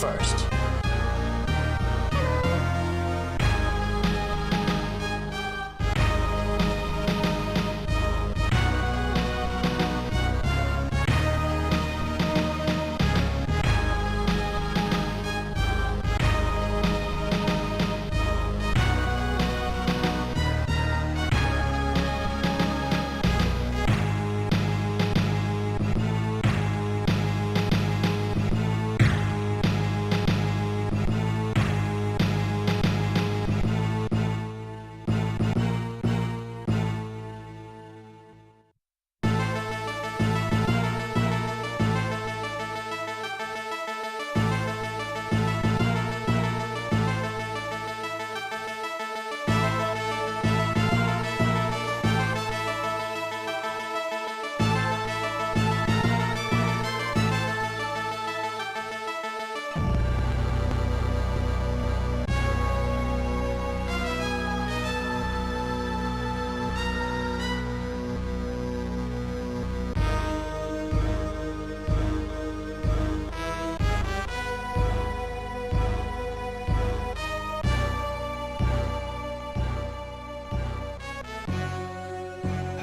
first.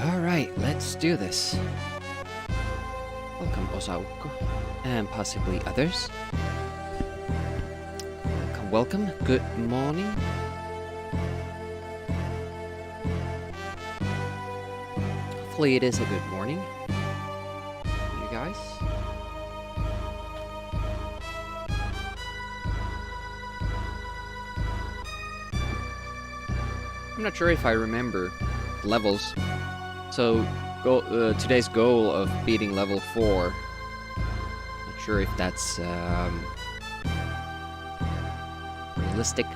Alright, let's do this. Welcome, Osaukko, and possibly others. Welcome, good morning. Hopefully it is a good morning. You guys? I'm not sure if I remember levels. So, today's goal of beating level 4. Not sure if that's realistic.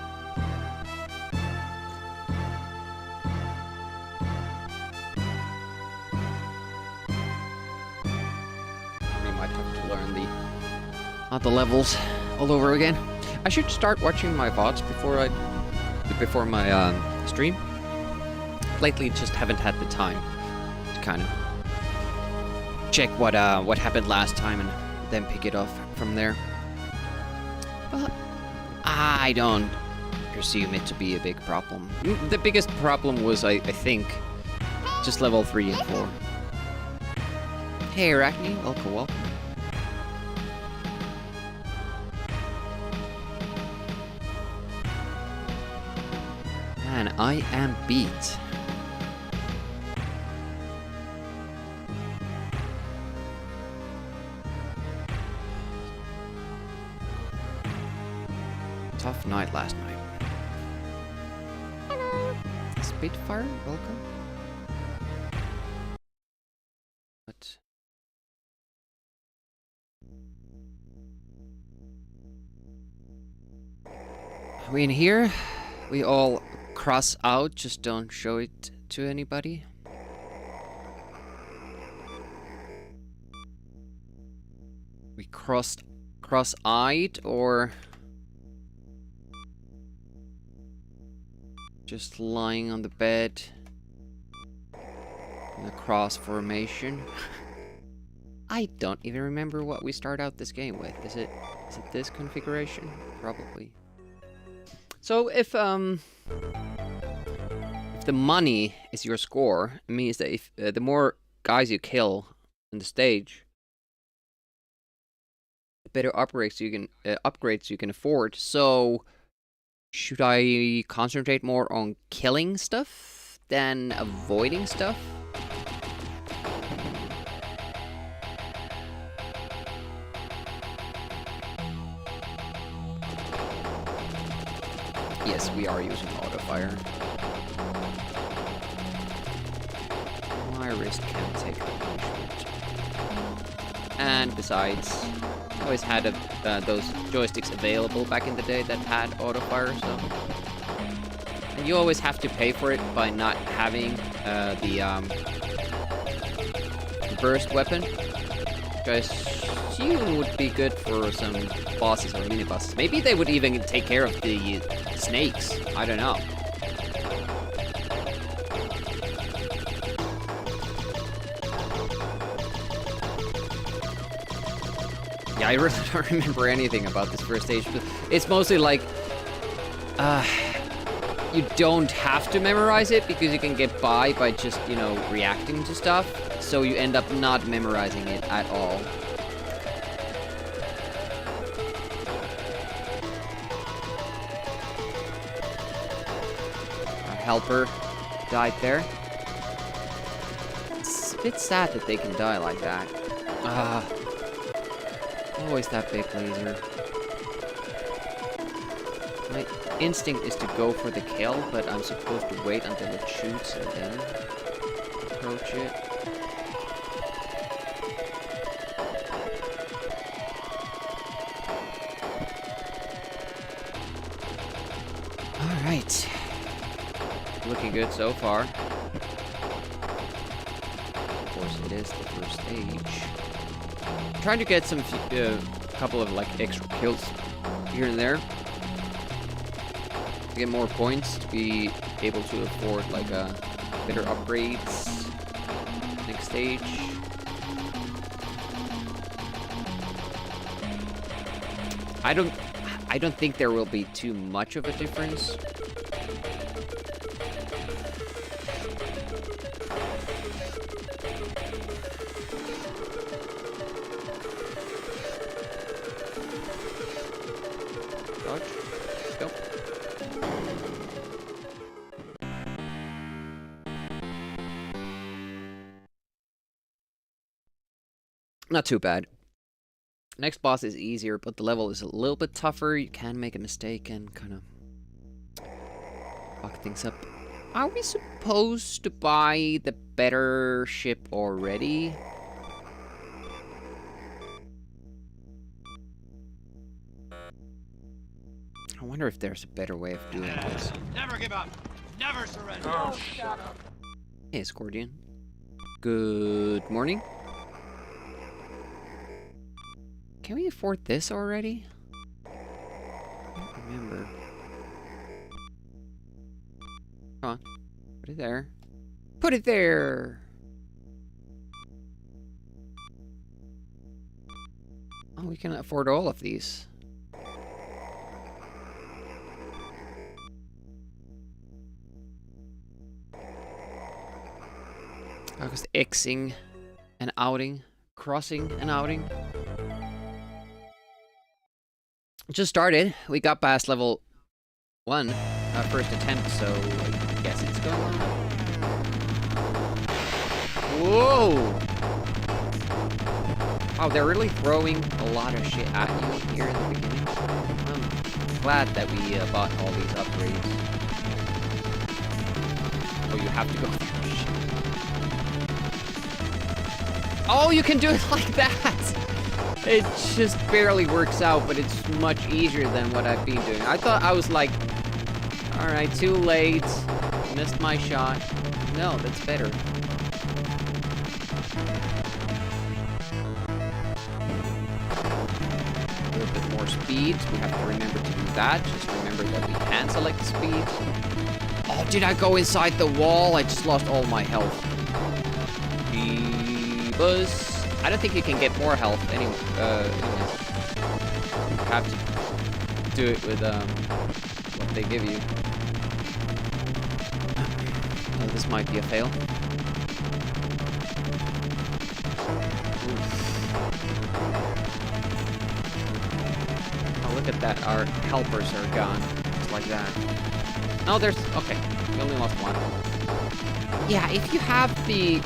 We might have to learn the levels all over again. I should start watching my VODs before my stream. Lately, just haven't had the time to kind of check what happened last time and then pick it off from there. But I don't presume it to be a big problem. The biggest problem was, I think, just level 3 and 4. Hey, Arachne, welcome. And I am beat. Tough night last night. Hello. Spitfire, welcome. What? Are we in here? We all cross out, just don't show it to anybody. We cross-eyed, or just lying on the bed in a cross formation. I don't even remember what we start out this game with. Is it this configuration? Probably. So if the money is your score, it means that if the more guys you kill on the stage, the better upgrades you can afford. So should I concentrate more on killing stuff than avoiding stuff? Yes, we are using auto fire. My wrist can't take the punishment. And besides, I always had those joysticks available back in the day that had auto fire, so. And you always have to pay for it by not having the burst weapon, which I assume would be good for some bosses or mini bosses. Maybe they would even take care of the snakes. I don't know. Yeah, I really don't remember anything about this first stage, but it's mostly like, you don't have to memorize it because you can get by just, you know, reacting to stuff, so you end up not memorizing it at all. Our helper died there. It's a bit sad that they can die like that. Always that big laser. My instinct is to go for the kill, but I'm supposed to wait until it shoots and then approach it. Alright. Looking good so far. Of course, it is the first stage. I'm trying to get some couple of like extra kills here and there to get more points to be able to afford like better upgrades next stage. I don't think there will be too much of a difference. Go. Not too bad. Next boss is easier, but the level is a little bit tougher. You can make a mistake and kind of fuck things up. Are we supposed to buy the better ship already? I wonder if there's a better way of doing this. Never give up. Never surrender. Oh, shut up. Hey, Scordian. Good morning. Can we afford this already? I don't remember. Come on. Put it there. Put it there! Oh, we can afford all of these. I was Xing and outing. Crossing and outing. Just started. We got past level 1, first attempt, so I guess it's going on. Whoa! Oh, they're really throwing a lot of shit at you here in the beginning. I'm glad that we bought all these upgrades. Oh, you have to go through shit. Oh, you can do it like that! It just barely works out, but it's much easier than what I've been doing. I thought I was like, alright, too late, missed my shot. No, that's better. A little bit more speed. We have to remember to do that. Just remember that we can select speed. Oh, did I go inside the wall? I just lost all my health. Jeebus. I don't think you can get more health anyway. You have to do it with what they give you. Oh, this might be a fail. Oh, look at that. Our helpers are gone. Just like that. No, there's... Okay. We only lost one. Yeah, if you have the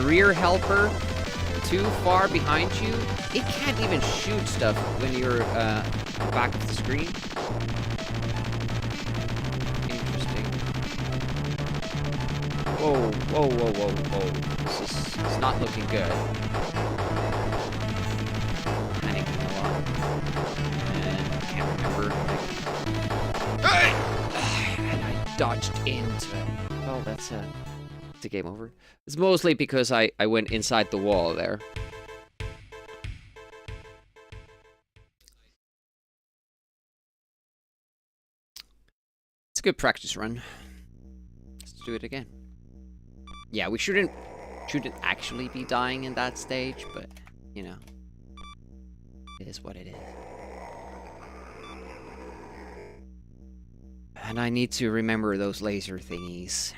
rear helper too far behind you, it can't even shoot stuff when you're back of the screen. Interesting. Whoa, whoa, whoa, whoa, whoa. This is not looking good. Panicking a lot. And I can't remember. And I dodged into it. Oh, that's a game over. It's mostly because I went inside the wall there. It's a good practice run. Let's do it again. Yeah, we shouldn't actually be dying in that stage, but you know, it is what it is. And I need to remember those laser thingies.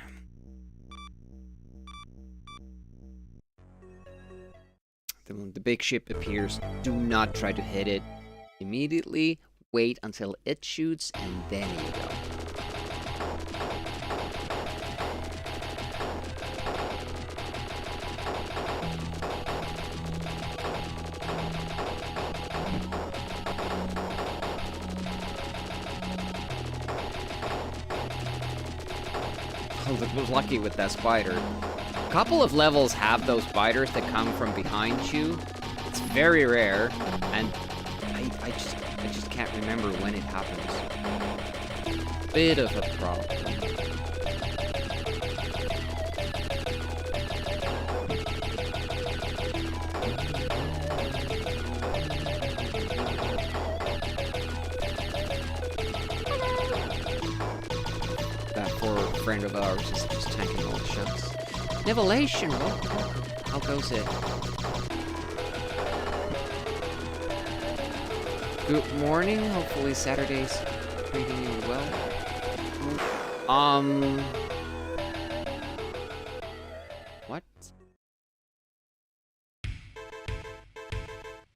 When the big ship appears, do not try to hit it immediately. Wait until it shoots, and then you go. Oh, I was lucky with that spider. A couple of levels have those spiders that come from behind you. It's very rare, and I just can't remember when it happens. Bit of a problem. That poor friend of ours is just tanking all the shots. Nivelation, how goes it? Good morning, hopefully Saturday's treating you well. What?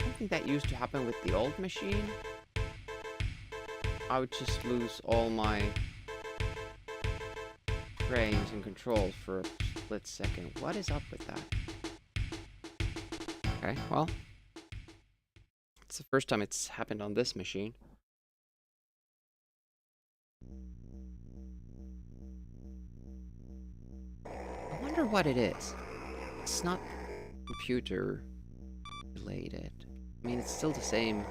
I think that used to happen with the old machine. I would just lose all my frames and controls for a split second. What is up with that? Okay, well, it's the first time it's happened on this machine. I wonder what it is. It's not computer related. I mean, it's still the same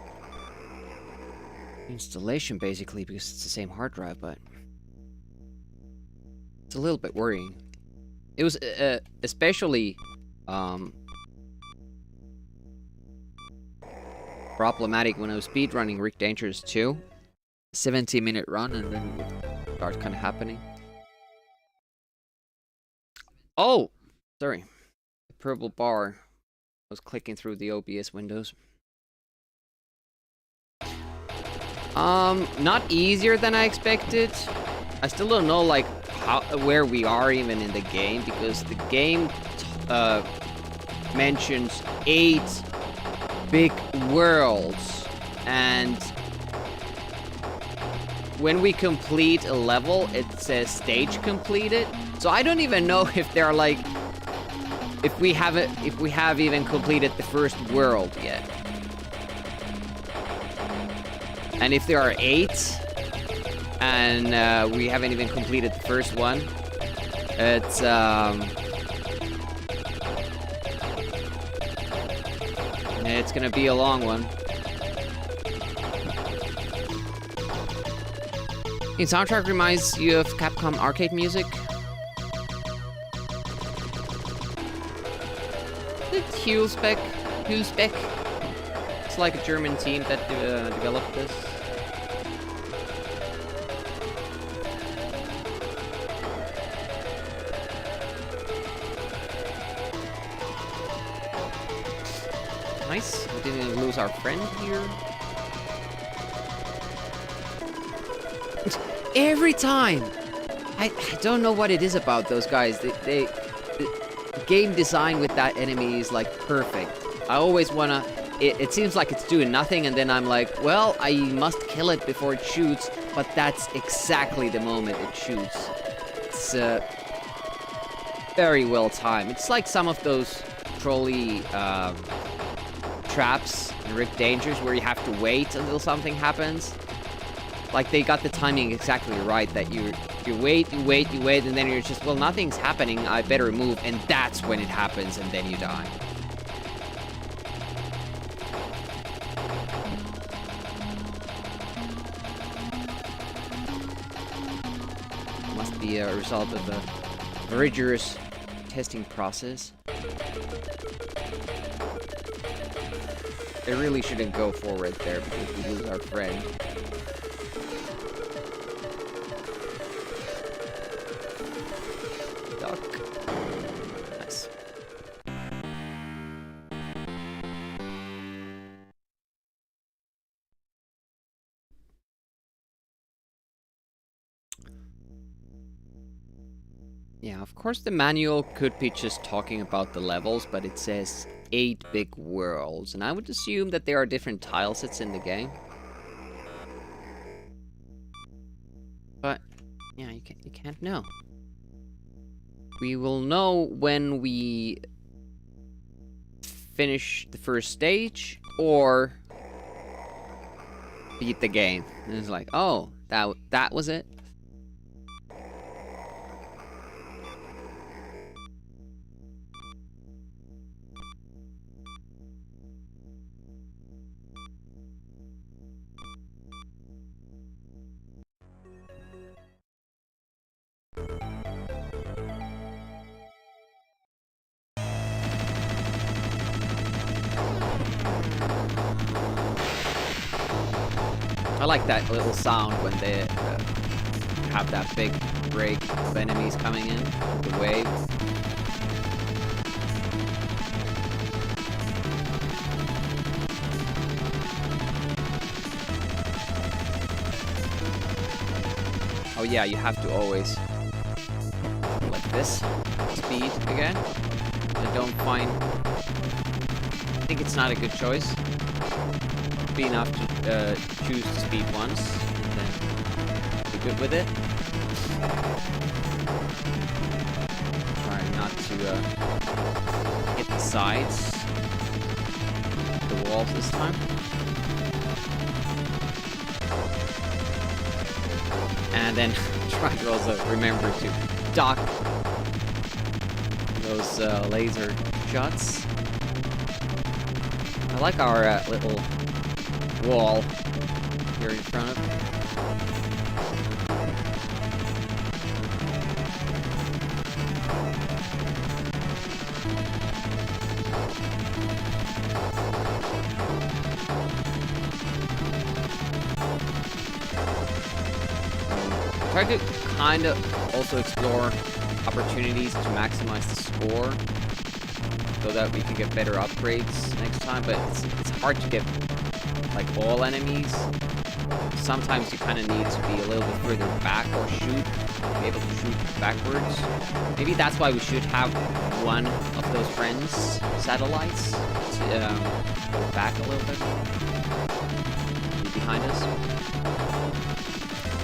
installation basically because it's the same hard drive, but it's a little bit worrying. It was especially problematic when I was speedrunning Rick Dangerous 2. 70-minute run, and then it would start kind of happening. Oh! Sorry. The purple bar. I was clicking through the OBS windows. Not easier than I expected. I still don't know, like, where we are even in the game, because the game mentions 8 big worlds, and when we complete a level, it says stage completed. So I don't even know if they're like, if we have even completed the first world yet, and if there are 8. And we haven't even completed the first one. It's gonna be a long one. The soundtrack reminds you of Capcom arcade music. It's Hulspec. It's like a German team that developed this. Nice. We didn't lose our friend here. Every time! I don't know what it is about those guys. The game design with that enemy is like perfect. I always wanna... It seems like it's doing nothing, and then I'm like, well, I must kill it before it shoots, but that's exactly the moment it shoots. It's very well timed. It's like some of those trolley traps in Rick Dangerous where you have to wait until something happens. Like, they got the timing exactly right, that you wait, and then you're just, well, nothing's happening, I better move, and that's when it happens, and then you die. Must be a result of a rigorous testing process. They really shouldn't go forward there because we lose our friend. Duck. Nice. Yeah, of course the manual could be just talking about the levels, but it says 8 big worlds, and I would assume that there are different tile sets in the game. But, yeah, you can't know. We will know when we finish the first stage, or beat the game. And it's like, oh, that was it? I like that little sound when they have that big break of enemies coming in, the wave. Oh yeah, you have to always like this speed again. I don't find. I think it's not a good choice. Be enough to choose the speed once and then be good with it. Try not to hit the sides, the walls this time. And then try to also remember to duck those laser shots. I like our little wall here in front of me. Try to kind of also explore opportunities to maximize the score so that we can get better upgrades next time, but it's hard to get like all enemies. Sometimes you kind of need to be a little bit further back or be able to shoot backwards. Maybe that's why we should have one of those friends satellites to go back a little bit. Be behind us.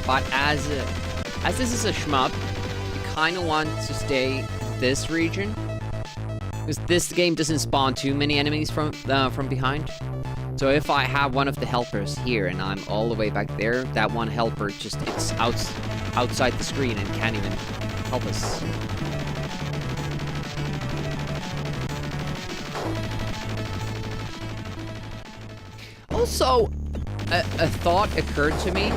But as this is a shmup, you kind of want to stay this region, because this game doesn't spawn too many enemies from behind. So if I have one of the helpers here and I'm all the way back there, that one helper just it's outside the screen and can't even help us. Also, a thought occurred to me.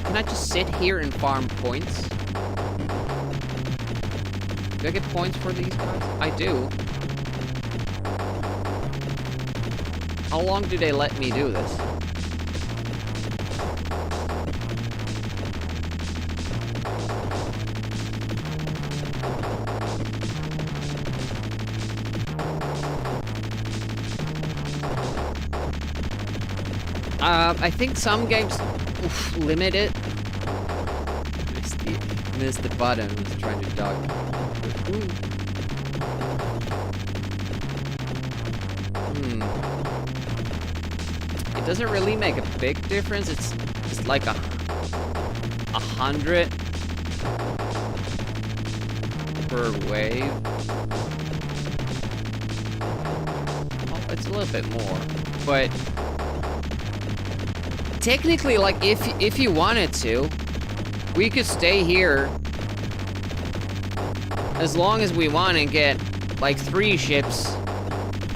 Can I just sit here and farm points? Do I get points for these guys? I do. How long do they let me do this? I think some games limit it. Missed the button. I was trying to duck. It doesn't really make a big difference. It's like 100 per wave. Oh, it's a little bit more, but technically, like if you wanted to, we could stay here as long as we want and get like 3 ships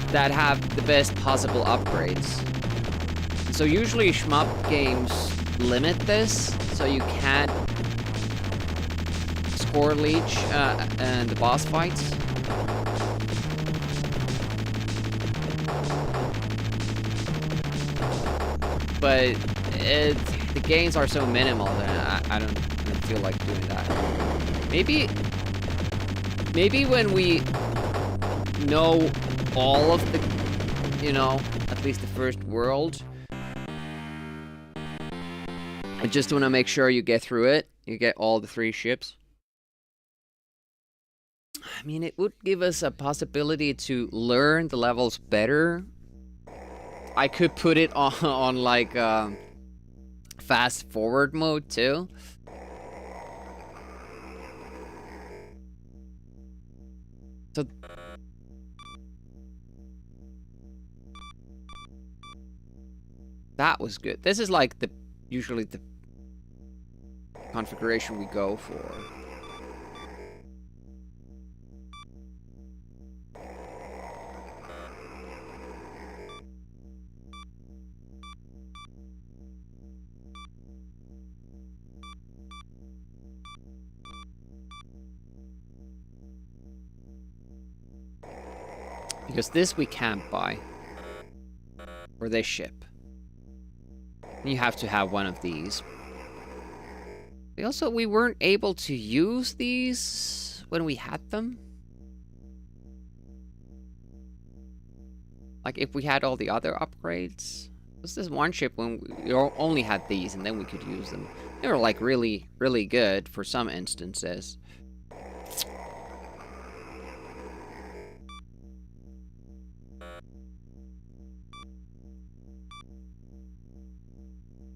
that have the best possible upgrades. So usually shmup games limit this, so you can't score leech and the boss fights. But the gains are so minimal that I don't feel like doing that. Maybe when we know all of the, at least the first world, I just want to make sure you get through it, You get all the 3 ships. I mean, it would give us a possibility to learn the levels better. I could put it on like fast forward mode too. So that was good. This is like usually the configuration we go for. Because this we can't buy. Or they ship. You have to have one of these. We weren't able to use these when we had them. Like if we had all the other upgrades. There's this one ship when we only had these and then we could use them. They were like really, really good for some instances.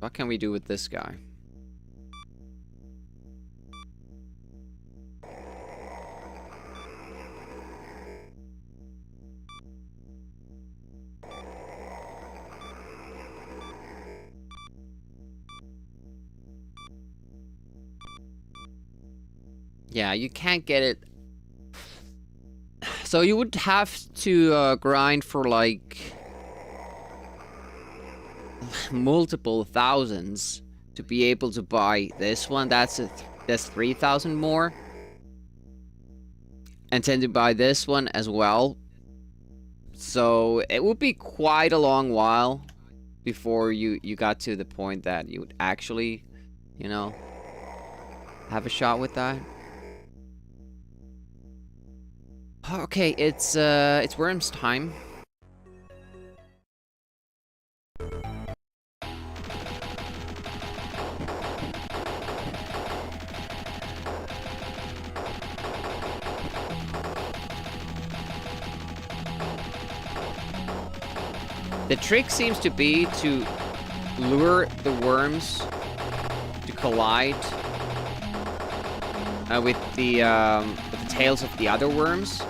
What can we do with this guy? Yeah, you can't get it. So you would have to grind for like multiple thousands to be able to buy this one. That's 3,000 more. And then to buy this one as well. So it would be quite a long while before you got to the point that you would actually, you know, have a shot with that. Okay, it's Worms time. The trick seems to be to lure the worms to collide with the tails of the other worms.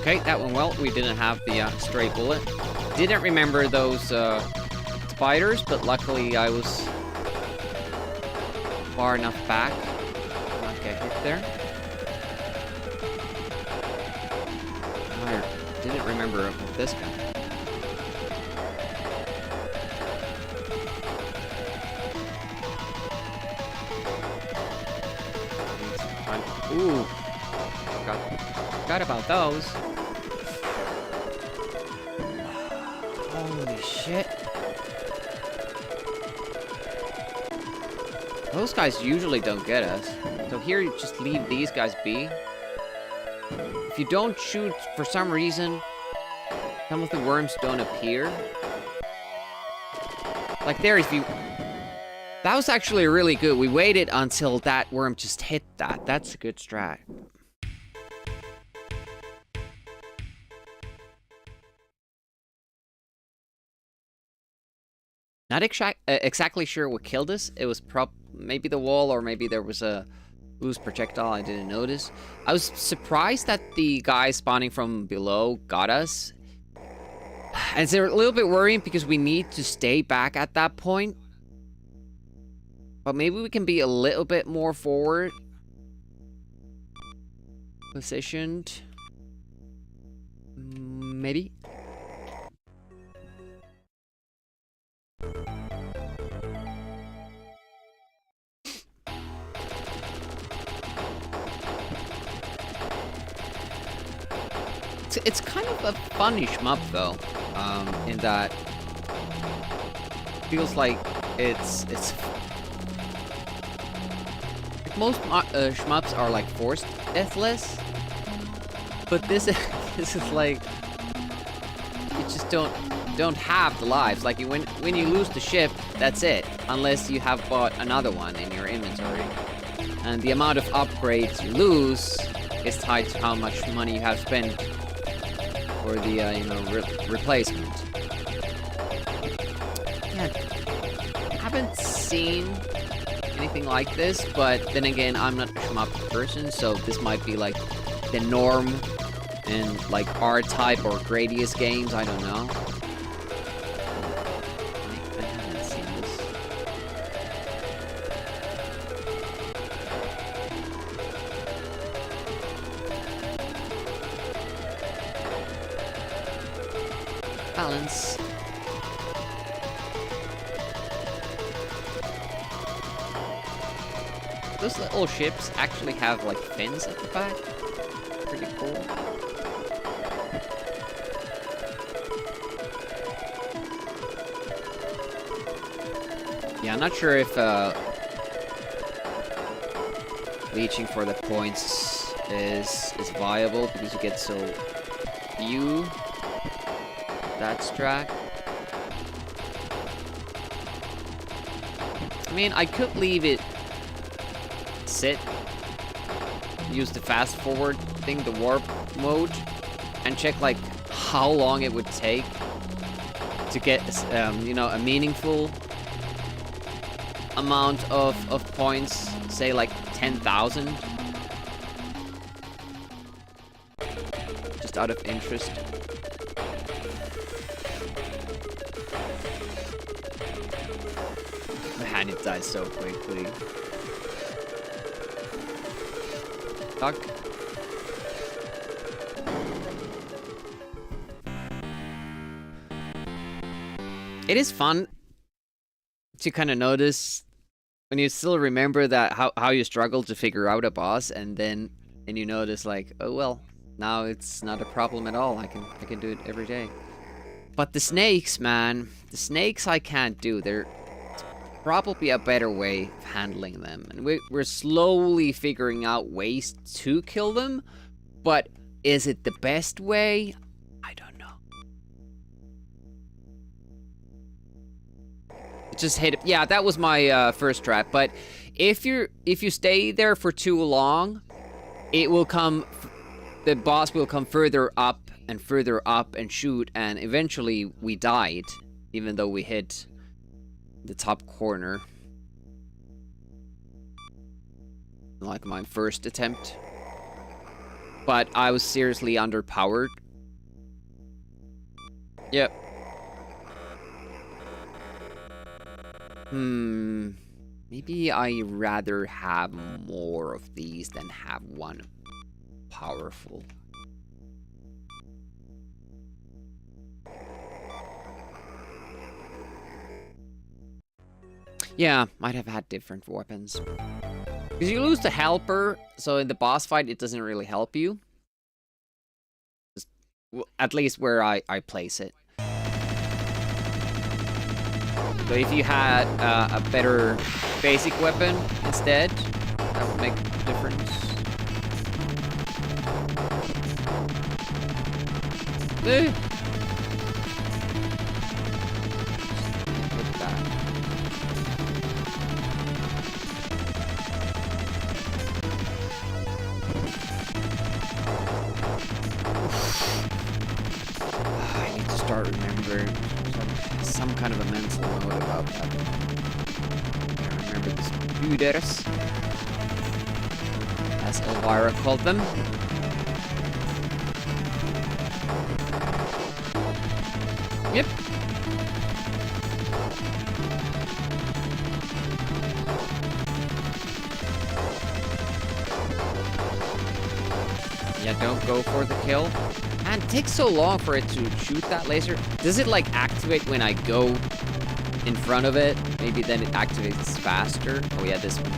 Okay, that went well. We didn't have the stray bullet. Didn't remember those spiders, but luckily I was far enough back to not get hit there. I didn't remember about this guy. Ooh, forgot about those. Holy shit. Those guys usually don't get us. So here you just leave these guys be. If you don't shoot for some reason, some of the worms don't appear. Like there, if you... That was actually really good. We waited until that worm just hit that. That's a good strat. Not exactly sure what killed us. It was maybe the wall, or maybe there was a loose projectile I didn't notice. I was surprised that the guy spawning from below got us. And it's a little bit worrying because we need to stay back at that point. But maybe we can be a little bit more forward positioned. Maybe. It's kind of a funny shmup though, in that feels like it's most shmups are like forced deathless, but this this is like you just don't have the lives. Like when you lose the ship, that's it, unless you have bought another one in your inventory, and the amount of upgrades you lose is tied to how much money you have spent for the replacement. Yeah, I haven't seen anything like this, but then again, I'm not a shmup person, so this might be like the norm in like R-Type or Gradius games. I don't know. I haven't seen this. Balance. Those little ships actually have like fins at the back. Pretty cool. Yeah, I'm not sure if reaching for the points is viable because you get so few. That's track. I mean, I could leave it sit, use the fast forward thing, the warp mode, and check like how long it would take to get a meaningful amount of points, say like 10,000, just out of interest. Man, it dies so quickly. Duck. It is fun to kind of notice when you still remember that how you struggle to figure out a boss, and you notice like, oh well, now it's not a problem at all. I can do it every day. But the snakes, man, the snakes I can't do. They're probably a better way of handling them, and we're slowly figuring out ways to kill them, but is it the best way? I don't know. Just hit it. Yeah, that was my first trap, but if you stay there for too long, it will come, the boss will come further up and shoot, and eventually we died, even though we hit the top corner. Like my first attempt. But I was seriously underpowered. Yep. Maybe I rather have more of these than have one powerful. Yeah, might have had different weapons. Because you lose the helper, so in the boss fight it doesn't really help you. Just, well, at least where I place it. So if you had a better basic weapon instead, that would make a difference. I need to start remembering some kind of a mental note about that. I remember the Spuders, as Elvira called them. Yep. Yeah, don't go for the kill. And it takes so long for it to shoot that laser. Does it like activate when I go in front of it? Maybe then it activates faster. Oh yeah, this one.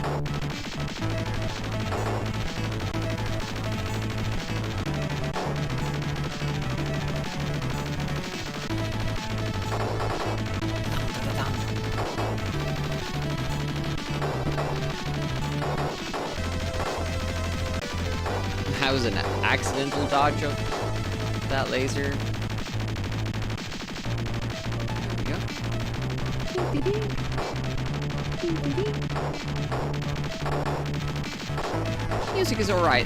That was an accidental dodge of that laser. There we go. Music is alright.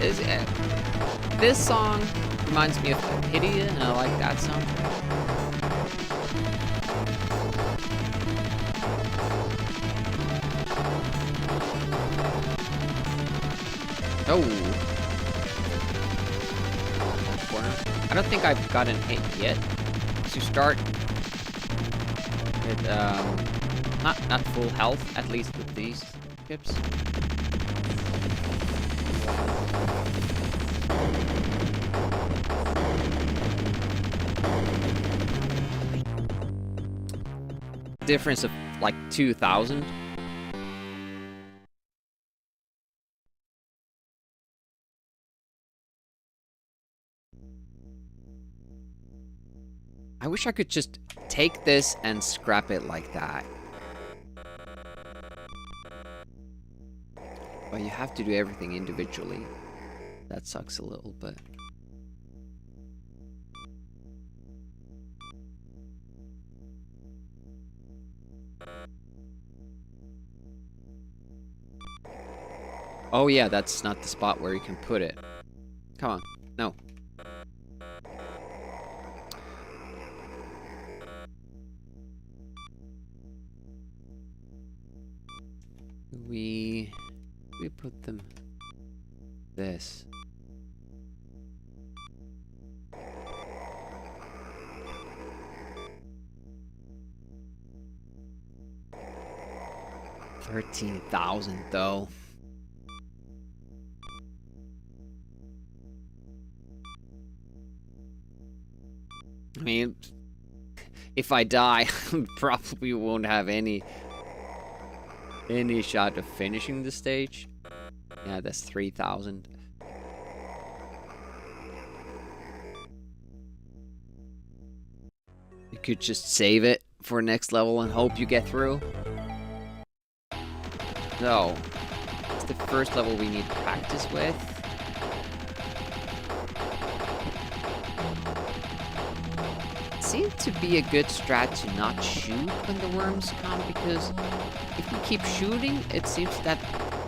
This song reminds me of Hidia, and I like that soundtrack. Oh. Corner. I don't think I've gotten hit yet. To start with, not full health, at least with these chips. Difference of like 2,000. I wish I could just take this and scrap it like that. But you have to do everything individually. That sucks a little, but... Oh yeah, that's not the spot where you can put it. Come on, no. We put them this. $13,000 though. I mean, if I die, I probably won't have any shot of finishing the stage. Yeah, that's 3,000. You could just save it for next level and hope you get through. No, it's the first level we need to practice with. Seems to be a good strat to not shoot when the worms come, because if you keep shooting, it seems that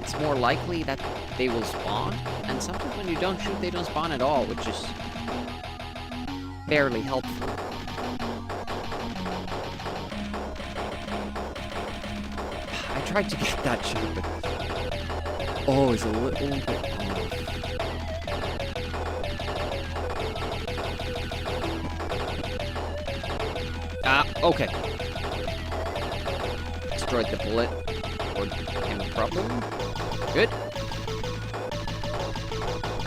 it's more likely that they will spawn, and sometimes when you don't shoot, they don't spawn at all, which is fairly helpful. I tried to get that shot, but... Oh, it's a little bit off. Okay. Destroyed the bullet. Or him properly. Good.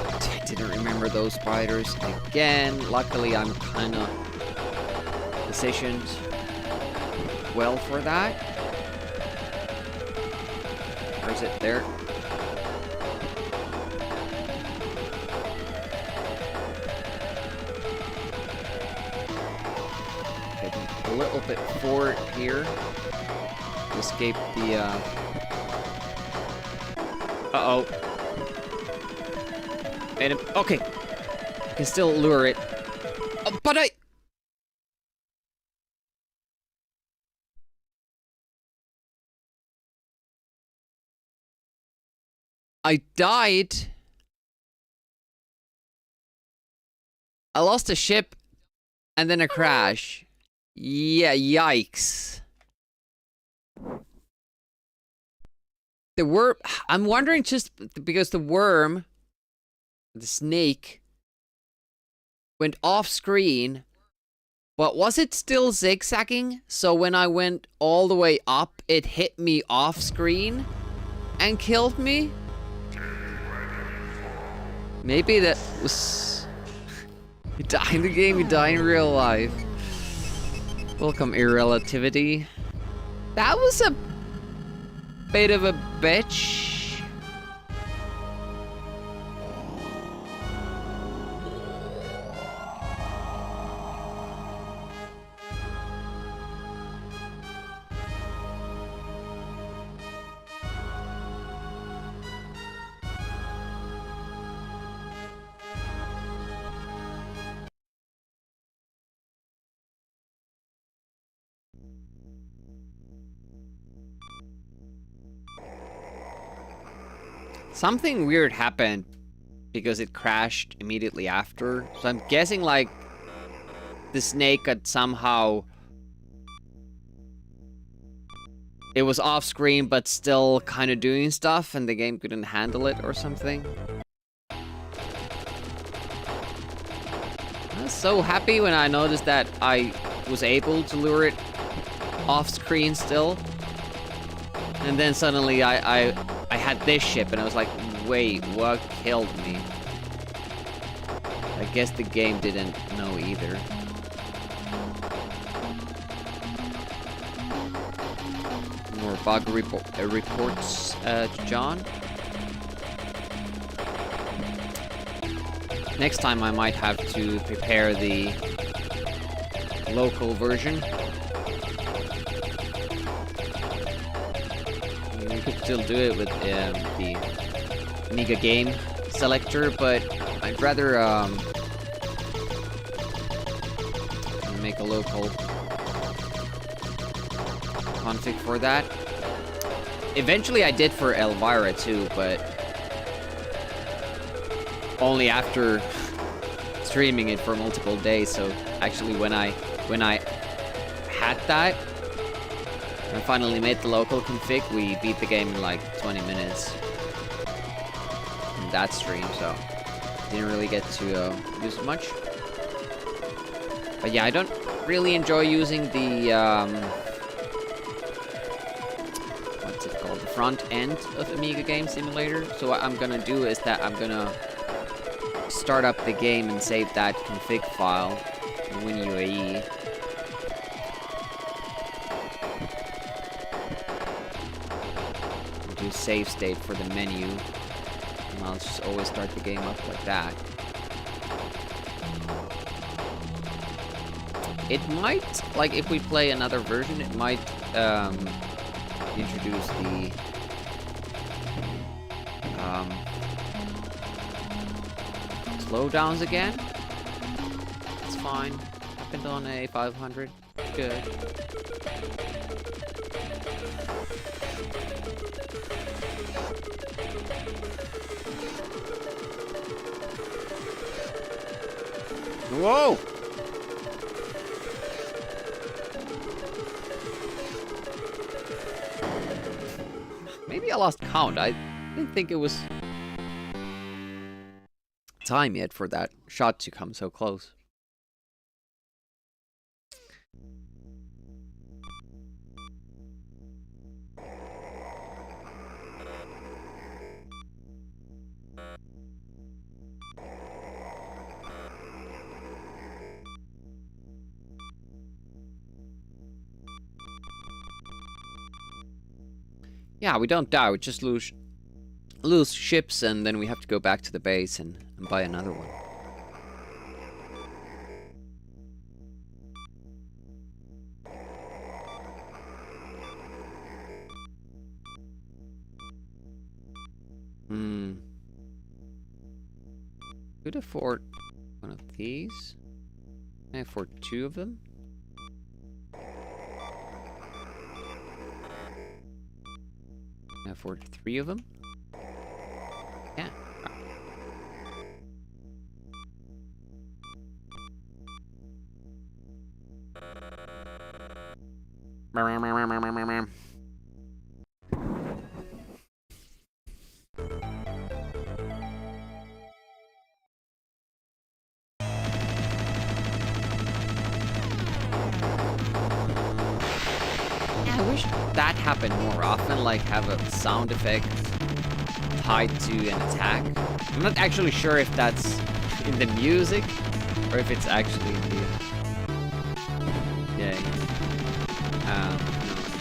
I didn't remember those spiders again. Luckily, I'm kind of positioned well for that. Or is it there? A little bit forward here to escape the uh-oh. Made him. Okay. Can still lure it. But I died. I lost a ship and then a crash. Yeah, yikes. The worm... I'm wondering just because the worm, the snake, went off screen, but was it still zigzagging? So when I went all the way up, it hit me off screen and killed me? Maybe that was... You die in the game, you die in real life. Welcome, irrelativity. That was a bit of a bitch. something weird happened because it crashed immediately after. So I'm guessing like the snake had somehow... It was off screen but still kind of doing stuff and the game couldn't handle it or something. I was so happy when I noticed that I was able to lure it off screen still. And then suddenly I had this ship and I was like, wait, what killed me? I guess the game didn't know either. More bug reports, John. Next time I might have to prepare the local version. We could still do it with the Amiga game selector, but I'd rather make a local config for that. Eventually I did for Elvira too, but only after streaming it for multiple days. So actually when I had that, I finally made the local config, we beat the game in like 20 minutes in that stream, so didn't really get to use it much. But yeah, I don't really enjoy using the what's it called, the front end of Amiga Game Simulator. So what I'm gonna do is that I'm gonna start up the game and save that config file in WinUAE. Do save state for the menu, and I'll just always start the game up like that. It might, like if we play another version, it might introduce the slowdowns again. It's fine. Happened on a 500. Good. Whoa! Maybe I lost count. I didn't think it was time yet for that shot to come so close. Yeah, we don't die, we just lose ships and then we have to go back to the base and buy another one. Could afford one of these. Can I afford 2 of them? Can I afford 3 of them? Yeah. I wish that happened more often, like have a sound effect tied to an attack. I'm not actually sure if that's in the music or if it's actually in the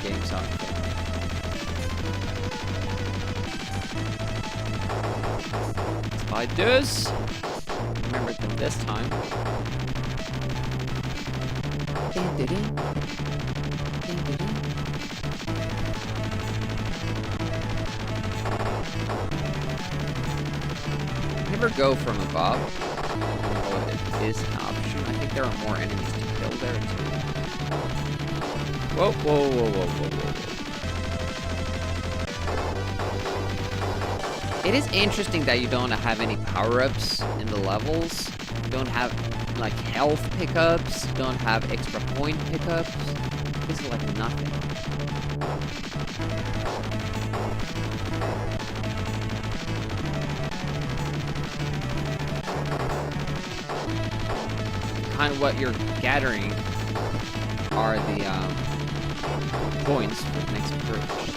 game sound effect. Spiders! Remember them this time. Never go from above. Oh, it is an option. I think there are more enemies to kill there too. Whoa, whoa, whoa, whoa, whoa, whoa. It is interesting that you don't have any power-ups in the levels. You don't have, like, health pickups. You don't have extra point pickups. This is like nothing. Kind of what you're gathering are the points for the next purchase.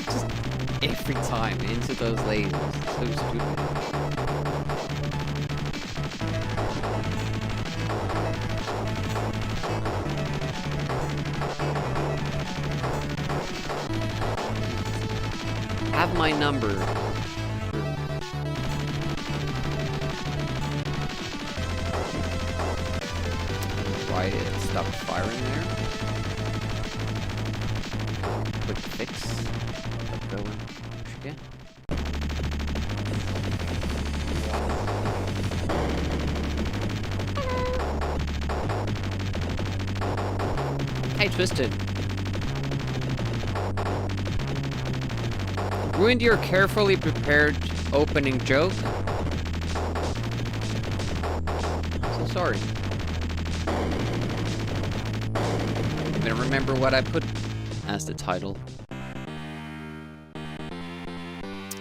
Just every time into those lanes. So stupid. Have my number. Why it stopped firing there? Quick fix. Keep going. Push again. Hey, Twisted. Ruined your carefully prepared opening joke? So sorry. I'm gonna remember what I put as the title.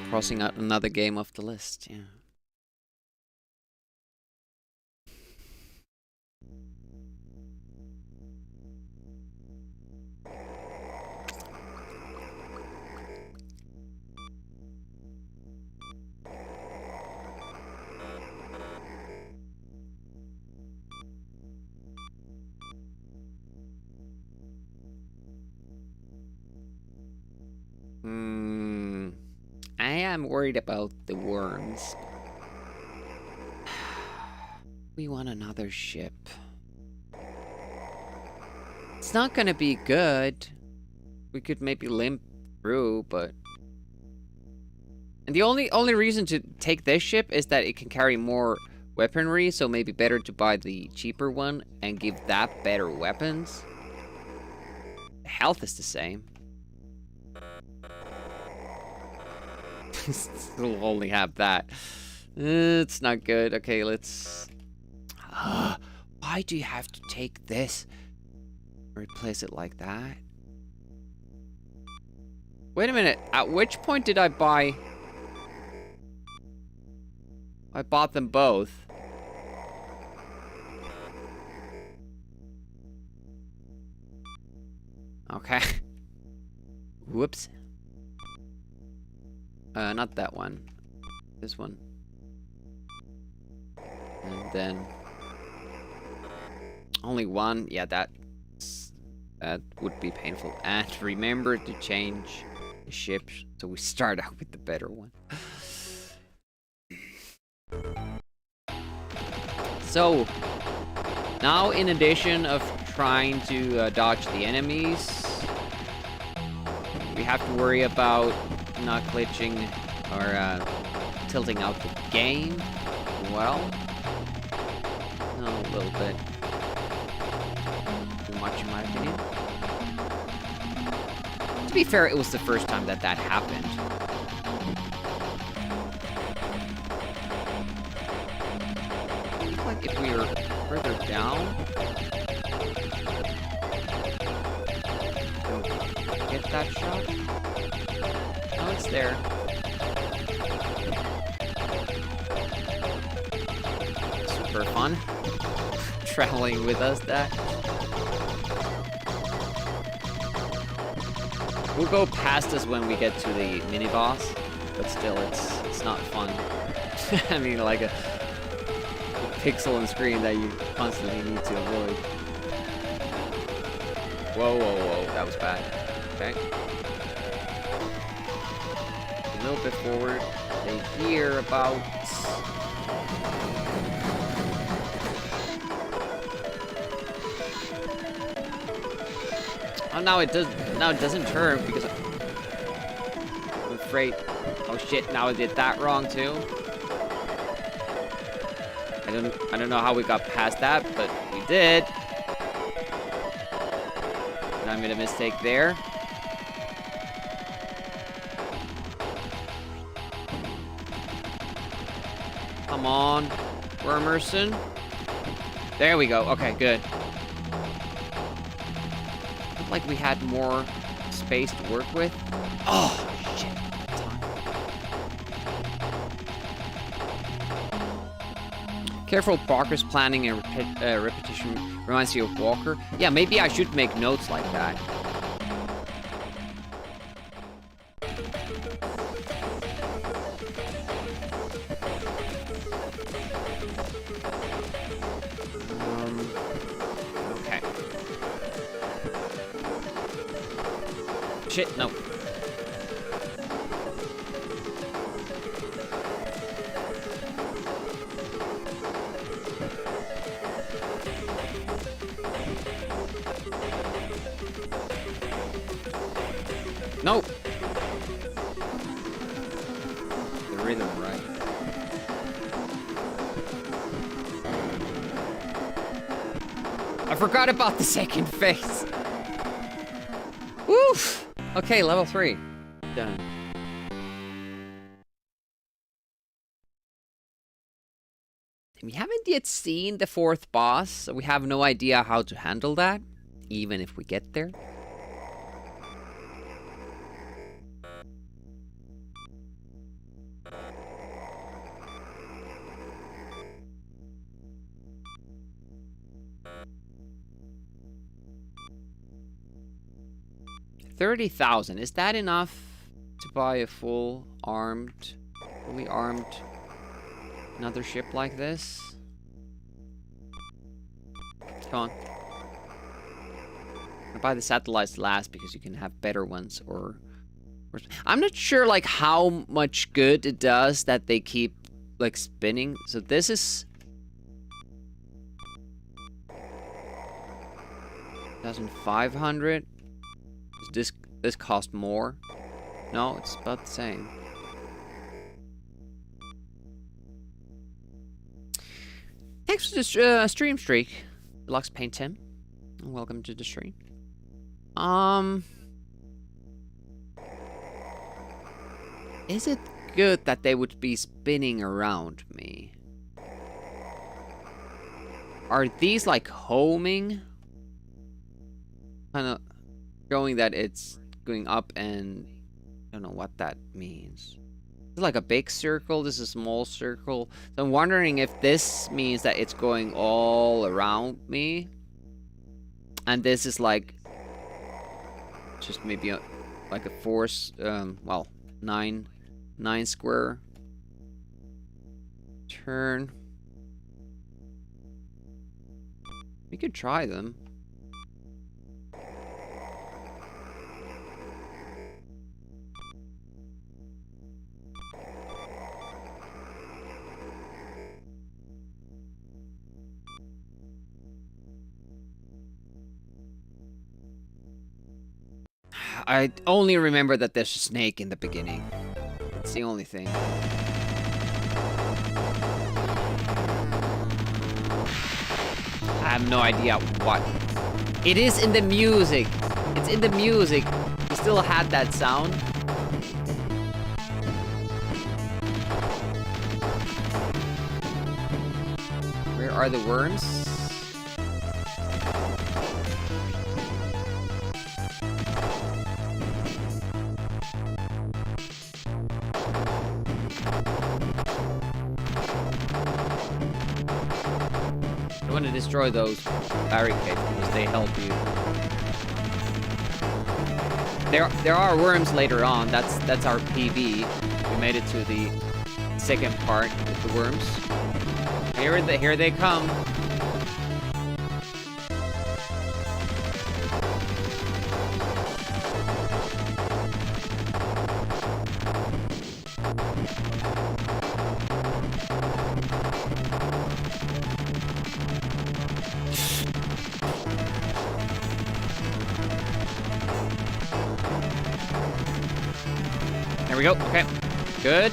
Crossing out another game off the list, yeah. I am worried about the worms. We want another ship. It's not gonna be good. We could maybe limp through, but... And the only reason to take this ship is that it can carry more weaponry, so maybe better to buy the cheaper one and give that better weapons. The health is the same. We'll only have that. It's not good. Okay, let's... Why do you have to take this? Replace it like that? Wait a minute. At which point did I buy... I bought them both. Okay. Whoops. Not that one. This one. And then... Only one? Yeah, that would be painful. And remember to change the ships so we start out with the better one. So, now in addition of trying to dodge the enemies, we have to worry about not glitching or tilting out the game. Well, a little bit too much in my opinion. To be fair, it was the first time that happened. I feel like if we were further down, get that shot. Oh, it's there. Super fun. Traveling with us, that. We'll go past us when we get to the mini boss, but still, it's not fun. I mean, like a pixel on screen that you constantly need to avoid. Whoa, whoa, whoa! That was bad. Okay. A little bit forward. They hear about. Oh, now it does. Now it doesn't turn because I'm afraid. Oh shit! Now I did that wrong too. I don't know how we got past that, but we did. I made a mistake there. Come on, Wormerson. There we go. Okay, good. Looked like we had more space to work with. Oh, shit. Careful progress planning and repetition reminds you of Walker. Yeah, maybe I should make notes like that. Okay. Shit, no. No. The rhythm, right? I forgot about the second phase. Woof. Okay, level 3. Done. We haven't yet seen the 4th boss, so we have no idea how to handle that, even if we get there. $30,000. Is that enough to buy a fully armed another ship like this? Come on. I'll buy the satellites last because you can have better ones or I'm not sure like how much good it does that they keep like spinning. So this is 1,500. Does this cost more? No, it's about the same. Thanks for the stream streak, Deluxe Paint 10. Welcome to the stream. Is it good that they would be spinning around me? Are these like homing? Kind of showing that it's going up and I don't know what that means. This is like a big circle, this is a small circle. So I'm wondering if this means that it's going all around me. And this is like just maybe like a force, well, 9 square turn. We could try them. I only remember that there's a snake in the beginning. It's the only thing. I have no idea what. It is in the music. It's in the music. We still had that sound. Where are the worms? I want to destroy those barricades because they help you. There are worms later on. That's our PB. We made it to the second part with the worms. Here they come. There we go. Okay. Good.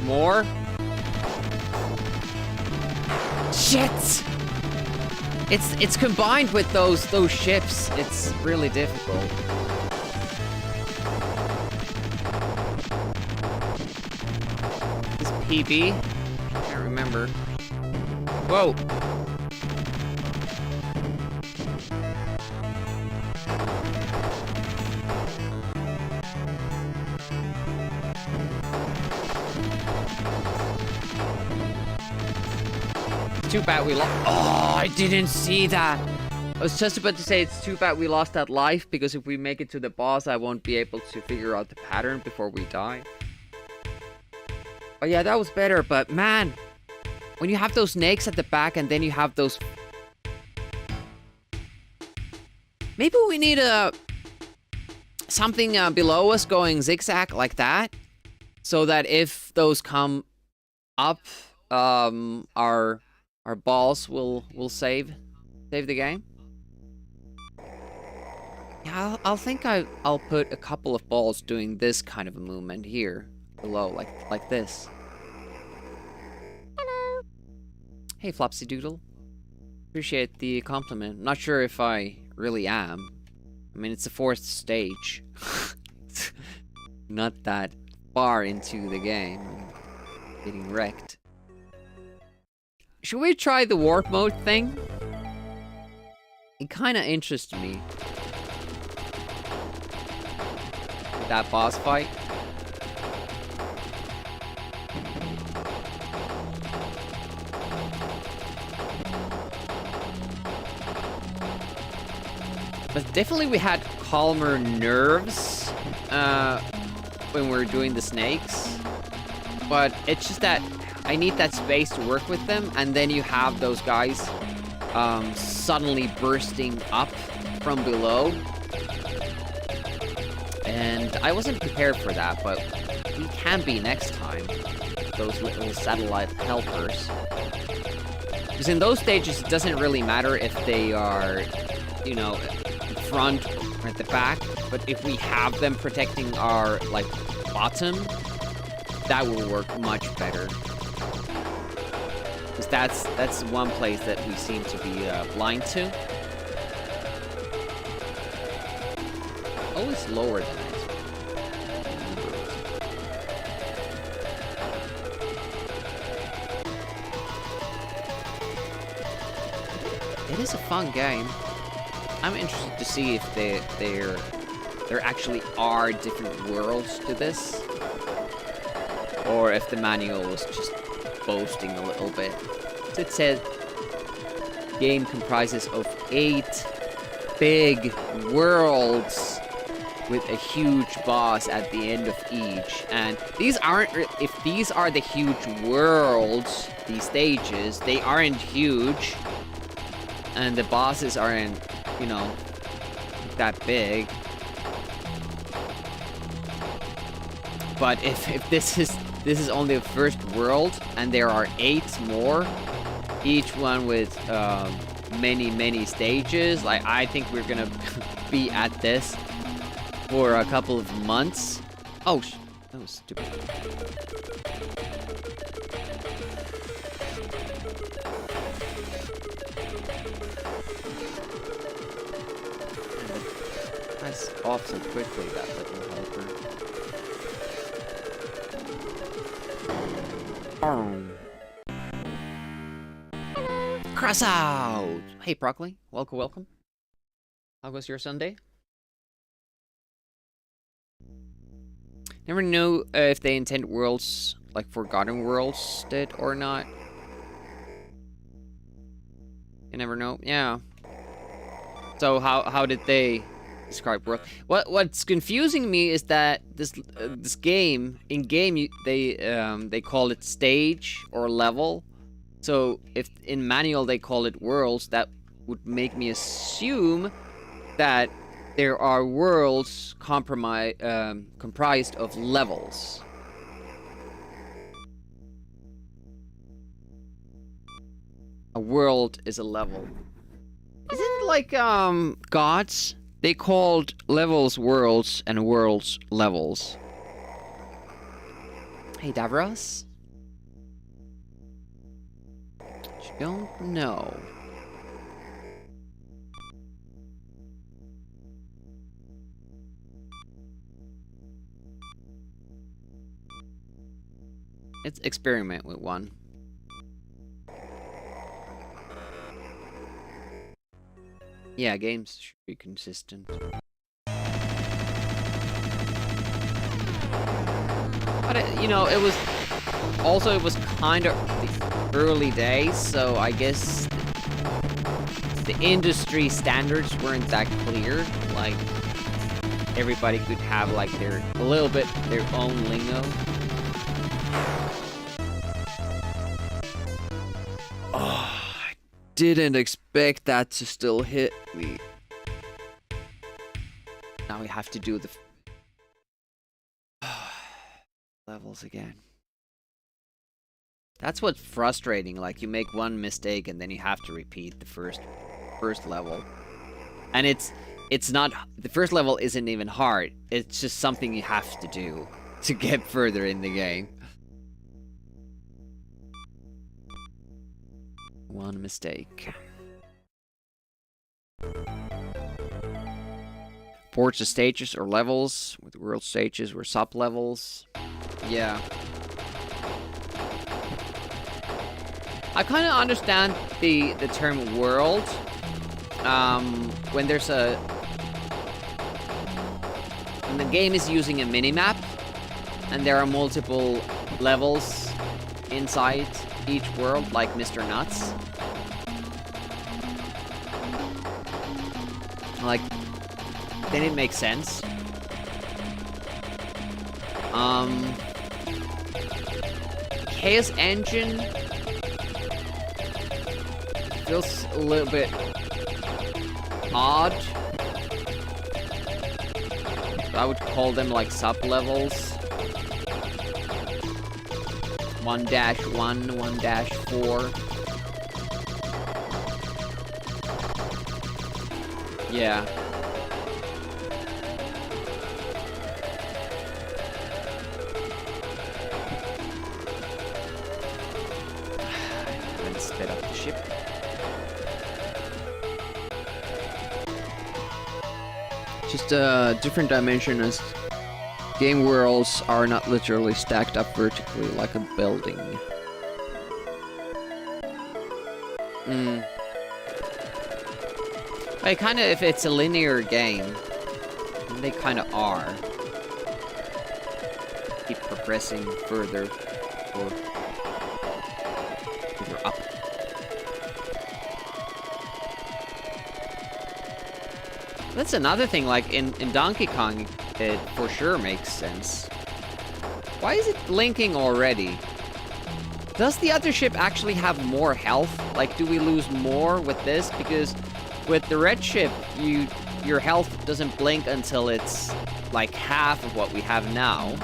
More. Shit! It's combined with those ships. It's really difficult. This PB? I can't remember. Whoa! Too bad we lost. Oh, I didn't see that. I was just about to say it's too bad we lost that life, because if we make it to the boss, I won't be able to figure out the pattern before we die. Oh yeah, that was better, but man, when you have those snakes at the back and then you have those... Maybe we need something below us going zigzag like that, so that if those come up, our balls will save the game. Yeah, I'll think I'll put a couple of balls doing this kind of a movement here below, like this. Hello. Hey, Flopsy Doodle. Appreciate the compliment. Not sure if I really am. I mean, it's the 4th stage. Not that far into the game. I'm getting wrecked. Should we try the warp mode thing? It kind of interests me. That boss fight. But definitely we had calmer nerves when we were doing the snakes. But it's just that I need that space to work with them, and then you have those guys suddenly bursting up from below. And I wasn't prepared for that, but we can be next time. Those little satellite helpers. Because in those stages, it doesn't really matter if they are, you know, in front or at the back. But if we have them protecting our, like, bottom, that will work much better. Because that's one place that we seem to be blind to. Oh, it's lower than it. It is a fun game. I'm interested to see if there actually are different worlds to this, or if the manual was just boasting a little bit. It said game comprises of 8 big worlds with a huge boss at the end of each. And these aren't, if these are the huge worlds, these stages, they aren't huge. And the bosses aren't, you know, that big. But if this is only the first world, and there are 8 more, each one with many stages, like, I think we're gonna be at this for a couple of months. Oh, that was stupid. That's off so quickly, that little helper. Cross out! Hey, Broccoli. Welcome. How was your Sunday? Never know if they intend worlds, like Forgotten Worlds did or not. You never know. Yeah. So how did they describe world? What's confusing me is that this game, in game they call it stage or level. So if in manual they call it worlds, that would make me assume that there are worlds comprised of levels. A world is a level. Isn't it like gods? They called levels worlds and worlds levels. Hey, Davros? Don't know. Let's experiment with one. Yeah, games should be consistent. But you know, it was kind of the early days, so I guess the industry standards weren't that clear. Like, everybody could have like their own lingo. Oh, I didn't expect that to still hit me. Now we have to do the levels again. That's what's frustrating. Like, you make one mistake and then you have to repeat the first level, and it's not, the first level isn't even hard. It's just something you have to do to get further in the game. One mistake. Ports of stages or levels, with world stages were sub-levels. Yeah. I kind of understand the term world. When the game is using a minimap, and there are multiple levels inside each world, like Mr. Nuts. Like, then it makes sense. Chaos Engine feels a little bit odd. I would call them like sub-levels. 1-1, 1-4. Yeah. Let's spit up the ship. Just a different dimension, as game worlds are not literally stacked up vertically like a building. Like, kind of, if it's a linear game, and they kind of are. Keep progressing further or further up. That's another thing, like in Donkey Kong, it for sure makes sense. Why is it blinking already? Does the other ship actually have more health? Like, do we lose more with this? Because with the red ship, your health doesn't blink until it's like half of what we have now.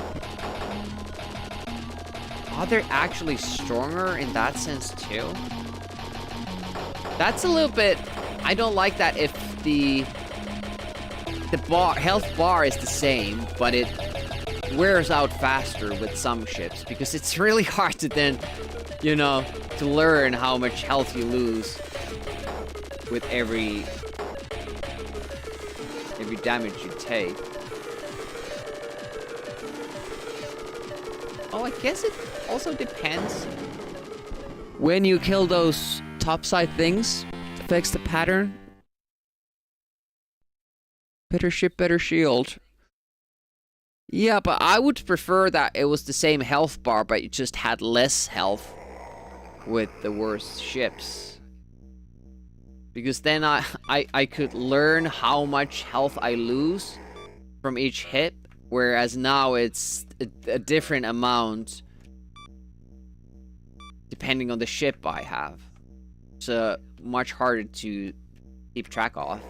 Are they actually stronger in that sense too? That's a little bit... I don't like that if the health bar is the same, but it wears out faster with some ships, because it's really hard to then, you know, to learn how much health you lose with every damage you take. Oh, I guess it also depends. When you kill those topside things, it affects the pattern. Better ship, better shield. Yeah, but I would prefer that it was the same health bar, but you just had less health with the worst ships. Because then I could learn how much health I lose from each hit, whereas now it's a different amount depending on the ship I have. It's much harder to keep track of.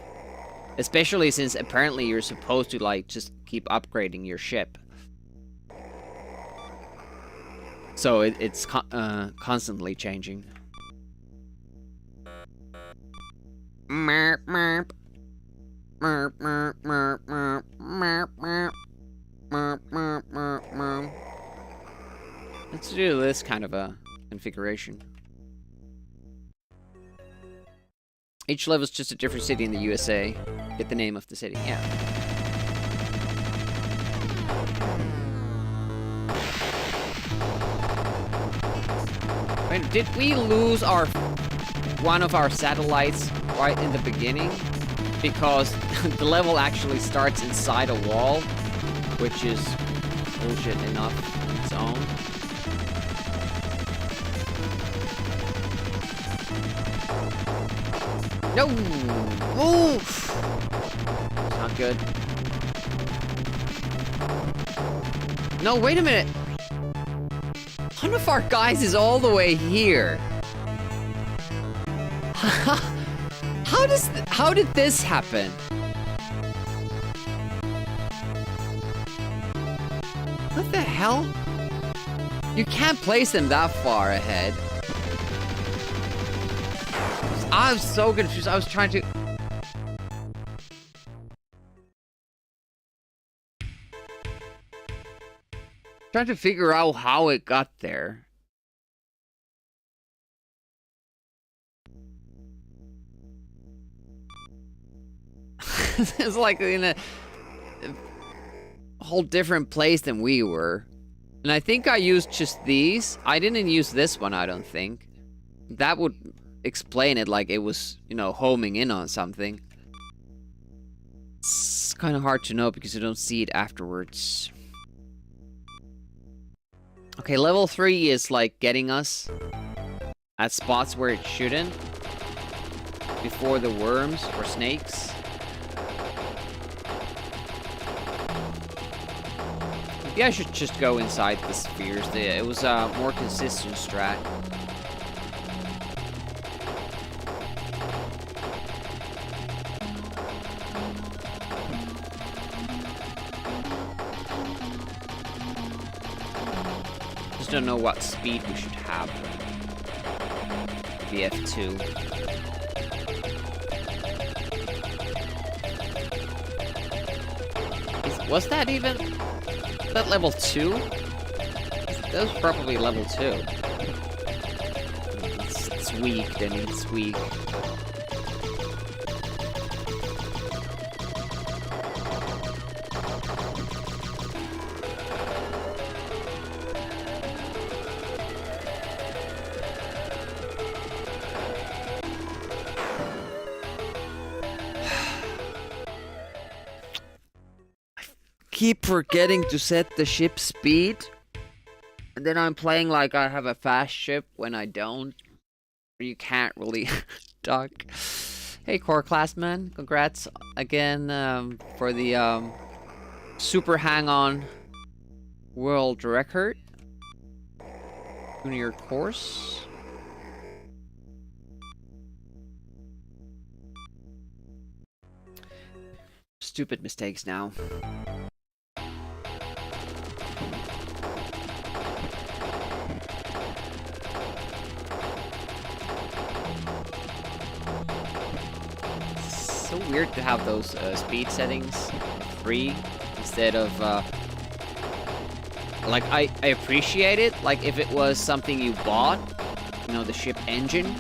Especially since apparently you're supposed to, like, just keep upgrading your ship. So it's constantly changing. Let's do this kind of a configuration. Each level is just a different city in the USA. Get the name of the city, yeah. Did we lose one of our satellites right in the beginning? Because the level actually starts inside a wall, which is bullshit enough on its own. No! Oof! It's not good. No, wait a minute! One of our guys is all the way here. How did this happen? What the hell? You can't place them that far ahead. I was so confused. I was trying to... figure out how it got there. It's like in a whole different place than we were. And I think I used just these. I didn't use this one, I don't think. That would explain it, like it was, you know, homing in on something. It's kind of hard to know because you don't see it afterwards. Okay, level 3 is like getting us at spots where it shouldn't. Before the worms or snakes. Maybe I should just go inside the spheres. It was a more consistent strat. Just don't know what speed we should have. Maybe F2. Was that even... that level 2? That was probably level 2. It's weak, then it's weak. Keep forgetting to set the ship speed, and then I'm playing like I have a fast ship when I don't. You can't really talk. Hey, core classman, congrats again for the super hang-on world record junior course. Stupid mistakes now. So weird to have those speed settings free instead of like I appreciate it, like if it was something you bought, you know, the ship engine,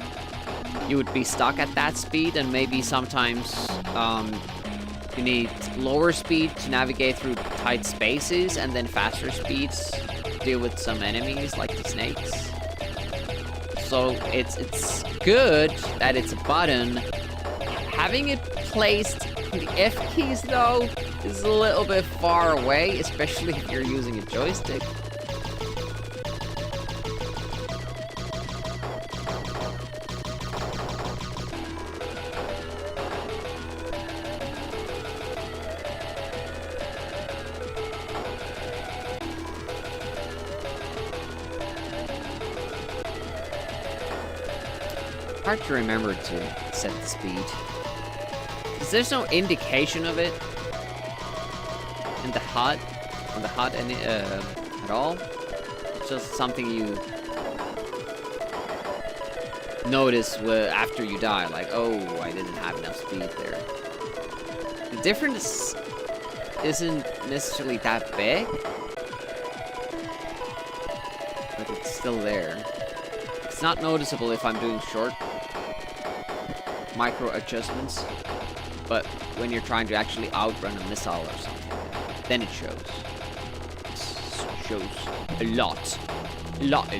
you would be stuck at that speed, and maybe sometimes you need lower speed to navigate through tight spaces and then faster speeds to deal with some enemies like the snakes. So it's good that it's a button. Having it placed in the F keys, though, is a little bit far away, especially if you're using a joystick. Hard to remember to set the speed. There's no indication of it in the HUD, on the HUD at all. It's just something you notice after you die, like, oh, I didn't have enough speed there. The difference isn't necessarily that big, but it's still there. It's not noticeable if I'm doing short micro adjustments. But when you're trying to actually outrun a missile or something, then it shows. It shows a lot. A lot.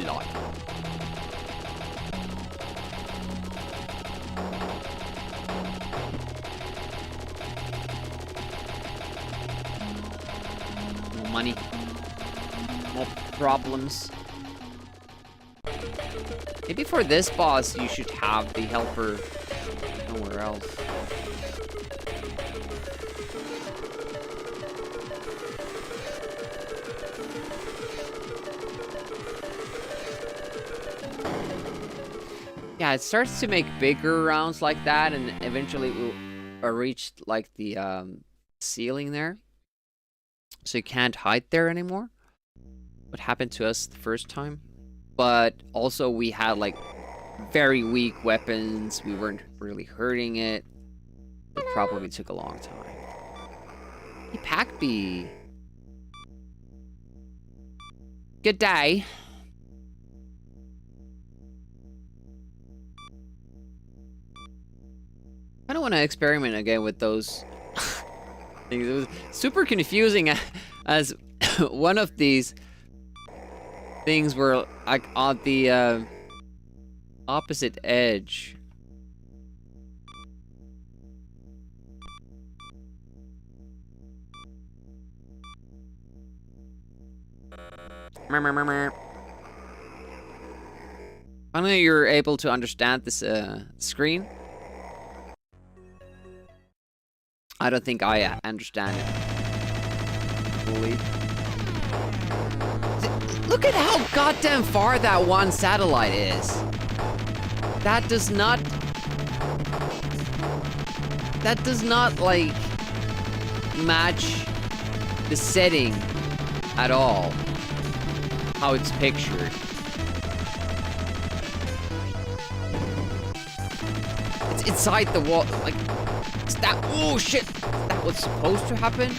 money. More problems. Maybe for this boss, you should have the helper nowhere else. Yeah, it starts to make bigger rounds like that, and eventually we'll reach like the ceiling there. So you can't hide there anymore. What happened to us the first time? But also we had like very weak weapons. We weren't really hurting it. It probably took a long time. Hey, Packbee. Good day. I don't want to experiment again with those things. It was super confusing as one of these things were like on the opposite edge. Finally, you're able to understand this screen. I don't think I understand it fully. Look at how goddamn far that one satellite is. That does not like match the setting at all. How it's pictured. It's inside the wall. Like, is that? Oh shit! Is that what's supposed to happen?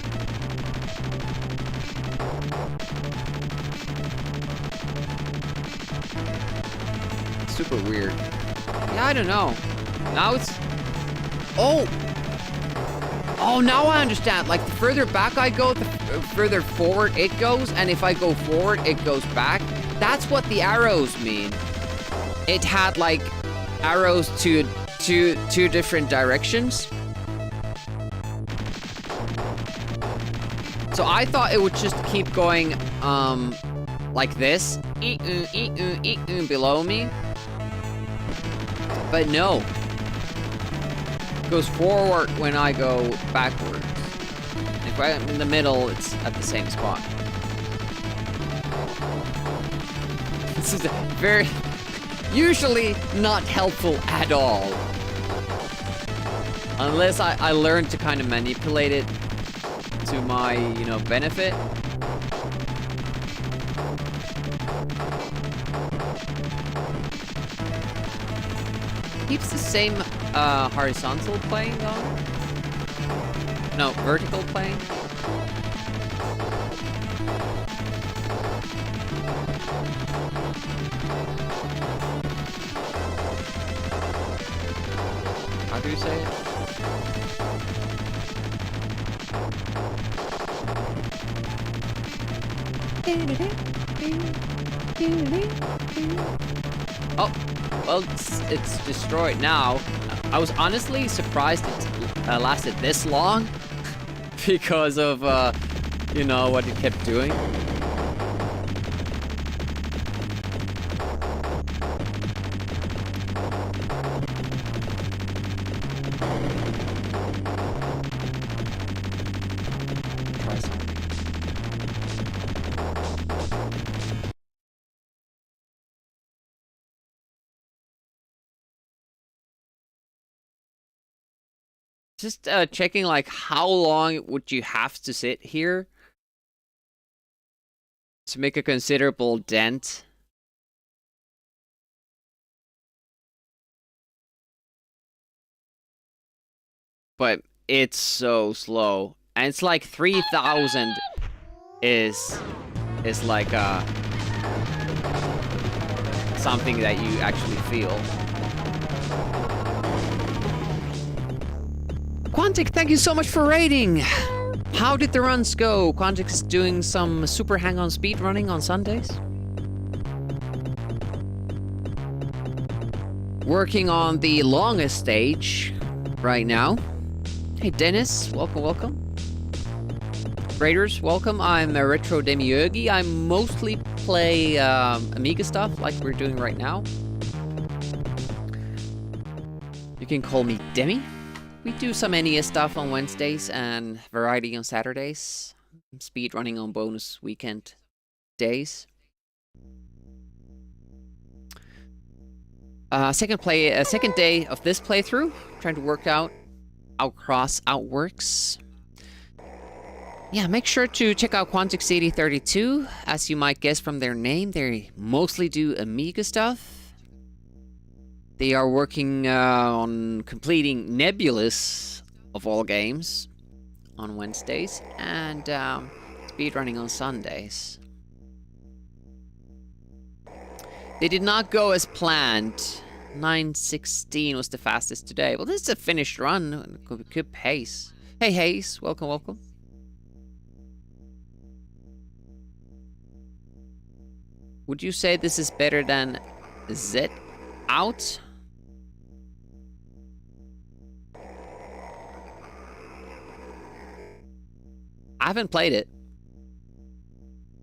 Super weird. Yeah, I don't know. Now it's... Oh! Oh, now I understand. Like, the further back I go, the further forward it goes. And if I go forward, it goes back. That's what the arrows mean. It had, like, arrows to two different directions. So I thought it would just keep going, like this. Below me. But no. It goes forward when I go backwards. If I'm in the middle, it's at the same spot. This is very... usually not helpful at all. Unless I learn to kind of manipulate it to my, you know, benefit. Keeps the same horizontal plane on? No, vertical plane. How do you say it? Oh, well, it's destroyed now. I was honestly surprised it lasted this long because of, you know, what it kept doing. Try something. Just checking, like, how long would you have to sit here to make a considerable dent? But it's so slow. And it's like 3,000 is like something that you actually feel. Quantic, thank you so much for raiding! How did the runs go? Quantic is doing some super hang-on speed running on Sundays. Working on the longest stage right now. Hey Dennis, welcome, welcome. Raiders, welcome. I'm a Retro Demiurgi. I mostly play Amiga stuff like we're doing right now. You can call me Demi. We do some NES stuff on Wednesdays and variety on Saturdays. Speed running on bonus weekend days. Second day of this playthrough. Trying to work out how cross out works. Yeah, make sure to check out Quantix 8032. As you might guess from their name, they mostly do Amiga stuff. They are working on completing Nebulous, of all games, on Wednesdays, and speedrunning on Sundays. They did not go as planned. 9:16 was the fastest today. Well, this is a finished run. Good pace. Hey, Hayes. Welcome, welcome. Would you say this is better than Z Out? I haven't played it.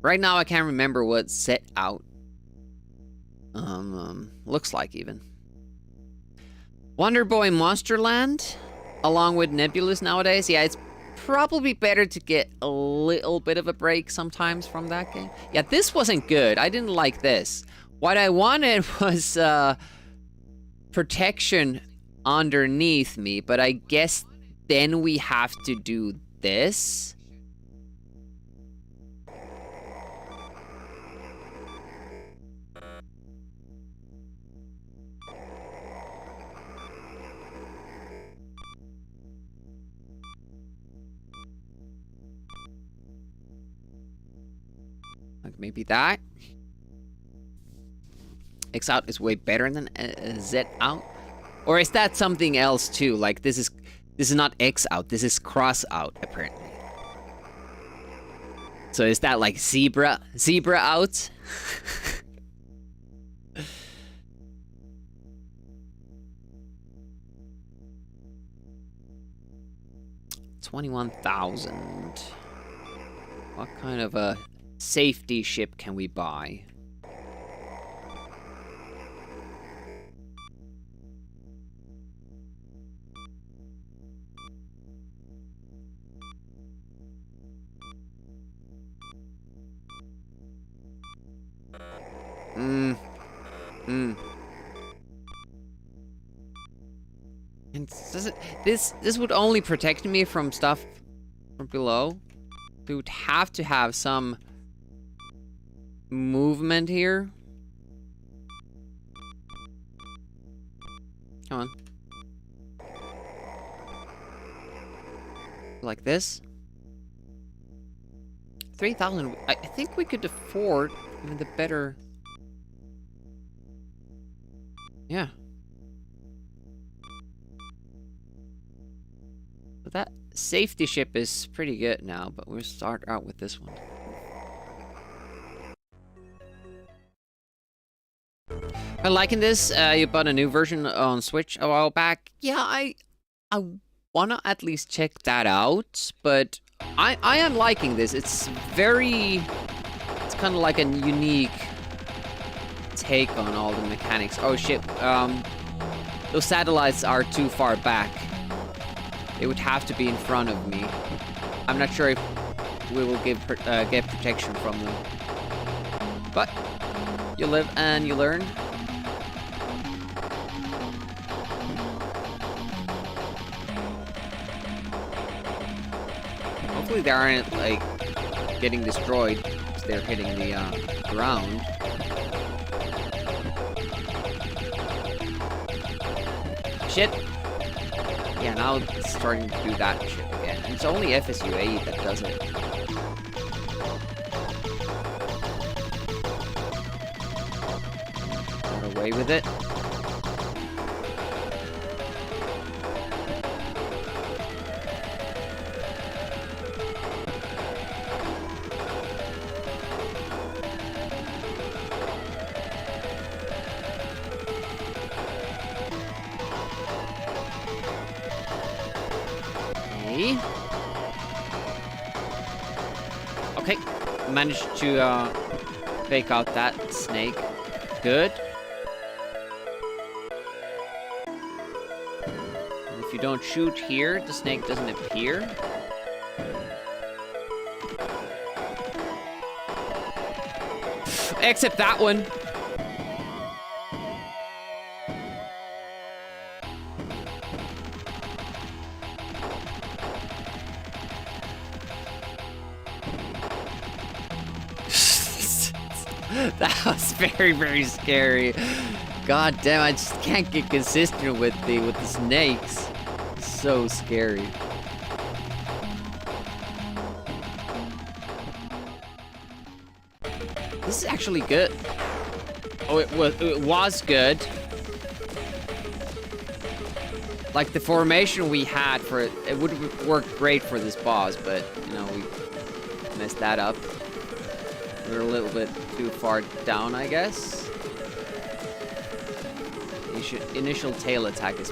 Right now, I can't remember what Z Out looks like even. Wonder Boy Monsterland, along with Nebulous nowadays. Yeah, it's probably better to get a little bit of a break sometimes from that game. Yeah, this wasn't good. I didn't like this. What I wanted was protection underneath me, but I guess then we have to do this. Like maybe that. X out is way better than Z out, or is that something else too? Like this is not X out. This is cross out apparently. So is that like zebra out? 21,000. What kind of a safety ship can we buy? And this would only protect me from stuff from below. We would have to have some movement here. Come on. Like this. 3,000. I think we could afford even the better. Yeah. But that safety ship is pretty good now, but we'll start out with this one. I'm liking this. You bought a new version on Switch a while back. Yeah, I wanna at least check that out, but I am liking this. It's kind of like a unique take on all the mechanics. Oh shit, those satellites are too far back. They would have to be in front of me. I'm not sure if we will get protection from them. But you live and you learn. Hopefully they aren't like getting destroyed because they're hitting the ground. Shit. Yeah, now it's starting to do that shit again. And it's only FSU 8 that does it. Got away with it. Okay, managed to fake out that snake. Good. And if you don't shoot here, the snake doesn't appear. Except that one. That was very, very scary. God damn, I just can't get consistent with the snakes. So scary. This is actually good. Oh, it was good. Like the formation we had for it, it would have worked great for this boss, but you know, we messed that up. We're a little bit too far down, I guess. Initial tail attack is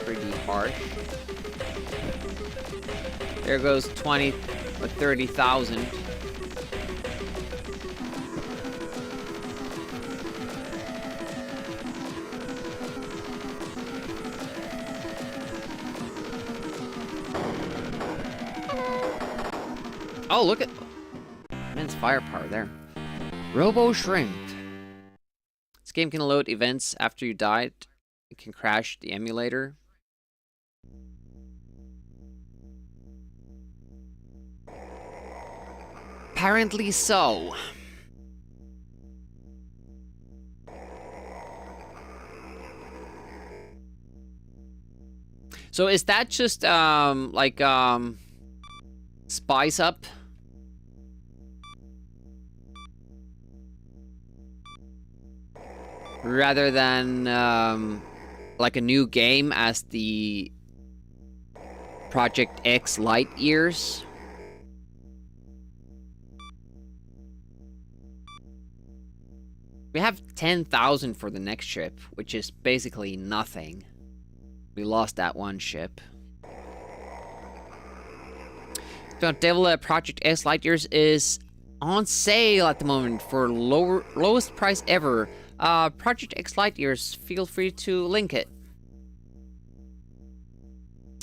pretty harsh. There goes 20 or 30,000. Oh, look at immense firepower there. Robo Shrimp. This game can load events after you died. It can crash the emulator. Apparently so. So is that just like spice up? Rather than like a new game as the Project X Light Years. We have 10,000 for the next ship, which is basically nothing. We lost that one ship. So Devil Project X Light Years is on sale at the moment for lowest price ever. Project X Light Years, feel free to link it.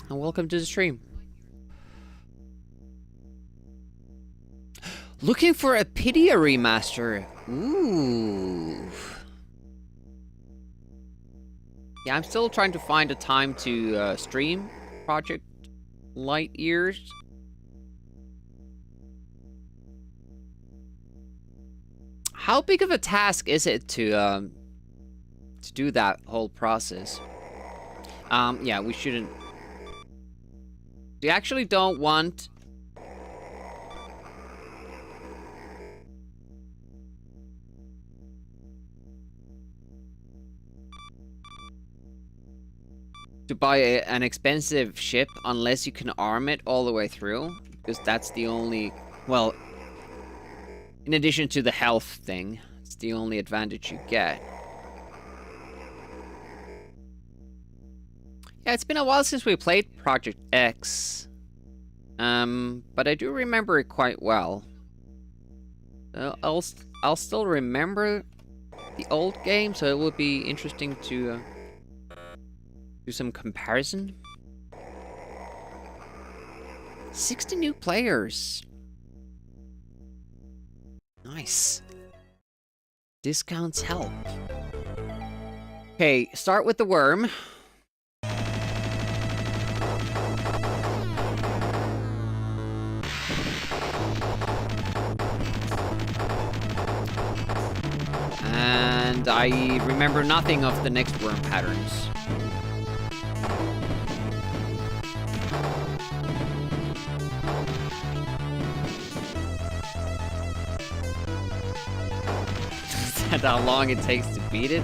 And welcome to the stream. Looking for a Pidia remaster. Ooh. Yeah, I'm still trying to find a time to stream Project Light Years. How big of a task is it to do that whole process? Yeah, we shouldn't. We actually don't want to buy an expensive ship unless you can arm it all the way through, because that's the only, well, in addition to the health thing, it's the only advantage you get. Yeah, it's been a while since we played Project X. But I do remember it quite well. I'll still remember the old game, so it will be interesting to do some comparison. 60 new players. Nice. Discounts help. Okay, start with the worm. And I remember nothing of the next worm patterns. Is that how long it takes to beat it?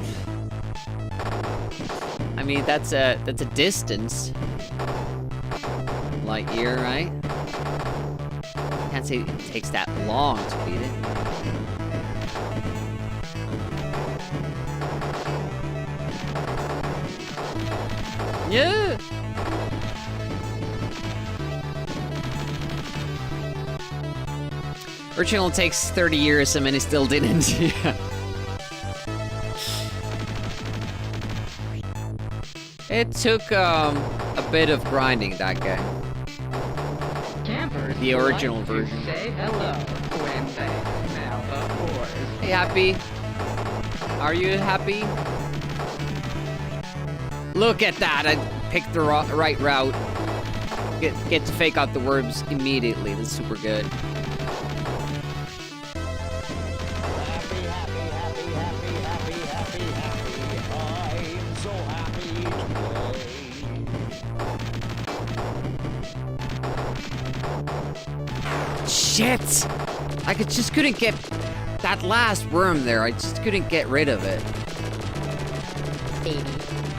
I mean, that's a distance. Light year, right? Can't say it takes that long to beat it. Yeah. Original takes 30 years, I mean, it still didn't. Yeah. It took a bit of grinding, that game. Campers The original version. Say hello when they smell the forest. Hey, Happy. Are you happy? Look at that! I picked the right route. Get to fake out the worms immediately. That's super good. Happy, happy, happy, happy, happy, happy, happy. I'm so happy today. Shit! I just couldn't get that last worm there. I just couldn't get rid of it.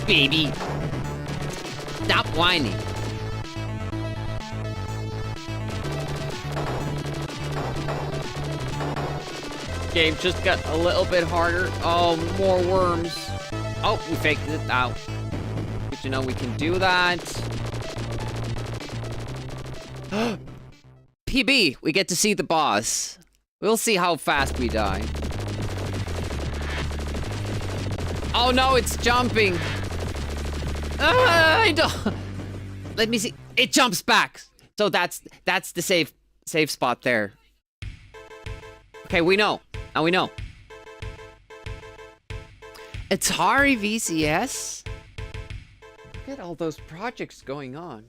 Baby. Stop whining. Game just got a little bit harder. Oh, more worms. Oh, we faked it out. Good to know we can do that. PB, we get to see the boss. We'll see how fast we die. Oh no, it's jumping. I don't. Let me see. It jumps back. So that's the safe spot there. Okay, we know. Now we know. Atari VCS? Look at all those projects going on.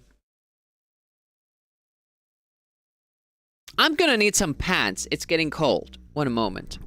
I'm gonna need some pants. It's getting cold. One moment.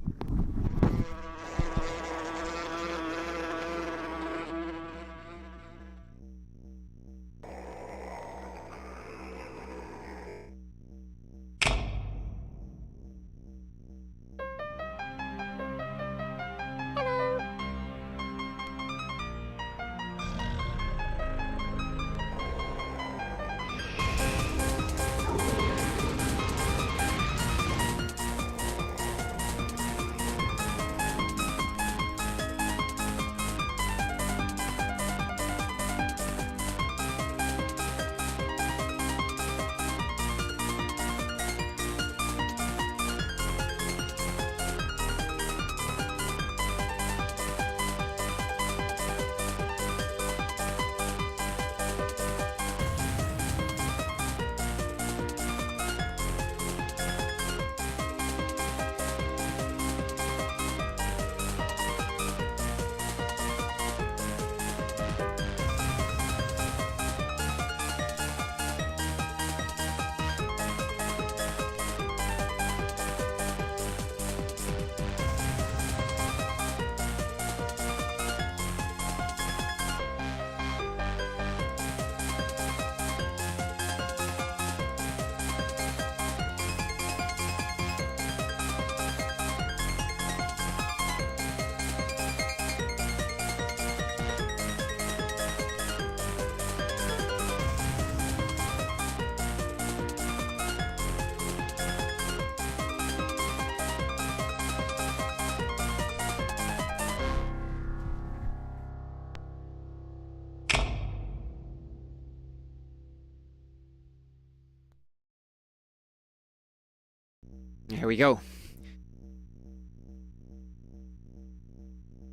Here we go.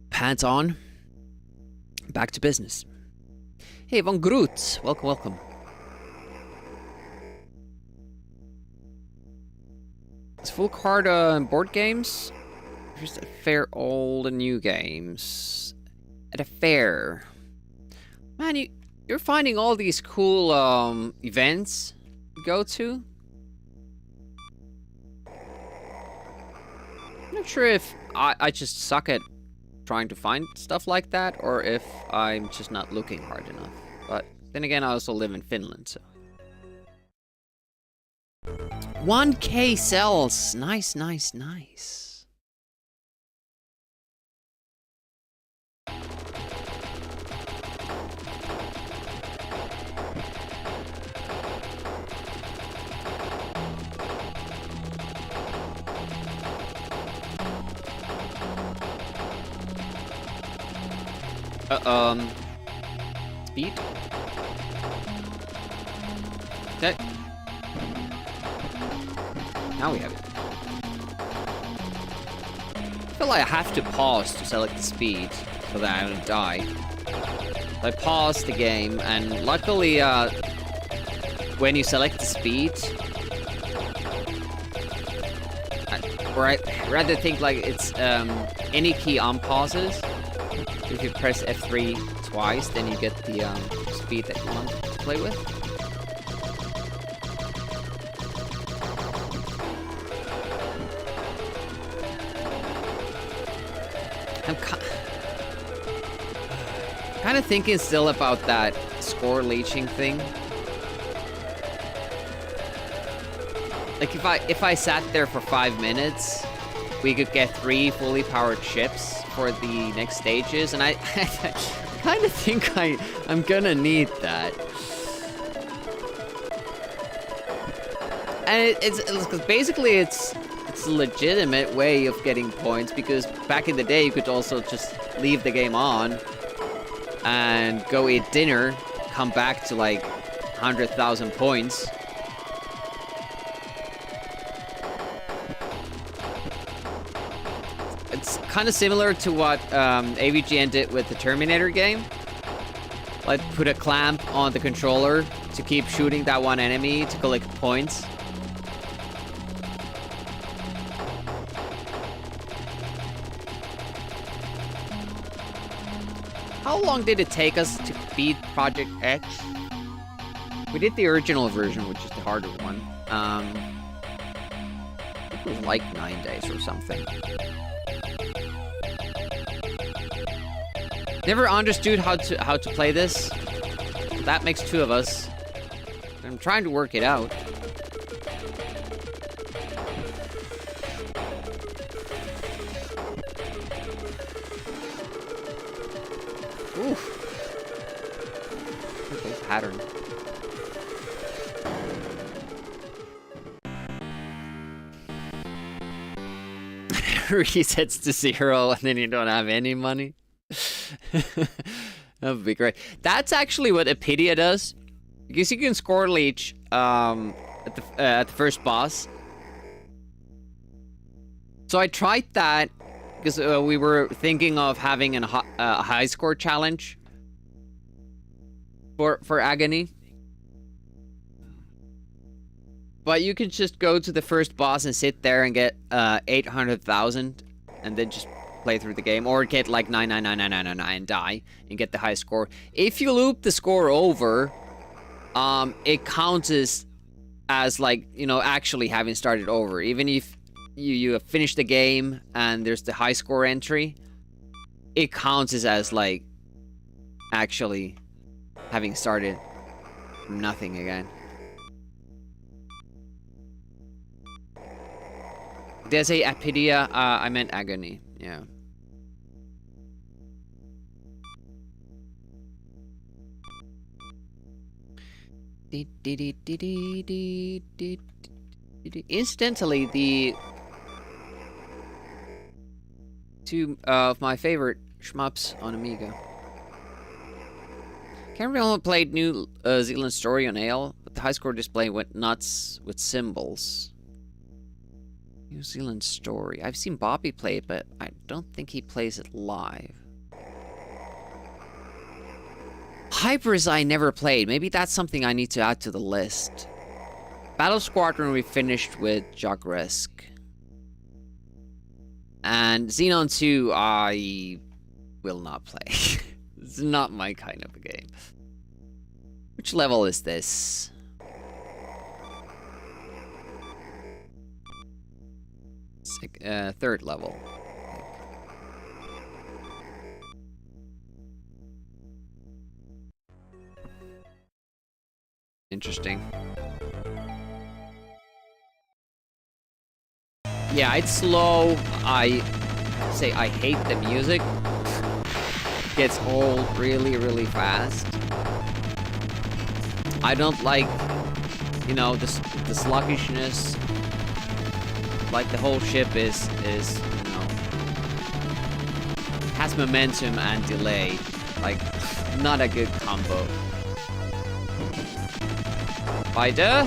Pants on. Back to business. Hey, Von Groot. Welcome, welcome. Is full card board games? Just a fair old and new games. At a fair. Man, you're finding all these cool events you go to? I'm not sure if I just suck at trying to find stuff like that, or if I'm just not looking hard enough. But then again, I also live in Finland, so. 1K cells! Nice, nice, nice. Speed? Okay. Now we have it. feel like I have to pause to select the speed so that I don't die. So I paused the game, and luckily, when you select the speed, or I rather think like it's any key unpauses. If you press F3 twice, then you get the speed that you want to play with. I'm kind of thinking still about that score leeching thing. Like if I sat there for 5 minutes, we could get 3 fully powered ships for the next stages, and I kind of think I'm gonna need that. And it's basically it's a legitimate way of getting points, because back in the day you could also just leave the game on and go eat dinner, come back to like 100,000 points. It's kind of similar to what AVGN did with the Terminator game. Like, put a clamp on the controller to keep shooting that one enemy to collect points. How long did it take us to beat Project X? We did the original version, which is the harder one. I think it was like 9 days or something. Never understood how to play this. That makes 2 of us. I'm trying to work it out. Oof. Okay, pattern. Resets to 0 and then you don't have any money. That would be great. That's actually what Apidia does, because you can score leech at the first boss. So I tried that because we were thinking of having a high score challenge for Agony. But you can just go to the first boss and sit there and get 800,000 and then just play through the game, or get like 9999999 and die and get the high score. If you loop the score over, it counts as like, you know, actually having started over. Even if you have finished the game and there's the high score entry, it counts as like actually having started from nothing again. Did I say Apidia? I meant Agony. Yeah. Incidentally, the 2 of my favorite shmups on Amiga. Can't remember who played New Zealand Story on AL, but the high score display went nuts with symbols. New Zealand Story. I've seen Bobby play it, but I don't think he plays it live. Hypers I never played. Maybe that's something I need to add to the list. Battle Squadron we finished with Jogresk. And Xenon 2 I will not play. It's not my kind of a game. Which level is this? Third level. Interesting. Yeah, it's slow. I say I hate the music. It gets old really, really fast. I don't like, you know, the sluggishness. Like the whole ship is, you know, has momentum and delay. Like, not a good combo. Spider?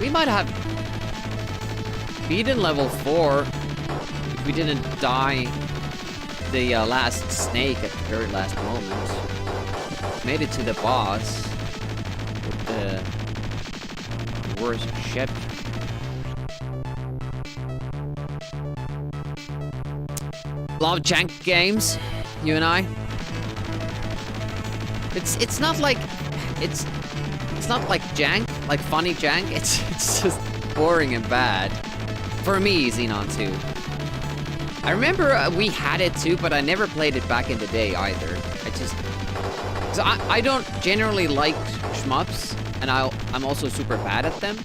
We might have beaten level 4 if we didn't die the last snake at the very last moment. Made it to the boss with the worst ship. Love jank games, you and I. It's not like it's not like jank, like funny jank. It's just boring and bad. For me, Xenon 2. I remember we had it too, but I never played it back in the day either. So I don't generally like shmups, and I'm also super bad at them.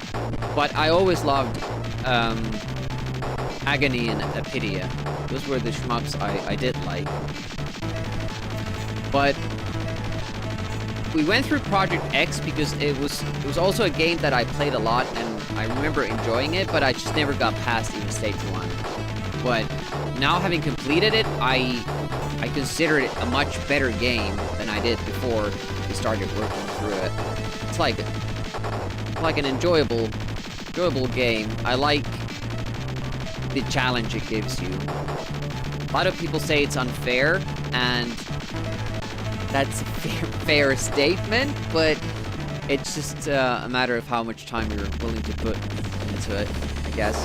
But I always loved Agony and Apidia. Those were the shmups I did like. But we went through Project X because it was also a game that I played a lot, and I remember enjoying it, but I just never got past even stage 1. But now having completed it, I consider it a much better game than I did before we started working through it. It's like an enjoyable game. I like the challenge it gives you. A lot of people say it's unfair, and that's a fair statement, but it's just a matter of how much time you're willing to put into it, I guess.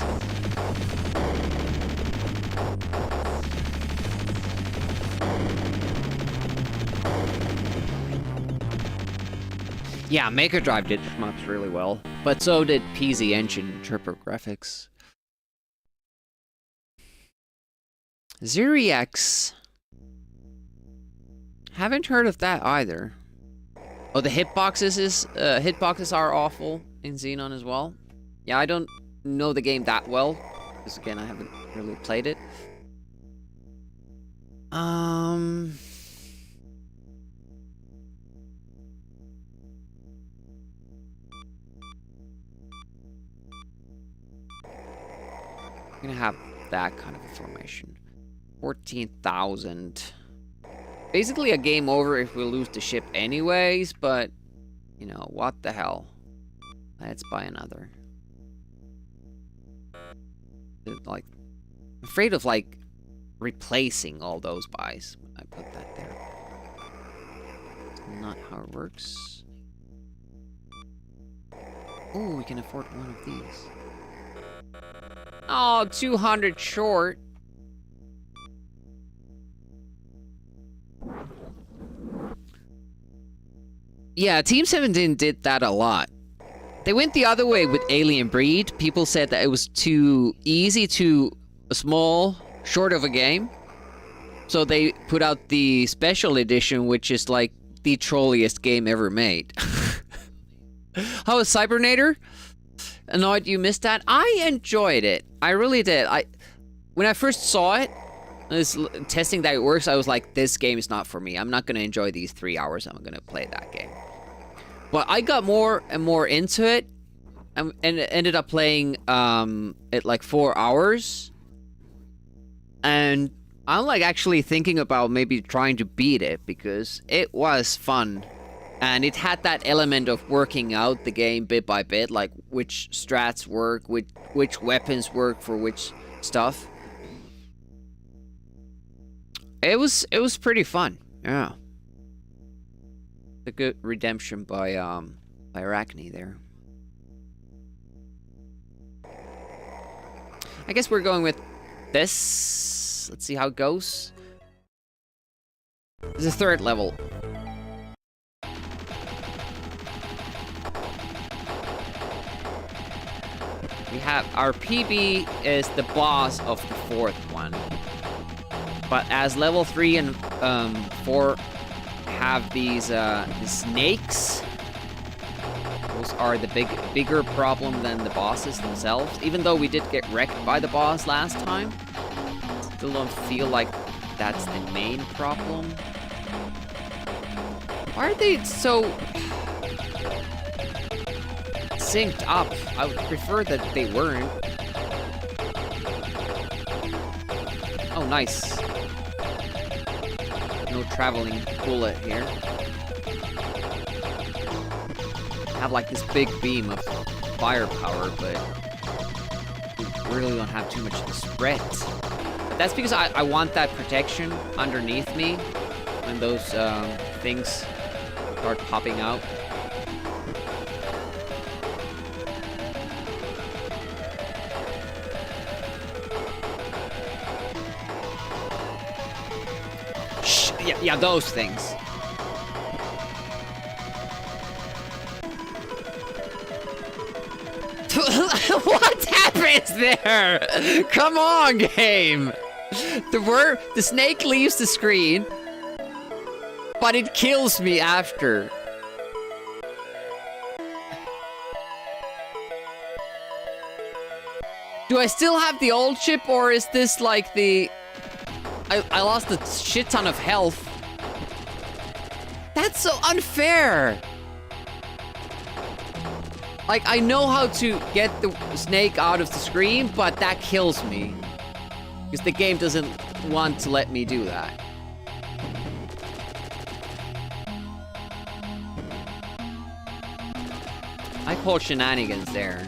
Yeah, Mega Drive did shmups really well, but so did PZ Engine TurboGrafx. ZeriX. Haven't heard of that either. Oh, the hitboxes are awful in Xenon as well. Yeah, I don't know the game that well, because again, I haven't really played it. I'm gonna have that kind of a formation. 14,000. Basically a game over if we lose the ship anyways, but, you know, what the hell. Let's buy another. Like, I'm afraid of, like, replacing all those buys when I put that there. That's not how it works. Oh, we can afford one of these. Oh, 200 short. Yeah, Team 17 did that a lot. They went the other way with Alien Breed. People said that it was too easy, too small, short of a game. So they put out the special edition, which is like the trolliest game ever made. How was Cybernator? Annoyed you missed that? I enjoyed it. I really did. When I first saw it, testing that it works, I was like, this game is not for me. I'm not going to enjoy these 3 hours. I'm going to play that game. But I got more and more into it, and ended up playing it like 4 hours. And I'm like actually thinking about maybe trying to beat it, because it was fun. And it had that element of working out the game bit by bit, like which strats work, which weapons work for which stuff. It was pretty fun, yeah. A good redemption by Arachne there. I guess we're going with this. Let's see how it goes. It's the 3rd level. We have our PB is the boss of the 4th one. But as level 3 and 4 have these snakes, those are the bigger problem than the bosses themselves. Even though we did get wrecked by the boss last time, still don't feel like that's the main problem. Why are they so synced up? I would prefer that they weren't. Oh, nice. No traveling bullet here. Have like this big beam of firepower, but we really don't have too much to spread. But that's because I want that protection underneath me when those things start popping out. Shh, yeah, those things. What happens there? Come on, game. The snake leaves the screen, but it kills me after. Do I still have the old chip, or is this like the... I lost a shit ton of health. That's so unfair. Like, I know how to get the snake out of the screen, but that kills me. Because the game doesn't want to let me do that. I call shenanigans there.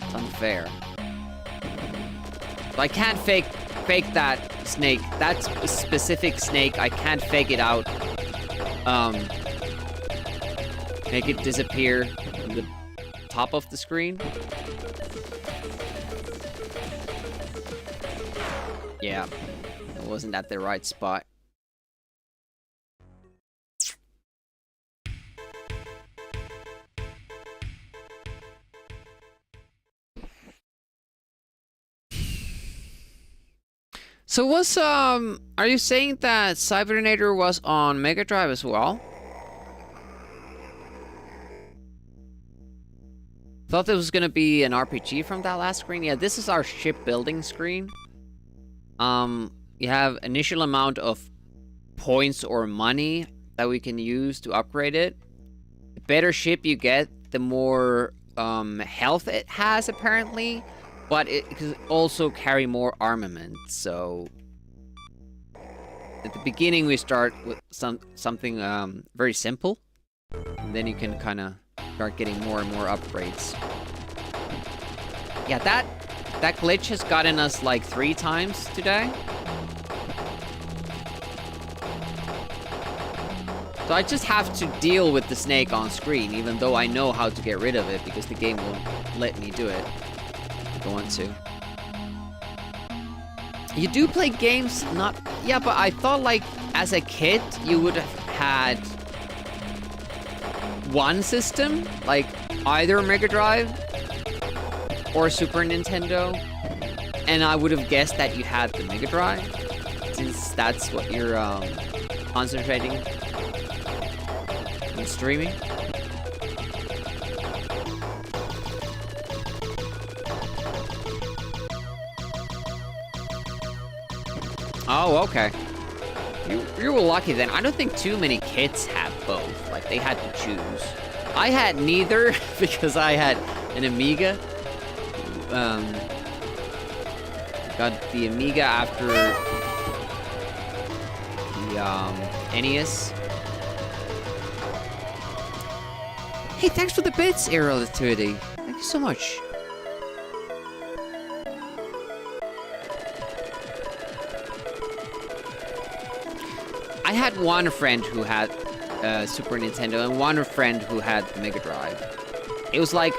It's unfair. So I can't fake that snake. That specific snake, I can't fake it out. Make it disappear from the top of the screen. Yeah, it wasn't at the right spot. So was, are you saying that Cybernator was on Mega Drive as well? Thought there was gonna be an RPG from that last screen. Yeah, this is our shipbuilding screen. You have initial amount of points or money that we can use to upgrade it. The better ship you get, the more health it has, apparently. But it can also carry more armament, so... At the beginning we start with something very simple. And then you can kind of start getting more and more upgrades. Yeah, that glitch has gotten us like 3 times today. So I just have to deal with the snake on screen, even though I know how to get rid of it, because the game won't let me do it. I want to. You do play games, not... Yeah, but I thought, like, as a kid, you would have had one system, like either Mega Drive or Super Nintendo, and I would have guessed that you had the Mega Drive, since that's what you're concentrating on streaming. Oh, okay. You were lucky then. I don't think too many kids have both. Like, they had to choose. I had neither because I had an Amiga. Got the Amiga after the NES. Hey, thanks for the bits, Relativity. Thank you so much. I had one friend who had Super Nintendo and one friend who had the Mega Drive. It was like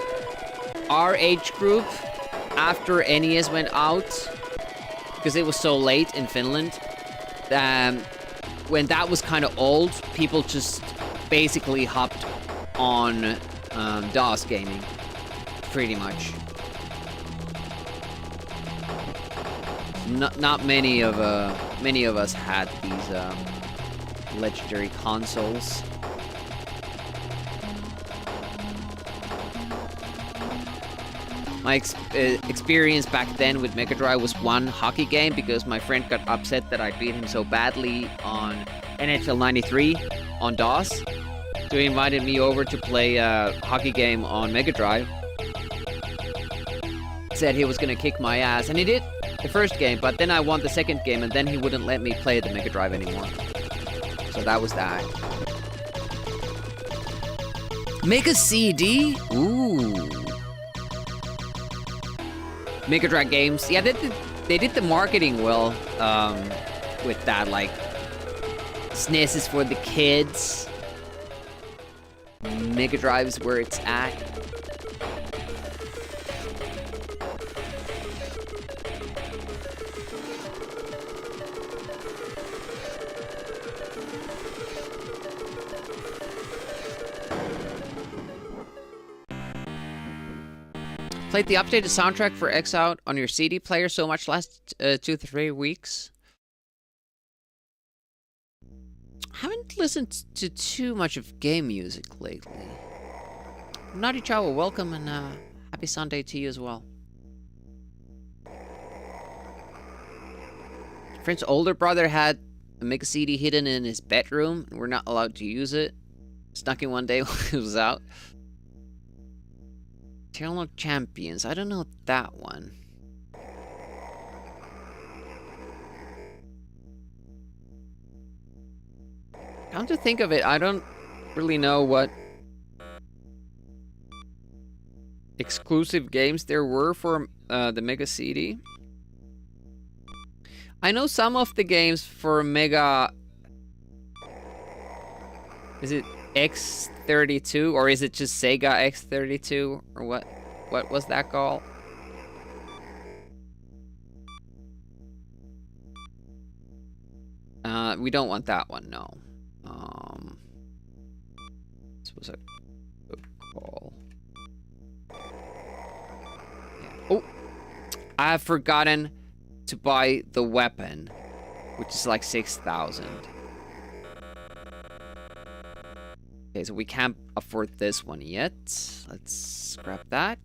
our age group after NES went out, because it was so late in Finland. When that was kind of old, people just basically hopped on DOS gaming, pretty much. Not many of us had these legendary consoles. My experience back then with Mega Drive was one hockey game, because my friend got upset that I beat him so badly on NHL 93 on DOS. So he invited me over to play a hockey game on Mega Drive. Said he was gonna kick my ass, and he did the first game, but then I won the second game, and then he wouldn't let me play the Mega Drive anymore. So that was that. Make a CD? Ooh. Mega Drive games. Yeah, they did the marketing well with that. Like, SNES is for the kids. Mega Drive's where it's at. Played the updated soundtrack for X Out on your CD player so much last 2 to 3 weeks. Haven't listened to too much of game music lately. Naughty Chow, welcome and happy Sunday to you as well. Friend's older brother had a Mega CD hidden in his bedroom, and we're not allowed to use it. Snuck in one day when it was out. Eternal Champions. I don't know that one. Come to think of it, I don't really know what exclusive games there were for the Mega CD. I know some of the games for Mega... Is it X32, or is it just Sega X32, or what was that called? We don't want that one, no. This was a good call. Yeah. Oh, I have forgotten to buy the weapon, which is like 6,000. Okay, so we can't afford this one yet. Let's scrap that.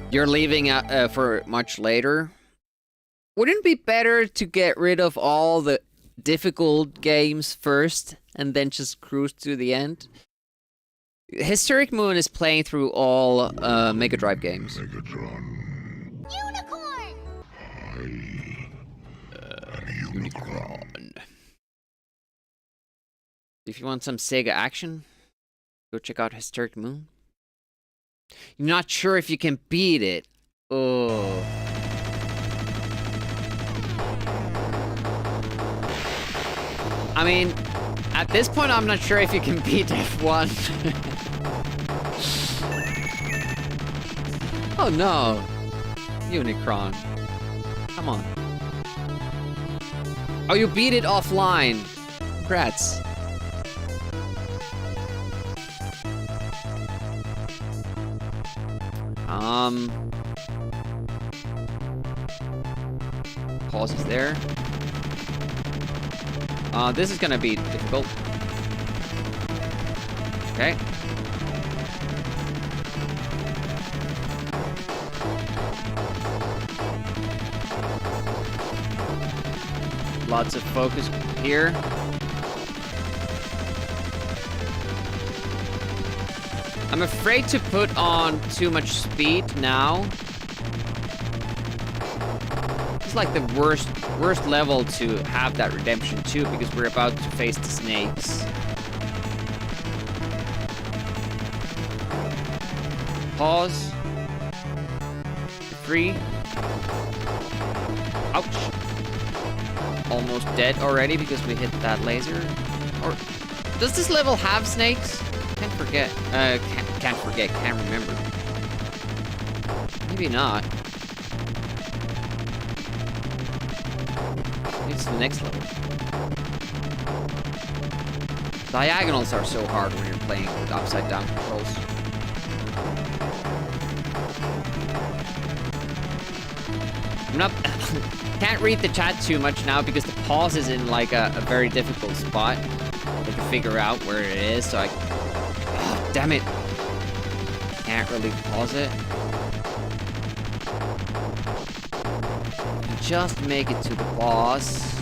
You're leaving for much later? Wouldn't it be better to get rid of all the difficult games first and then just cruise to the end? Historic Moon is playing through all Mega Drive games. Unicorn! Unicorn. If you want some Sega action, go check out Historic Moon. You're not sure if you can beat it. Oh. I mean, at this point, I'm not sure if you can beat F1. Oh no. Unicron. Come on. Oh, you beat it offline. Congrats. Pause is there. This is gonna be difficult. Okay. Lots of focus here. I'm afraid to put on too much speed now. It's like the worst level to have that redemption too, because we're about to face the snakes. Pause. 3. Ouch. Almost dead already because we hit that laser. Or does this level have snakes? Can't forget. Can't forget. Can't remember. Maybe not. Maybe it's the next level. Diagonals are so hard when you're playing with upside down controls. I'm not... Can't read the chat too much now because the pause is in like a very difficult spot. I can figure out where it is, so I... Oh, damn it. Can't really pause it. Just make it to the boss.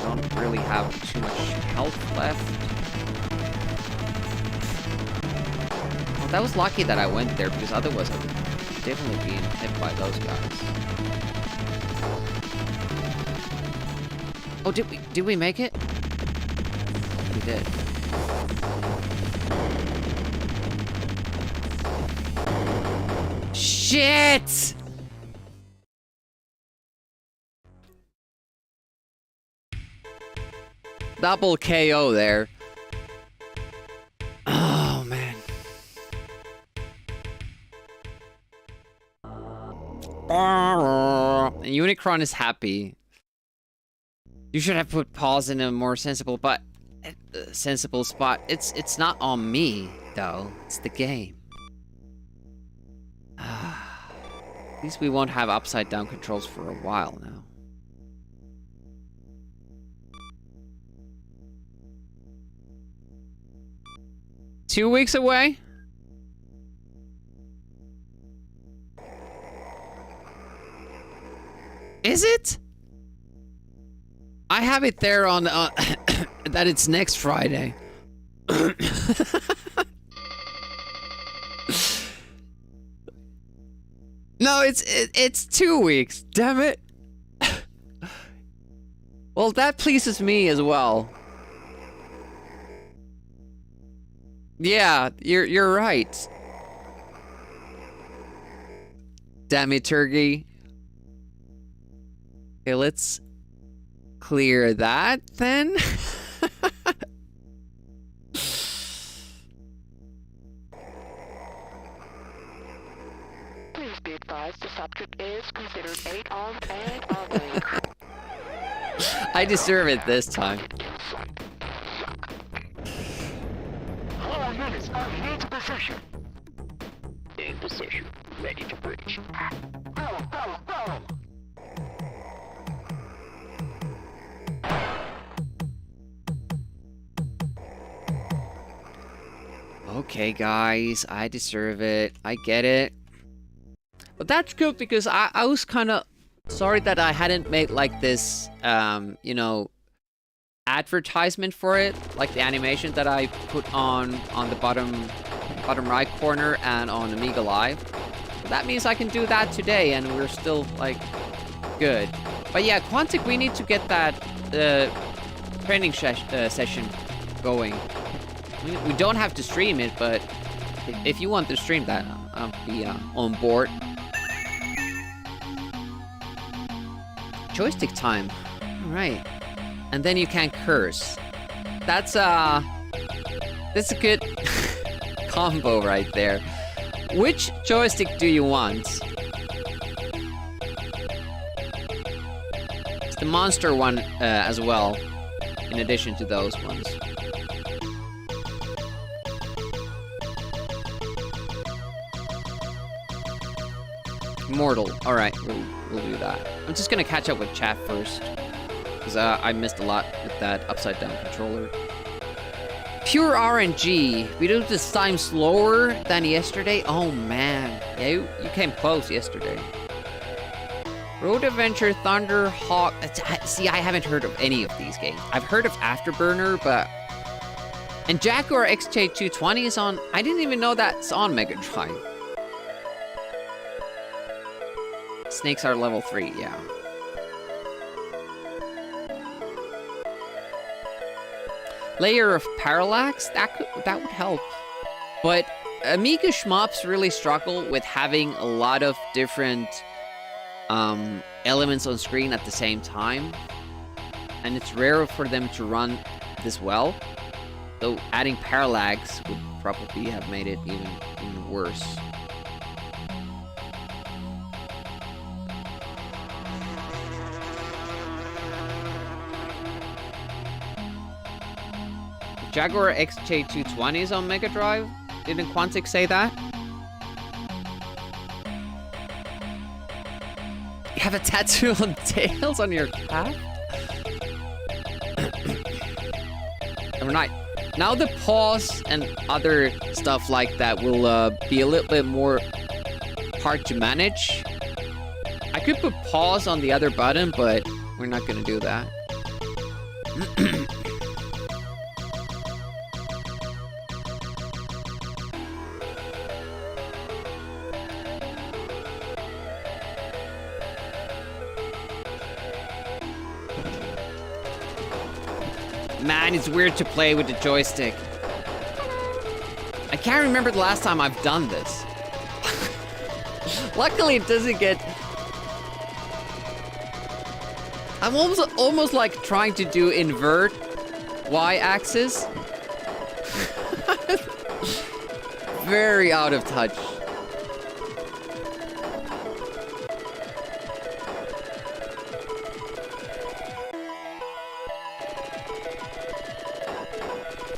Don't really have too much health left. Well, that was lucky that I went there because otherwise I would definitely being hit by those guys. Oh, did we make it? We did. Shit! Double KO there. Oh, man. And Unicron is happy. You should have put pause in a more sensible spot. It's not on me, though. It's the game. At least we won't have upside down controls for a while now. Two weeks away? Is it? I have it there on that it's next Friday. No, it's 2 weeks. Damn it. Well, that pleases me as well. Yeah, you're right. Damn it, Turkey. Okay, let's clear that then. Please be advised the subject is considered 8 armed and armed. I deserve it this time. All units are into position. In position. Ready to breach. Go, go, go! Okay, guys, I deserve it. I get it. But that's good because I was kind of sorry that I hadn't made like this, you know, advertisement for it, like the animation that I put on the bottom right corner and on Amiga Live. So that means I can do that today, and we're still like good. But yeah, Quantic, we need to get that training session going. We don't have to stream it, but if you want to stream that, I'll be on board. Joystick time. All right. And then you can curse. That's a good combo right there. Which joystick do you want? It's the monster one as well, in addition to those ones. Mortal. All right, we'll do that. I'm just gonna catch up with chat first, because I missed a lot with that upside down controller. Pure RNG. We do this time slower than yesterday. Oh man, yeah, you came close yesterday. Road Adventure, Thunder Hawk. See, I haven't heard of any of these games. I've heard of Afterburner, but and Jaguar XJ220 is on. I didn't even know that's on Mega Drive. Snakes are level 3, yeah. Layer of Parallax, that would help. But Amiga shmups really struggle with having a lot of different elements on screen at the same time. And it's rare for them to run this well. So adding parallax would probably have made it even worse. Jaguar XJ220 is on Mega Drive? Didn't Quantic say that? You have a tattoo on Tails on your calf? Alright. Now the pause and other stuff like that will be a little bit more hard to manage. I could put pause on the other button, but we're not gonna do that. Man, it's weird to play with the joystick. I can't remember the last time I've done this. Luckily, it doesn't get... I'm almost like trying to do invert Y-axis. Very out of touch.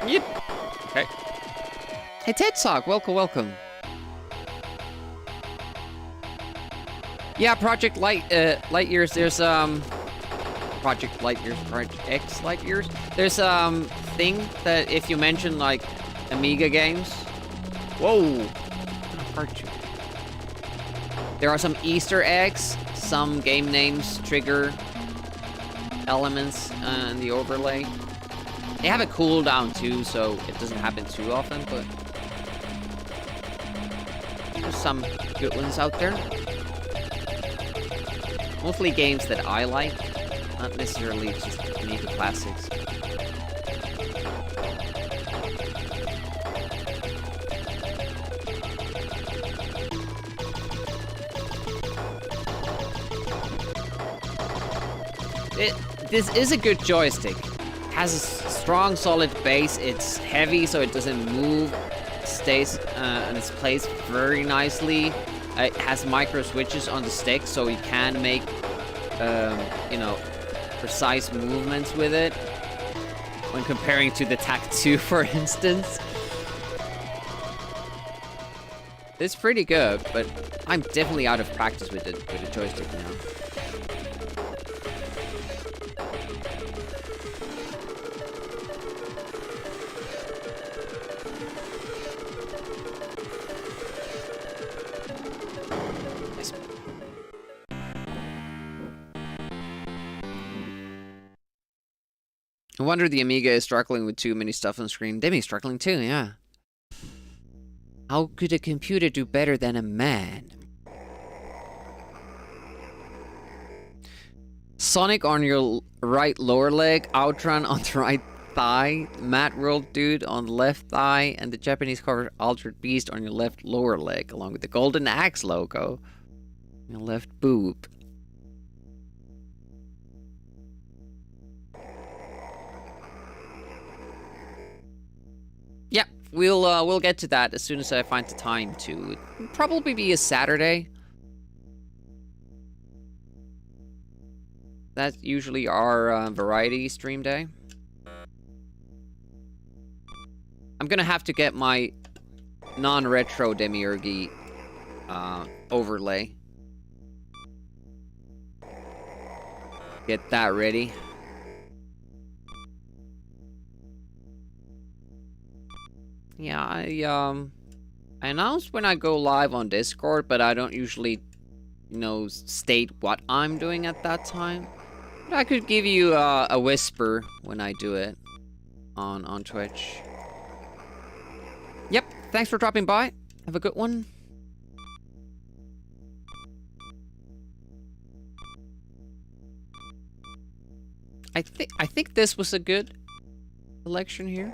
Yep. Okay. Hey, Ted Sock, welcome. Yeah, Project Light Years. There's Project Light Years, Project X Light Years. There's thing that if you mention like Amiga games, whoa, hurt you. There are some Easter eggs, some game names trigger elements in the overlay. They have a cooldown too, so it doesn't happen too often, but there's some good ones out there. Mostly games that I like, not necessarily just Amiga classics. This is a good joystick. Has a strong, solid base. It's heavy, so it doesn't move. Stays in its place very nicely. It has micro switches on the stick, so you can make, you know, precise movements with it. When comparing to the TAC2, for instance. It's pretty good, but I'm definitely out of practice with the joystick now. I wonder the Amiga is struggling with too many stuff on screen. They may be struggling too, yeah. How could a computer do better than a man? Sonic on your right lower leg, Outrun on the right thigh, Mad World Dude on the left thigh, and the Japanese cover Altered Beast on your left lower leg, along with the Golden Axe logo on your left boob. Yeah, we'll get to that as soon as I find the time to. It'll probably be a Saturday. That's usually our variety stream day. I'm gonna have to get my non-retro Demiurgy overlay. Get that ready. Yeah, I announce when I go live on Discord, but I don't usually, you know, state what I'm doing at that time. But I could give you a whisper when I do it on Twitch. Yep, thanks for dropping by. Have a good one. I think this was a good selection here.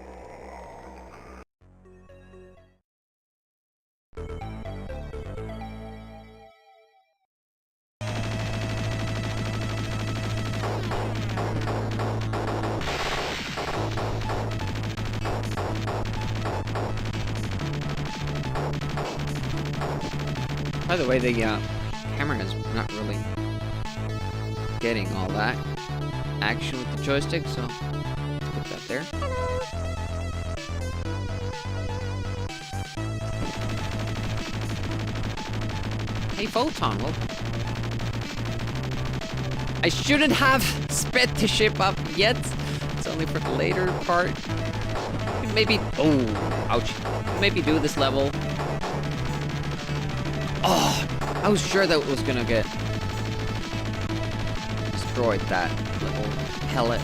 By the way, the camera is not really getting all that action with the joystick, so let's put that there. Hey, Photon, welcome. I shouldn't have sped the ship up yet. It's only for the later part. Maybe... Oh, ouch. Maybe do this level. Oh, I was sure that was gonna get destroyed, that little pellet.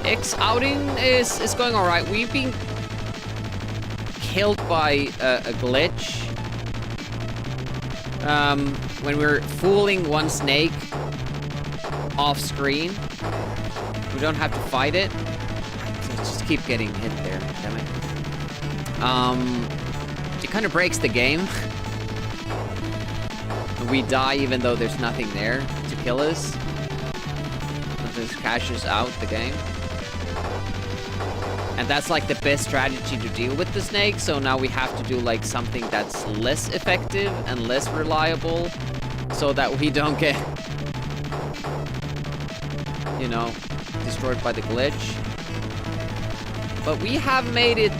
X outing is going alright. We've been killed by a glitch. When we're fooling one snake off screen. We don't have to fight it. Just keep getting hit there, damn it. It kind of breaks the game. We die even though there's nothing there to kill us. It just cashes out the game. And that's like the best strategy to deal with the snake, so now we have to do like something that's less effective and less reliable so that we don't get, you know, destroyed by the glitch. But we have made it,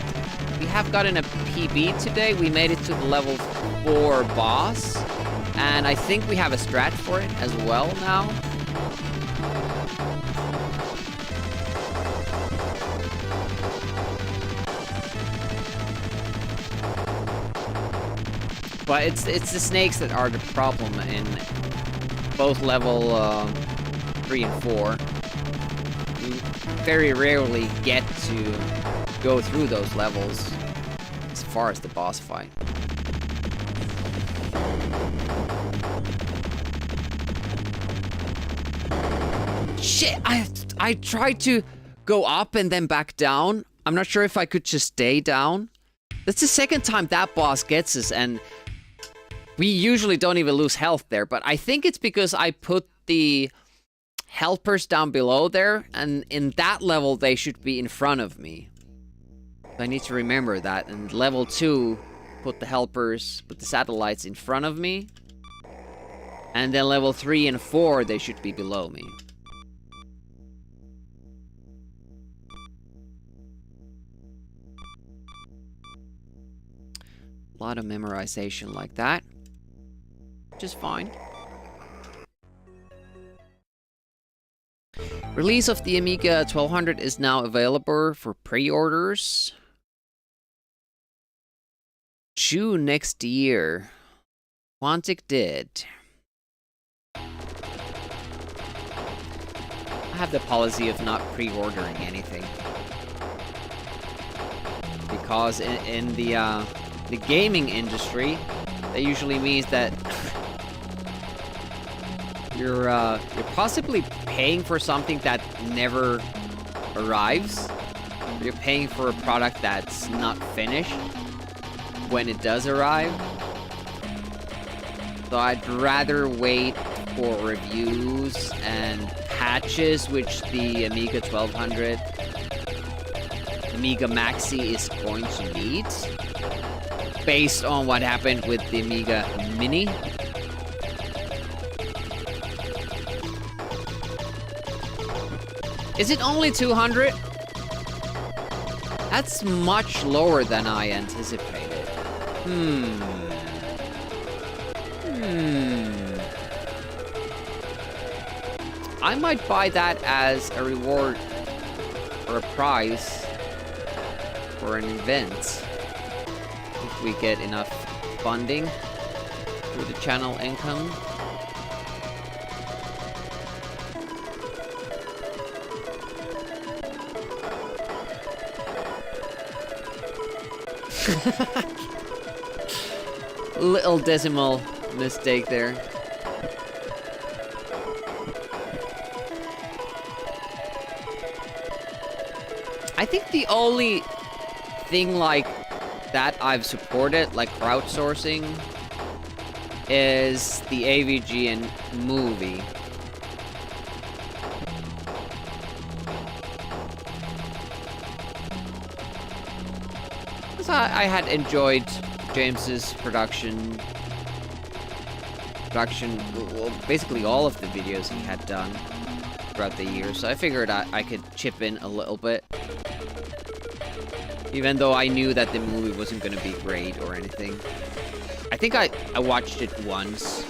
we have gotten a PB today. We made it to the level 4 boss, and I think we have a strat for it as well now. But it's the snakes that are the problem in both level 3 and 4. We very rarely get to go through those levels as far as the boss fight. Shit! I tried to go up and then back down. I'm not sure if I could just stay down. That's the second time that boss gets us, and we usually don't even lose health there, but I think it's because I put the helpers down below there, and in that level they should be in front of me. I need to remember that. And level 2, put the helpers, put the satellites in front of me. And then level 3 and 4, they should be below me. A lot of memorization like that. Which is fine. Release of the Amiga 1200 is now available for pre-orders. June next year. Quantic did. I have the policy of not pre-ordering anything. Because in the gaming industry, that usually means that you're possibly paying for something that never arrives. You're paying for a product that's not finished when it does arrive. So I'd rather wait for reviews and patches, which the Amiga 1200, Amiga Maxi is going to need, based on what happened with the Amiga Mini. Is it only 200? That's much lower than I anticipated. I might buy that as a reward or a prize for an event. If we get enough funding through the channel income. Little decimal mistake there. I think the only thing like that I've supported, like crowdsourcing, is the AVG and movie. I had enjoyed James's production, well, basically all of the videos he had done throughout the years, so I figured I could chip in a little bit. Even though I knew that the movie wasn't gonna be great or anything. I think I watched it once,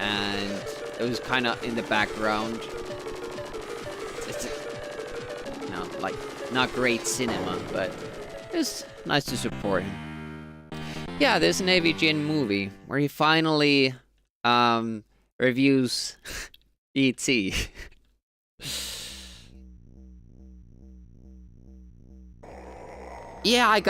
and it was kind of in the background. It's, you know, like, not great cinema, but it's nice to support him. Yeah, there's an AVGN movie where he finally reviews E.T. Yeah, I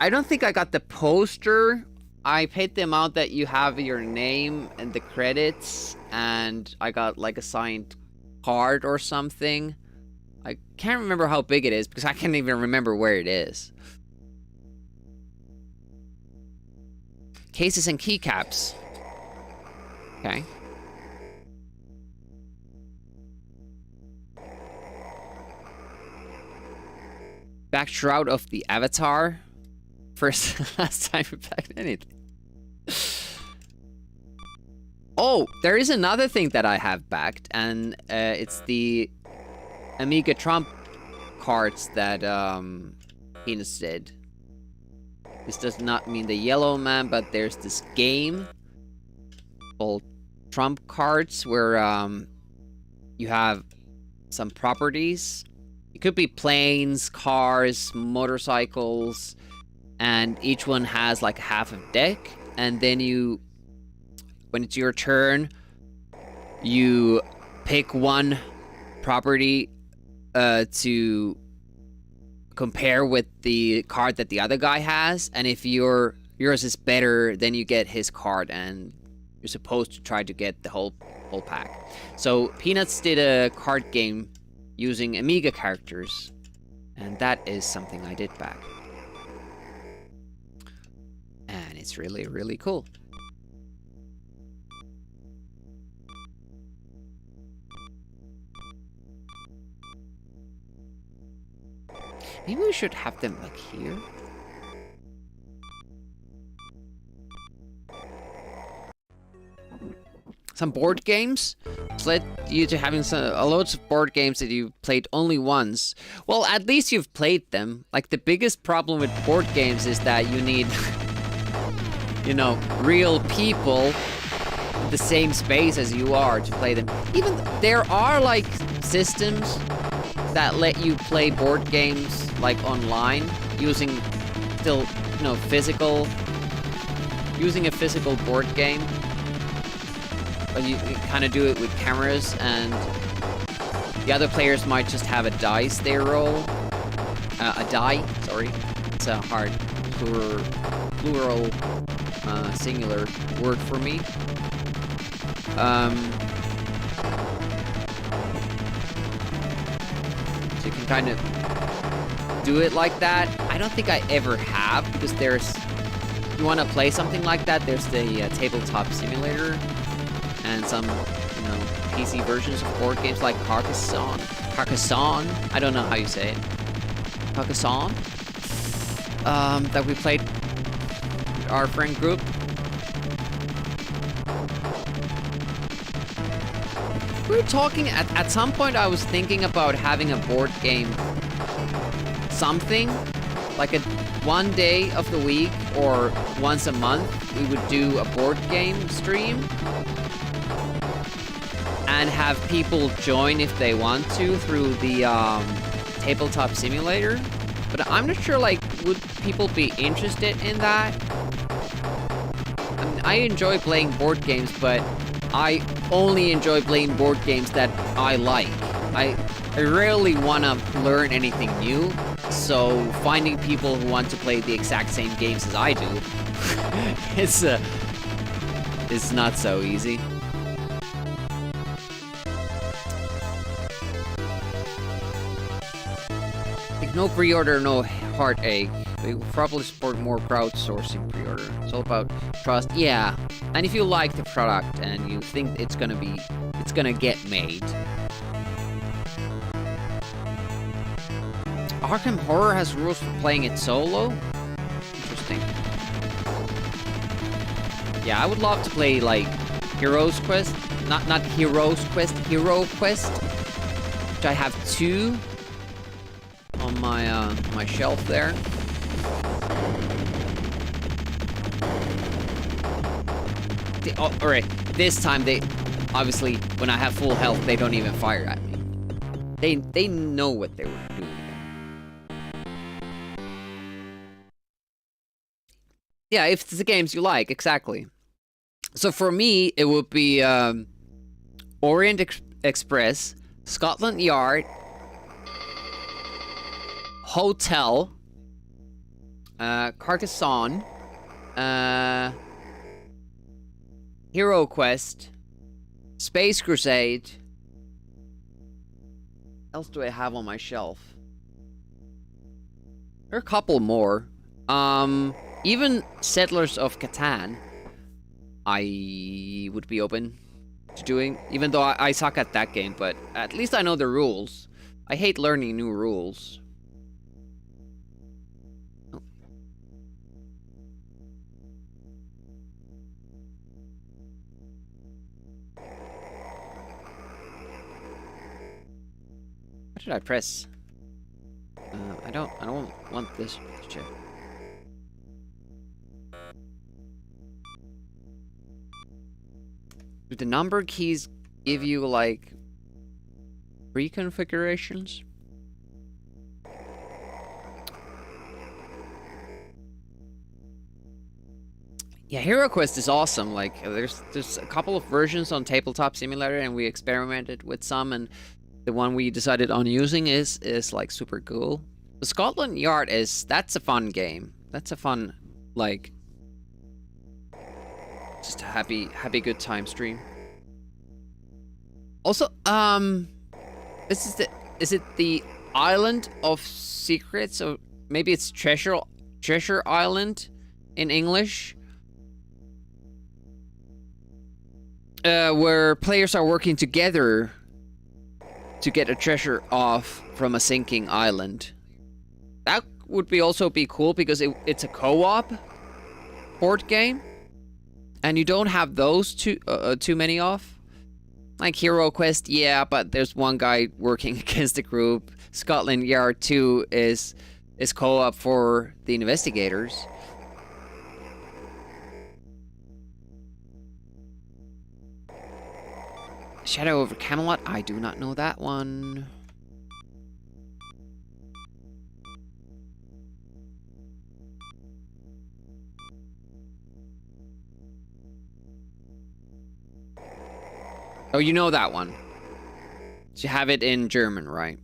don't think I got the poster I paid the amount that you have your name and the credits, and I got like a signed card or something. I can't remember how big it is because I can't even remember where it is. Cases and keycaps. Okay. Back shroud of the Avatar. First, last time we backed anything. Oh, there is another thing that I have backed, and it's the Amiga Trump cards that Venus did. This does not mean the yellow man, but there's this game called Trump cards where you have some properties. It could be planes, cars, motorcycles, and each one has like half a deck, and then you, when it's your turn, you pick one property to compare with the card that the other guy has, and if yours is better, then you get his card, and you're supposed to try to get the whole pack. So Peanuts did a card game using Amiga characters, and that is something I did back. And it's really, really cool. Maybe we should have them like here. Some board games. It's led you to having loads of board games that you played only once. Well, at least you've played them. Like, the biggest problem with board games is that you need, you know, real people the same space as you are to play them. Even there are like systems that let you play board games like online using still, you know, using a physical board game. But you kind of do it with cameras, and the other players might just have a dice they roll. A die, sorry. It's a hard plural singular word for me. So you can kind of do it like that. I don't think I ever have, because there's, if you want to play something like that, there's the tabletop simulator and some, you know, PC versions of board games like Carcassonne. I don't know how you say it. Carcassonne. That we played with our friend group. We were talking, at some point I was thinking about having a board game something, like one day of the week or once a month we would do a board game stream and have people join if they want to through the tabletop simulator. But I'm not sure, like, would people be interested in that? I mean, I enjoy playing board games, but I only enjoy playing board games that I like. I rarely want to learn anything new, so finding people who want to play the exact same games as I do, it's not so easy. No pre-order, no heartache. We will probably support more crowdsourcing pre-order. It's all about trust. Yeah, and if you like the product and you think it's gonna get made. Arkham Horror has rules for playing it solo? Interesting. Yeah, I would love to play like Heroes Quest. Not Heroes Quest, Hero Quest. Which I have 2 on my shelf there. Alright, this time they obviously, when I have full health, they don't even fire at me. They know what they were doing. Yeah, if it's the games you like, exactly. So for me, it would be Orient Express, Scotland Yard, Hotel, Carcassonne, Hero Quest, Space Crusade. What else do I have on my shelf? There are a couple more. Even Settlers of Catan, I would be open to doing, even though I suck at that game, but at least I know the rules. I hate learning new rules. Oh. What did I press? I don't want this shit. Do the number keys give you, like, pre-configurations? Yeah, Hero Quest is awesome. Like, there's a couple of versions on Tabletop Simulator, and we experimented with some, and the one we decided on using is like super cool. The Scotland Yard that's a fun game. That's a fun, like, just a happy good time stream. Also, is it the Island of Secrets, or maybe it's Treasure Island in English? Where players are working together to get a treasure off from a sinking island. That would also be cool because it's a co-op board game, and you don't have those too many of. Like Hero Quest, yeah, but there's one guy working against the group. Scotland Yard 2 is co-op for the investigators. Shadow over Camelot, I do not know that one. Oh, you know that one. You have it in German, right?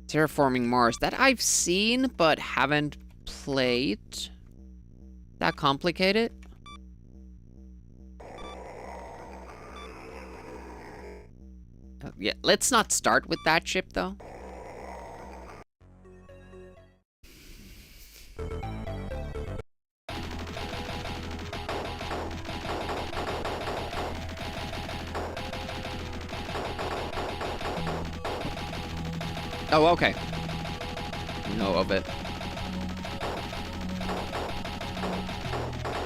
Terraforming Mars. That I've seen, but haven't played. That complicated? Yeah, let's not start with that ship, though. Oh, okay. Know of it.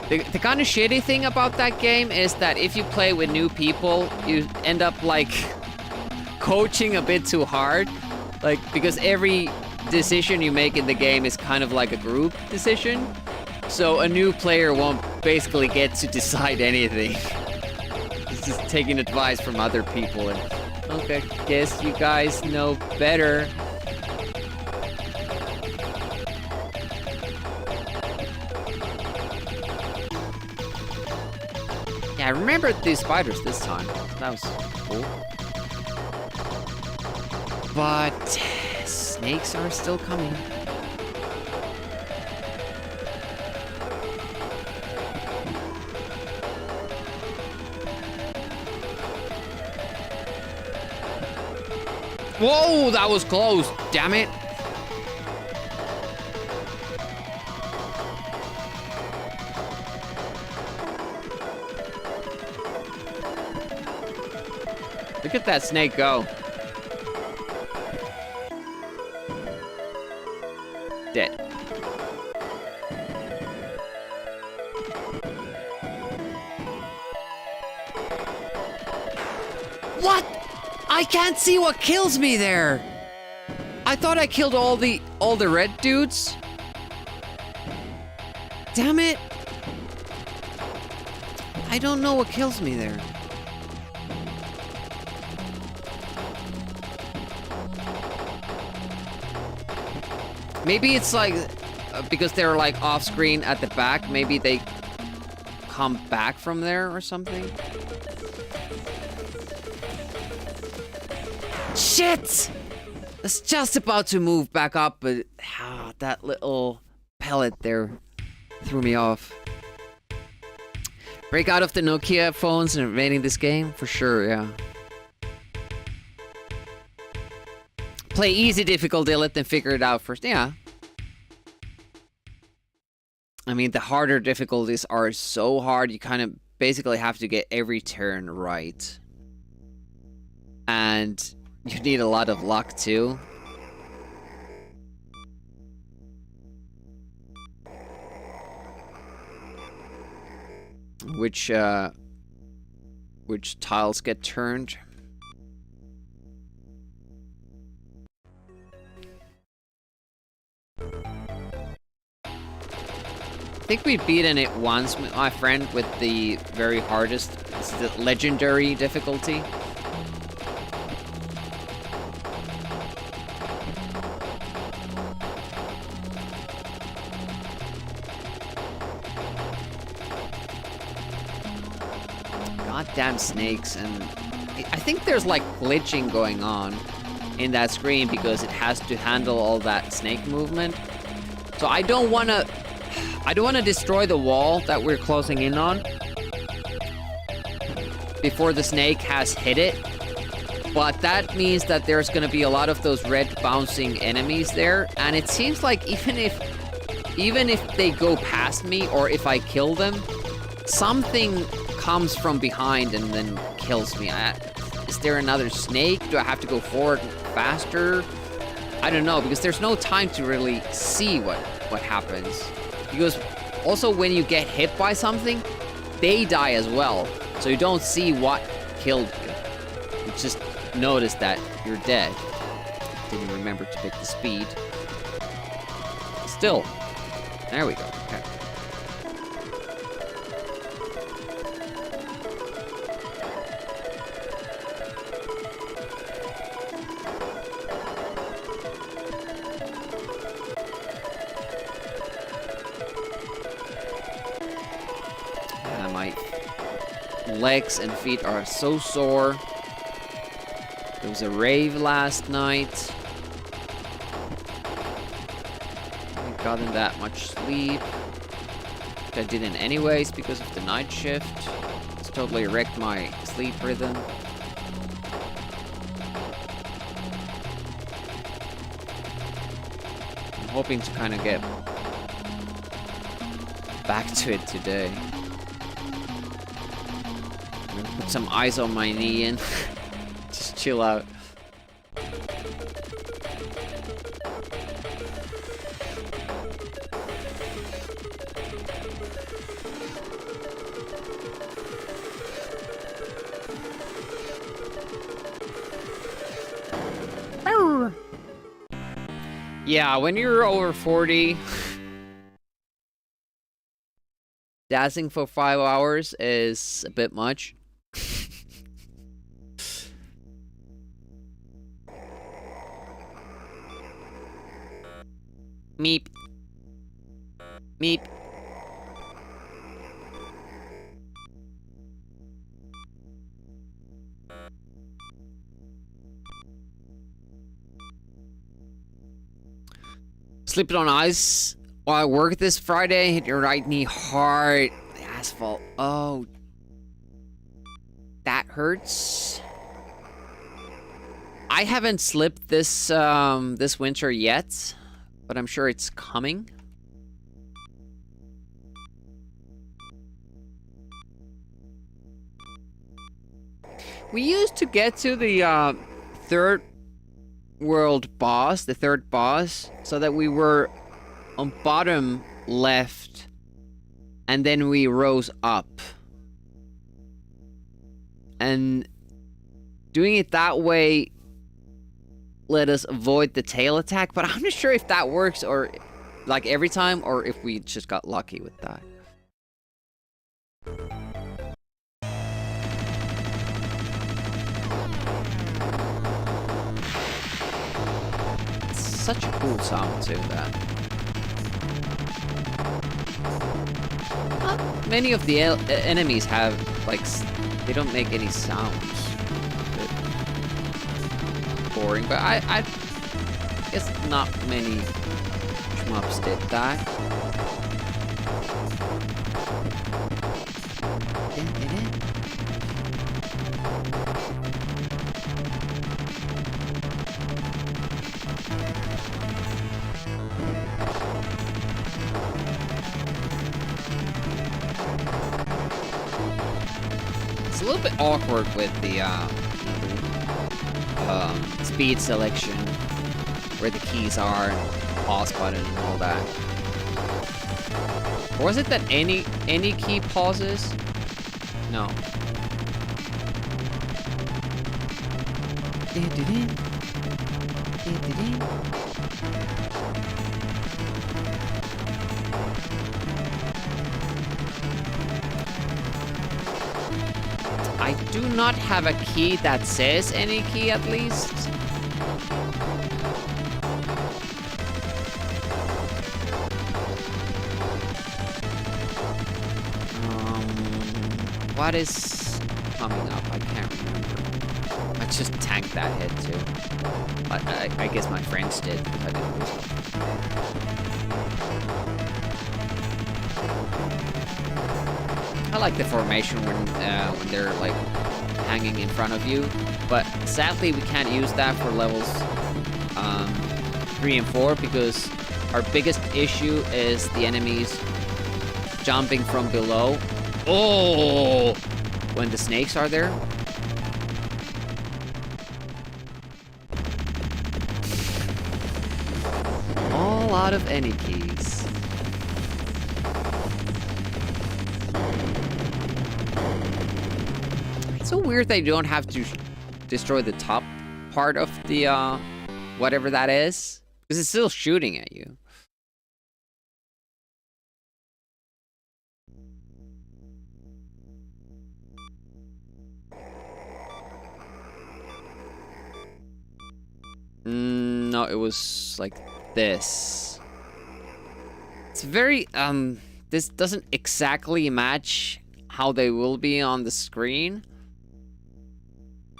The kind of shitty thing about that game is that if you play with new people, you end up, like, coaching a bit too hard. Like, because every decision you make in the game is kind of like a group decision. So a new player won't basically get to decide anything. It's just taking advice from other people and, okay, guess you guys know better. Yeah, I remember these spiders this time. That was cool. But snakes are still coming. Whoa, that was close. Damn it. Look at that snake go. Dead. What? I can't see what kills me there. I thought I killed all the red dudes. Damn it. I don't know what kills me there. Maybe it's like, because they're like off screen at the back, maybe they come back from there or something. Shit! I was just about to move back up, but that little pellet there threw me off. Break out of the Nokia phones and invading this game? For sure, yeah. Play easy difficulty, let them figure it out first. Yeah. I mean, the harder difficulties are so hard, you kind of basically have to get every turn right. And you need a lot of luck, too. Which tiles get turned. I think we've beaten it once, my friend, with the very hardest, it's the legendary difficulty. Goddamn snakes, and I think there's like glitching going on in that screen because it has to handle all that snake movement. So I don't want to destroy the wall that we're closing in on before the snake has hit it. But that means that there's going to be a lot of those red bouncing enemies there, and it seems like even if they go past me or if I kill them, something comes from behind and then kills me. Is there another snake? Do I have to go forward faster? I don't know, because there's no time to really see what happens. Because also when you get hit by something, they die as well. So you don't see what killed you. You just notice that you're dead. Didn't remember to pick the speed. Still. There we go. Okay. My legs and feet are so sore. There was a rave last night. I haven't gotten that much sleep. I didn't anyways because of the night shift. It's totally wrecked my sleep rhythm. I'm hoping to kind of get back to it today. Put some ice on my knee and just chill out. Yeah, when you're over 40, dancing for 5 hours is a bit much. Meep. Meep. Slipped on ice while I work this Friday. Hit your right knee hard. The asphalt. Oh. That hurts. I haven't slipped this this winter yet, but I'm sure it's coming. We used to get to the third world boss, the third boss, so that we were on bottom left, and then we rose up. And doing it that way let us avoid the tail attack, but I'm not sure if that works or like every time, or if we just got lucky with that. Such a cool sound too, that. Not many of the enemies have, like, they don't make any sounds. boring, but I guess not many shmups did that. It's a little bit awkward with the speed selection, where the keys are, and pause button and all that. Or was it that any key pauses? No. I do not have a key that says any key, at least. What is coming up? I can't remember. I just tanked that hit too. I guess my friends did, because I didn't lose them. I like the formation when they're like hanging in front of you, but sadly we can't use that for levels 3 and 4 because our biggest issue is the enemies jumping from below. Oh, when the snakes are there. All out of any keys. It's so weird that you don't have to destroy the top part of the whatever that is, because it's still shooting at you. No, it was like this. It's very, this doesn't exactly match how they will be on the screen.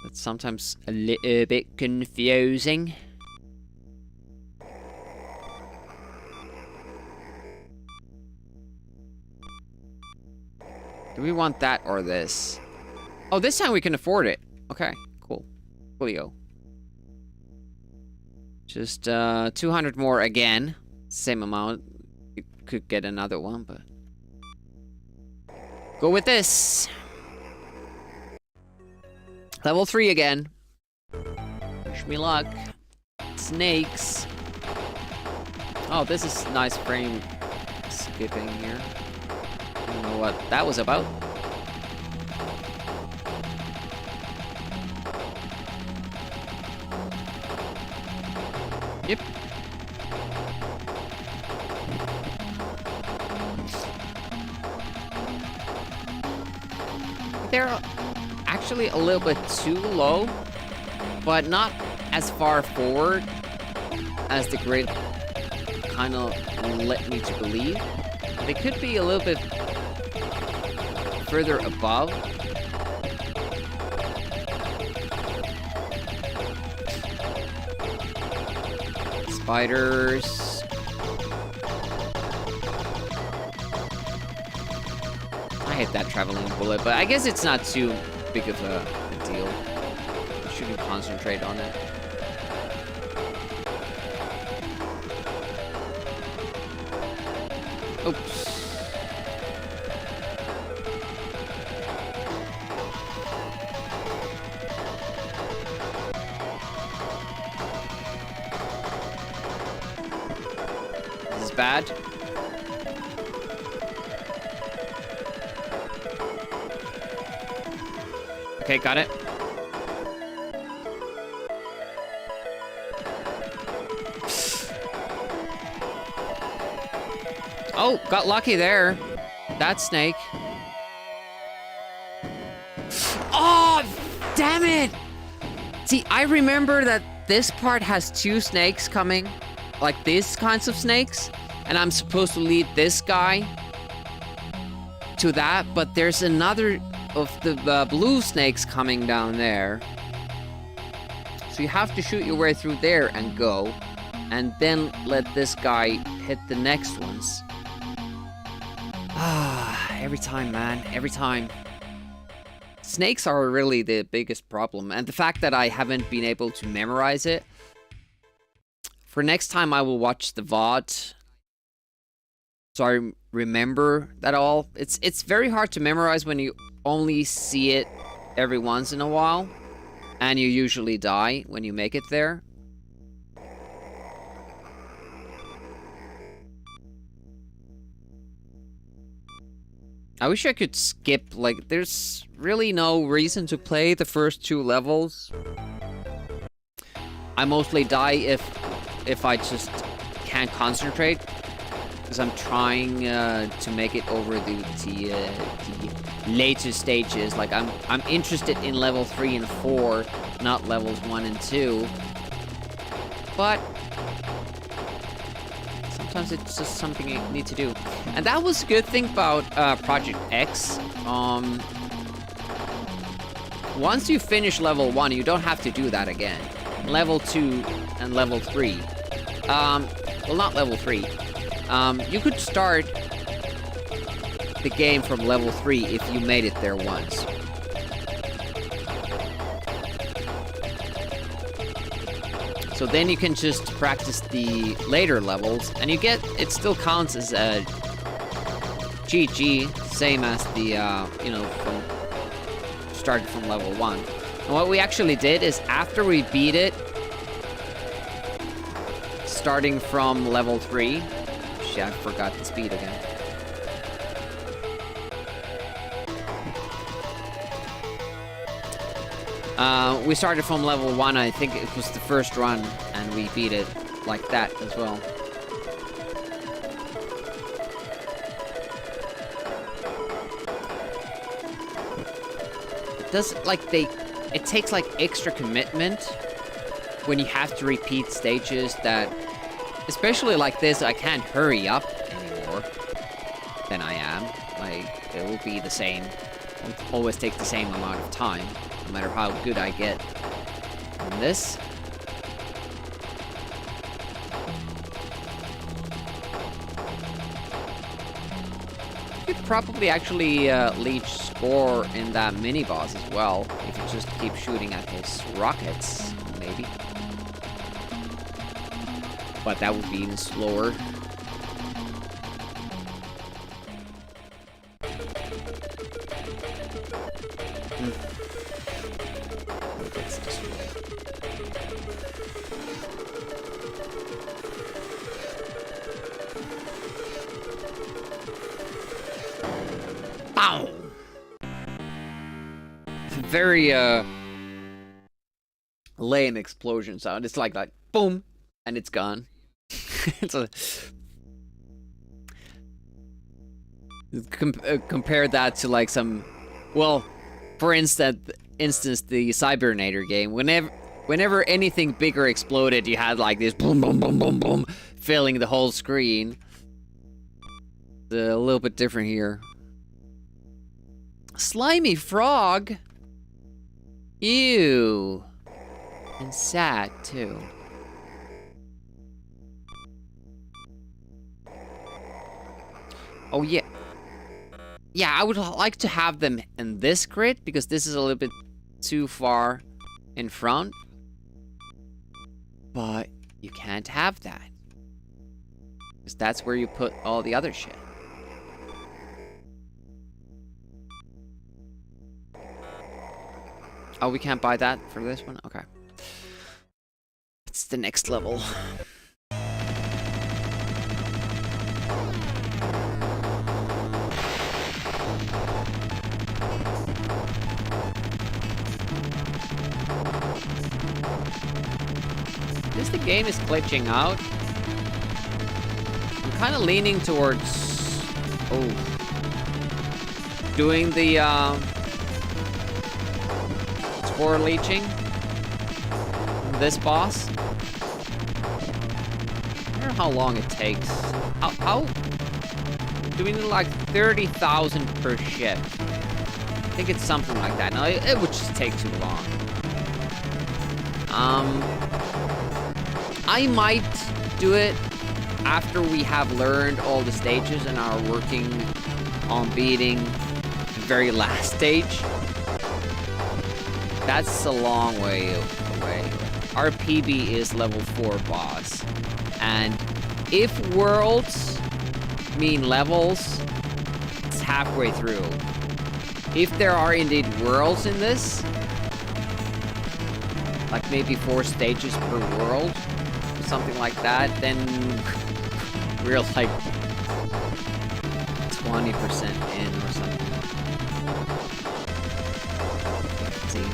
That's sometimes a little bit confusing. Do we want that or this? Oh, this time we can afford it. Okay, cool. Coolio. Just 200 more again. Same amount. You could get another one, but go with this. Level 3 again. Wish me luck. Snakes. Oh, this is nice frame skipping here. I don't know what that was about. Yep. They're actually a little bit too low, but not as far forward as the grid kind of led me to believe. They could be a little bit further above. Spiders. I hate that traveling bullet, but I guess it's not too big of a deal. I shouldn't concentrate on it. Oops. This is bad. Okay, got it. Oh, got lucky there. That snake. Oh, damn it! See, I remember that this part has 2 snakes coming. Like these kinds of snakes. And I'm supposed to lead this guy to that. But there's another of the blue snakes coming down there. So you have to shoot your way through there and go, and then let this guy hit the next ones. Ah, every time, man, every time. Snakes are really the biggest problem, and the fact that I haven't been able to memorize it. For next time, I will watch the VOD, so I remember that all. It's very hard to memorize when you only see it every once in a while, and you usually die when you make it there. I wish I could skip, like, there's really no reason to play the first 2 levels. I mostly die if I just can't concentrate, because I'm trying to make it over the later stages. Like, I'm interested in level 3 and 4, not levels 1 and 2. But sometimes it's just something you need to do. And that was a good thing about Project X. Once you finish level 1, you don't have to do that again. Level 2 and level 3. Well, not level 3. You could start the game from level 3 if you made it there once. So then you can just practice the later levels, and you get, it still counts as a GG, same as the, you know, from started from level 1. And what we actually did is, after we beat it, starting from level 3, shit, I forgot the speed again. We started from level 1, I think it was the first run, and we beat it like that as well. It does, like, it takes, like, extra commitment when you have to repeat stages that, especially like this, I can't hurry up anymore than I am. Like, it will be the same. It will always take the same amount of time, no matter how good I get in this. You could probably actually leech score in that mini-boss as well, if you just keep shooting at his rockets, maybe. But that would be even slower. Bow! It's a very lame explosion sound. It's like boom, and it's gone. It's a compare that to like some, well, for instance, the Cybernator game. Whenever anything bigger exploded, you had like this boom, boom, boom, boom, boom, filling the whole screen. It's a little bit different here. Slimy frog. Ew. And sad too. Oh, yeah. Yeah, I would like to have them in this grid, because this is a little bit too far in front. But you can't have that, because that's where you put all the other shit. Oh, we can't buy that for this one? Okay. It's the next level. The game is glitching out. I'm kind of leaning towards doing the spore leeching on this boss. I don't know how long it takes. How doing like 30,000 per shift. I think it's something like that. No, it would just take too long. I might do it after we have learned all the stages and are working on beating the very last stage. That's a long way away. Our PB is level 4 boss. And if worlds mean levels, it's halfway through. If there are indeed worlds in this, like maybe 4 stages per world, or something like that, then we're like 20% in or something. Let's see.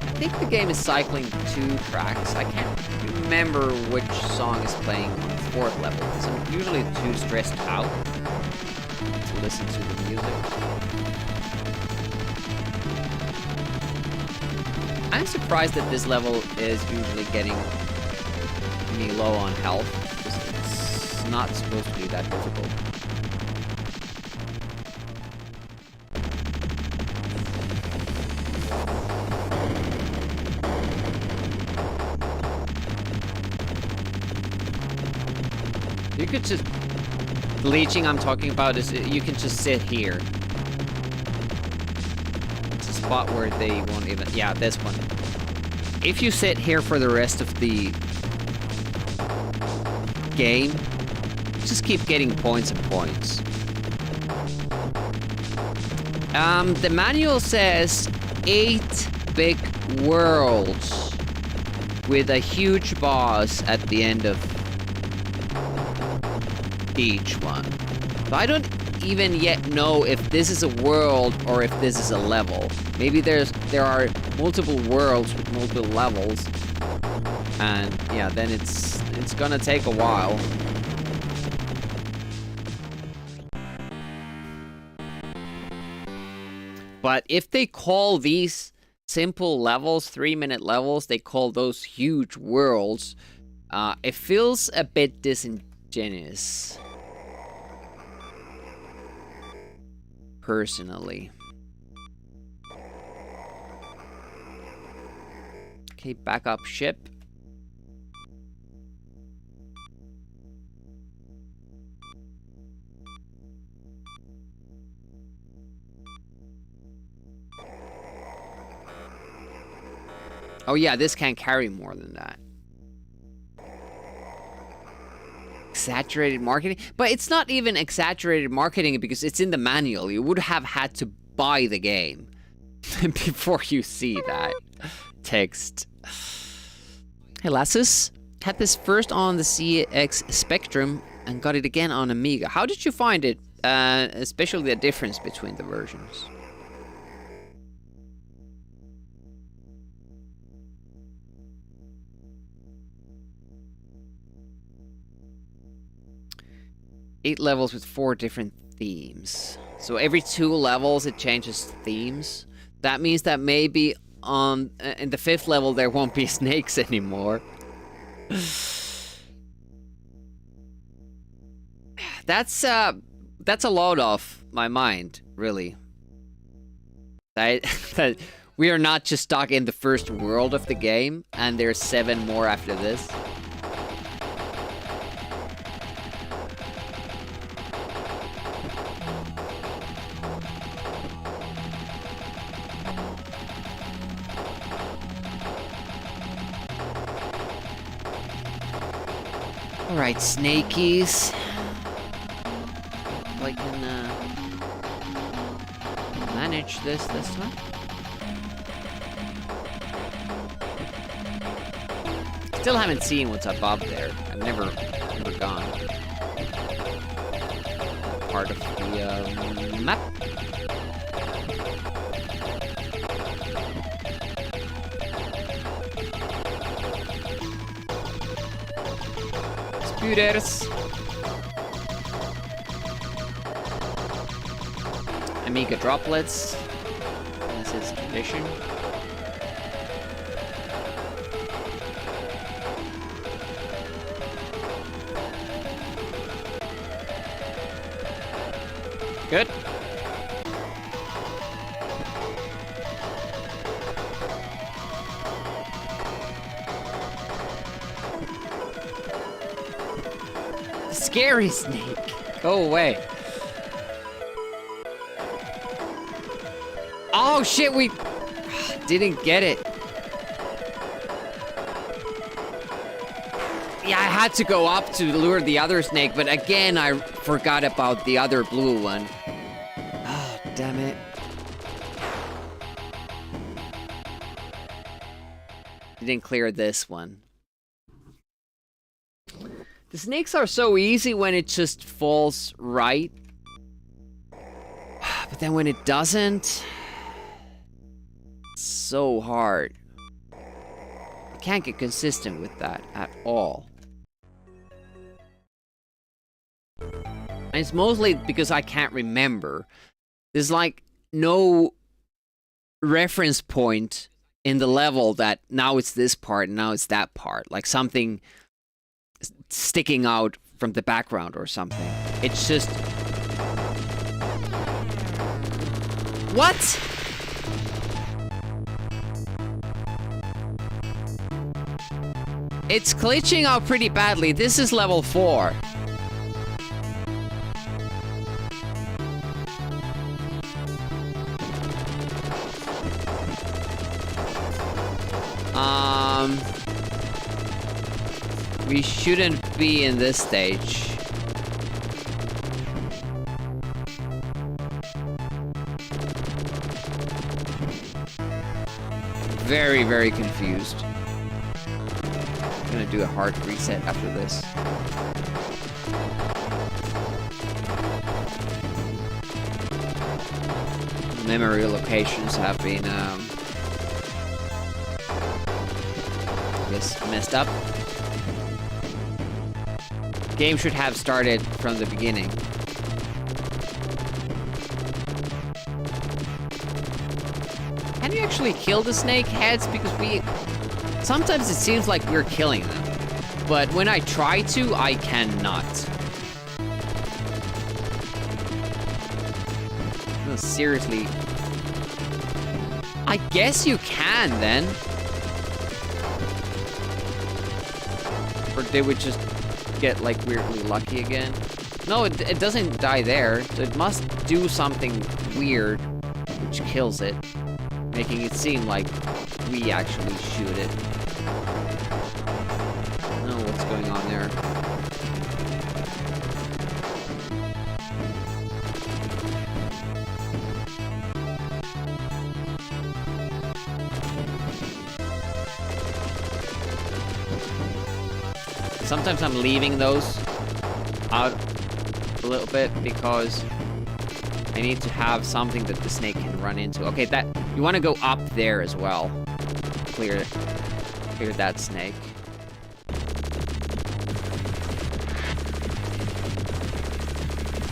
I think the game is cycling 2 tracks. I can't remember which song is playing on the 4th level, because I'm usually too stressed out to listen to the music. I'm surprised that this level is usually getting me low on health, because it's not supposed to be that difficult. You could just... The leeching I'm talking about is you can just sit here. It's a spot where they won't even... Yeah, this one. If you sit here for the rest of the game, you just keep getting points and points. The manual says 8 big worlds with a huge boss at the end of each one. So I don't even yet know if this is a world or if this is a level. Maybe there are multiple worlds with multiple levels, and yeah, then it's gonna take a while. But if they call these simple levels, 3-minute levels, they call those huge worlds, it feels a bit disingenuous. Personally. Okay, back up ship. Oh yeah, this can't carry more than that. Exaggerated marketing? But it's not even exaggerated marketing because it's in the manual. You would have had to buy the game before you see that text. Hey Lassus, had this first on the CX Spectrum and got it again on Amiga. How did you find it? Especially the difference between the versions. Eight levels with 4 different themes. So every 2 levels it changes themes. That means that maybe on in the 5th level there won't be snakes anymore. That's a lot off my mind, really. That we are not just stuck in the first world of the game, and there's 7 more after this. Alright, snakies. I can manage this time. Still haven't seen what's above there. I've never gone. Part of the map. Scooters. Amiga droplets. This is tradition. Good. Scary snake. Go away. Oh shit, we didn't get it. Yeah, I had to go up to lure the other snake, but again, I forgot about the other blue one. Oh, damn it. Didn't clear this one. The snakes are so easy when it just falls right. But then when it doesn't, it's so hard. I can't get consistent with that at all. And it's mostly because I can't remember. There's like no reference point in the level that now it's this part and now it's that part. Like something sticking out from the background or something. It's just... What? It's glitching out pretty badly. This is level 4. We shouldn't be in this stage. Very, very confused. I'm gonna do a hard reset after this. The memory locations have been, I guess, messed up. Game should have started from the beginning. Can you actually kill the snake heads? Because sometimes it seems like we're killing them. But when I try to, I cannot. No, seriously. I guess you can then. Or they would just get like weirdly lucky again. No, it doesn't die there. So it must do something weird which kills it, making it seem like we actually shoot it. I don't know what's going on there. Sometimes I'm leaving those out a little bit because I need to have something that the snake can run into. Okay, that you want to go up there as well. Clear that snake.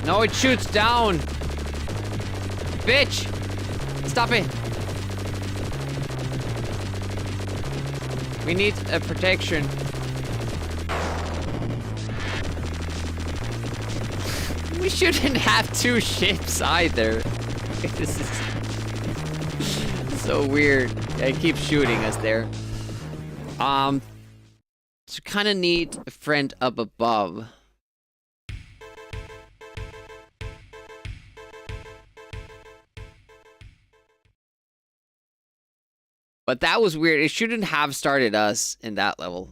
No, it shoots down. Bitch! Stop it. We need a protection. We shouldn't have two ships either. This is so weird. It keeps shooting us there. So kind of need a friend up above. But that was weird. It shouldn't have started us in that level.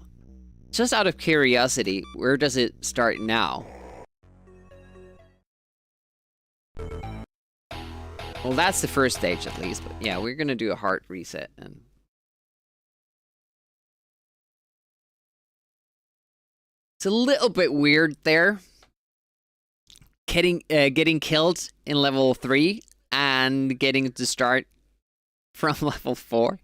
Just out of curiosity, where does it start now? Well, that's the first stage at least, but yeah, we're gonna do a hard reset and... It's a little bit weird there. Getting killed in level 3 and getting to start from level 4.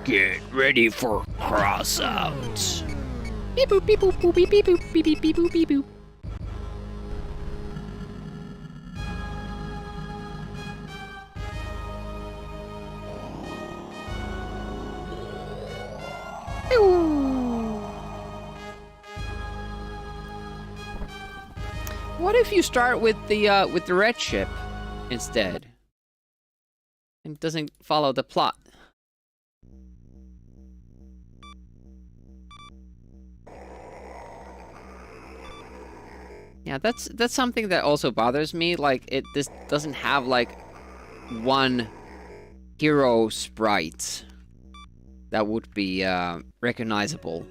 Get ready for cross out. Beep boop beep boop boop beep beep boop beep beep beep boop beep boop. if you start with the red ship instead? It doesn't follow the plot. Yeah, that's something that also bothers me. Like, this doesn't have like one hero sprite that would be recognizable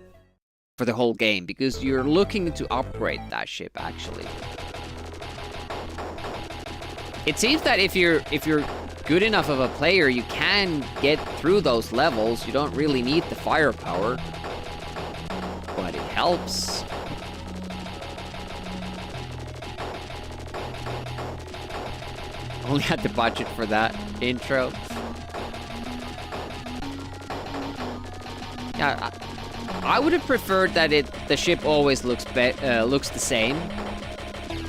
for the whole game, because you're looking to upgrade that ship actually. It seems that if you're good enough of a player, you can get through those levels. You don't really need the firepower, but it helps. Only had the budget for that intro. Yeah, I would have preferred that the ship always looks the same,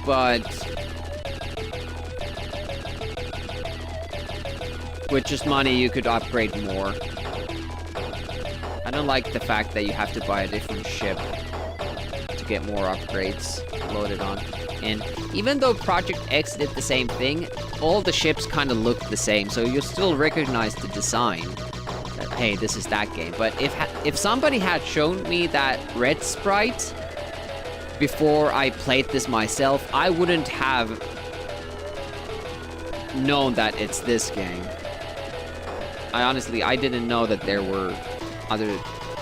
but with just money you could upgrade more. I don't like the fact that you have to buy a different ship to get more upgrades loaded on. And even though Project X did the same thing, all the ships kind of look the same, so you still recognize the design. That, hey, this is that game. But if somebody had shown me that red sprite before I played this myself, I wouldn't have known that it's this game. I didn't know that there were other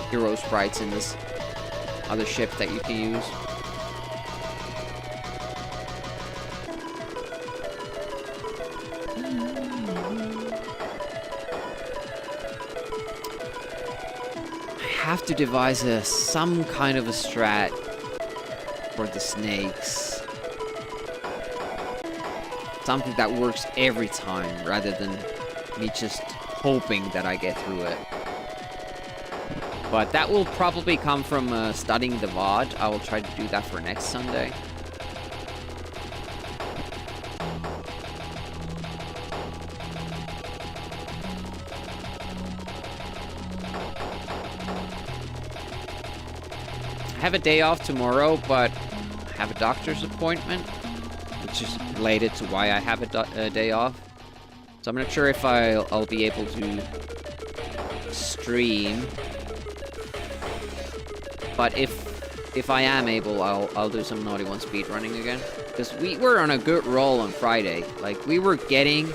hero sprites in this other ship that you can use. I have to devise some kind of a strat for the snakes. Something that works every time, rather than me just hoping that I get through it. But that will probably come from studying the VOD. I will try to do that for next Sunday. I have a day off tomorrow, but I have a doctor's appointment, which is related to why I have a day off. So I'm not sure if I'll be able to stream, but if I am able, I'll do some Naughty One speedrunning again, because we were on a good roll on Friday. Like, we were getting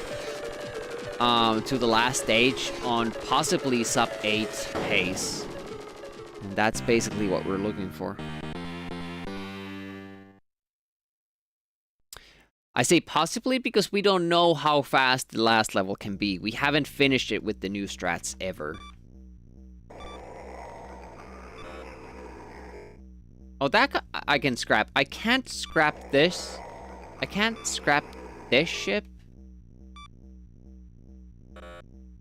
to the last stage on possibly sub 8 pace. And that's basically what we're looking for. I say possibly because we don't know how fast the last level can be. We haven't finished it with the new strats ever. Oh, that I can scrap. I can't scrap this. I can't scrap this ship.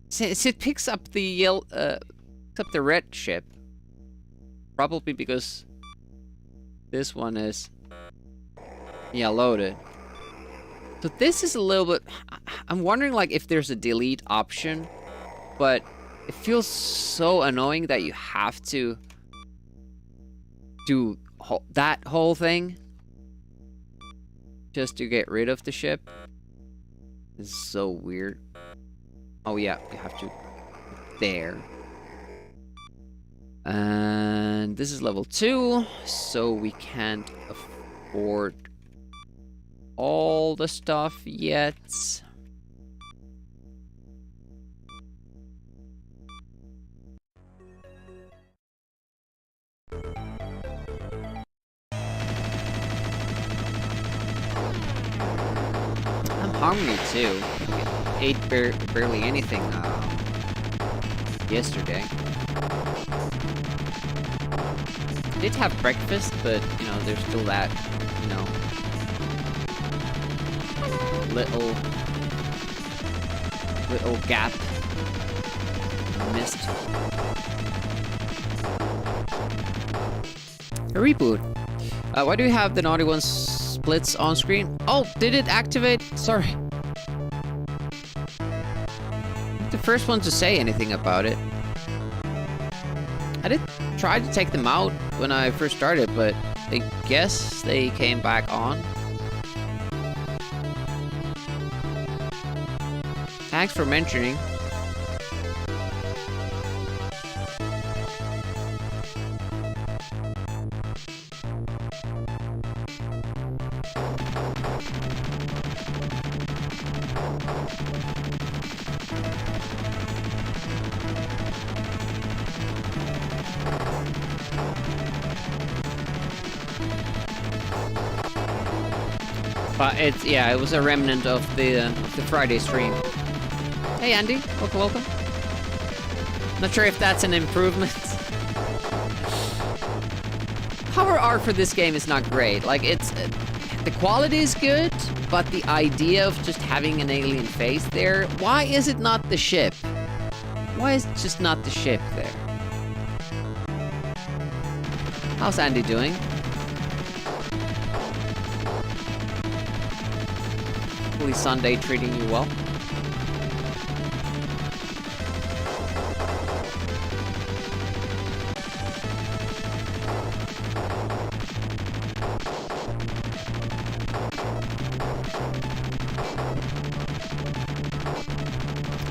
Since it picks up the yellow, picks up the red ship. Probably because this one is, yeah, loaded. So this is a little bit, I'm wondering like if there's a delete option, but it feels so annoying that you have to do that whole thing just to get rid of the ship. This is so weird. Oh yeah, you have to there. And this is level 2, so we can't afford all the stuff yet. I'm hungry too. I ate barely anything yesterday. Did have breakfast, but you know, there's still that, you know, little gap missed. A reboot. Why do we have the Naughty One splits on screen? Oh, did it activate? Sorry. The first one to say anything about it. I did try to take them out when I first started, but I guess they came back on. Thanks for mentioning. But it's, yeah, it was a remnant of the Friday stream. Hey Andy, welcome, welcome. Not sure if that's an improvement. Cover art for this game is not great. Like, it's, the quality is good, but the idea of just having an alien face there, why is it not the ship? Why is it just not the ship there? How's Andy doing? Hopefully Sunday treating you well.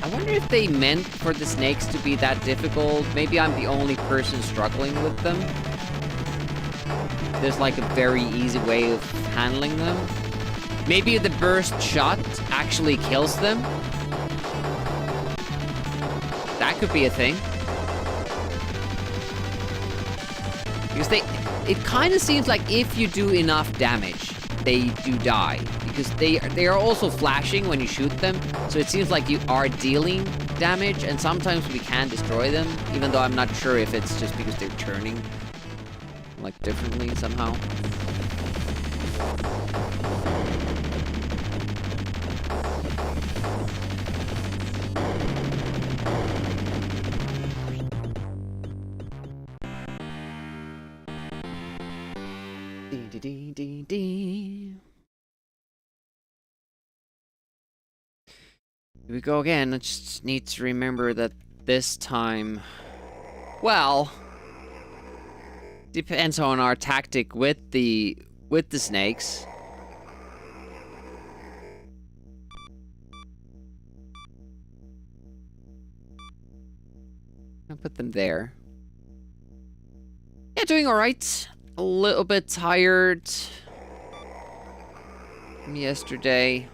I wonder if they meant for the snakes to be that difficult. Maybe I'm the only person struggling with them. There's like a very easy way of handling them. Maybe the burst shot actually kills them. That could be a thing. Because it kind of seems like if you do enough damage, they do die. Because they are also flashing when you shoot them. So it seems like you are dealing damage, and sometimes we can destroy them, even though I'm not sure if it's just because they're turning like differently somehow. Here we go again. I just need to remember that this time, well, depends on our tactic with the snakes. I'll put them there. Yeah, doing all right. A little bit tired from yesterday.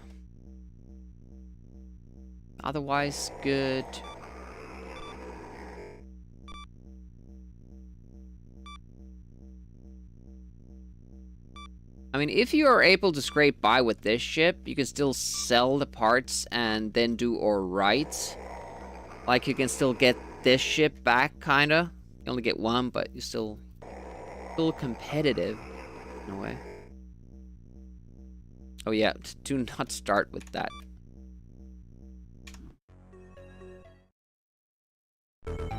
Otherwise, good. I mean, if you are able to scrape by with this ship, you can still sell the parts and then do alright. Like, you can still get this ship back, kinda. You only get one, but you still competitive in a way. Oh yeah, do not start with that.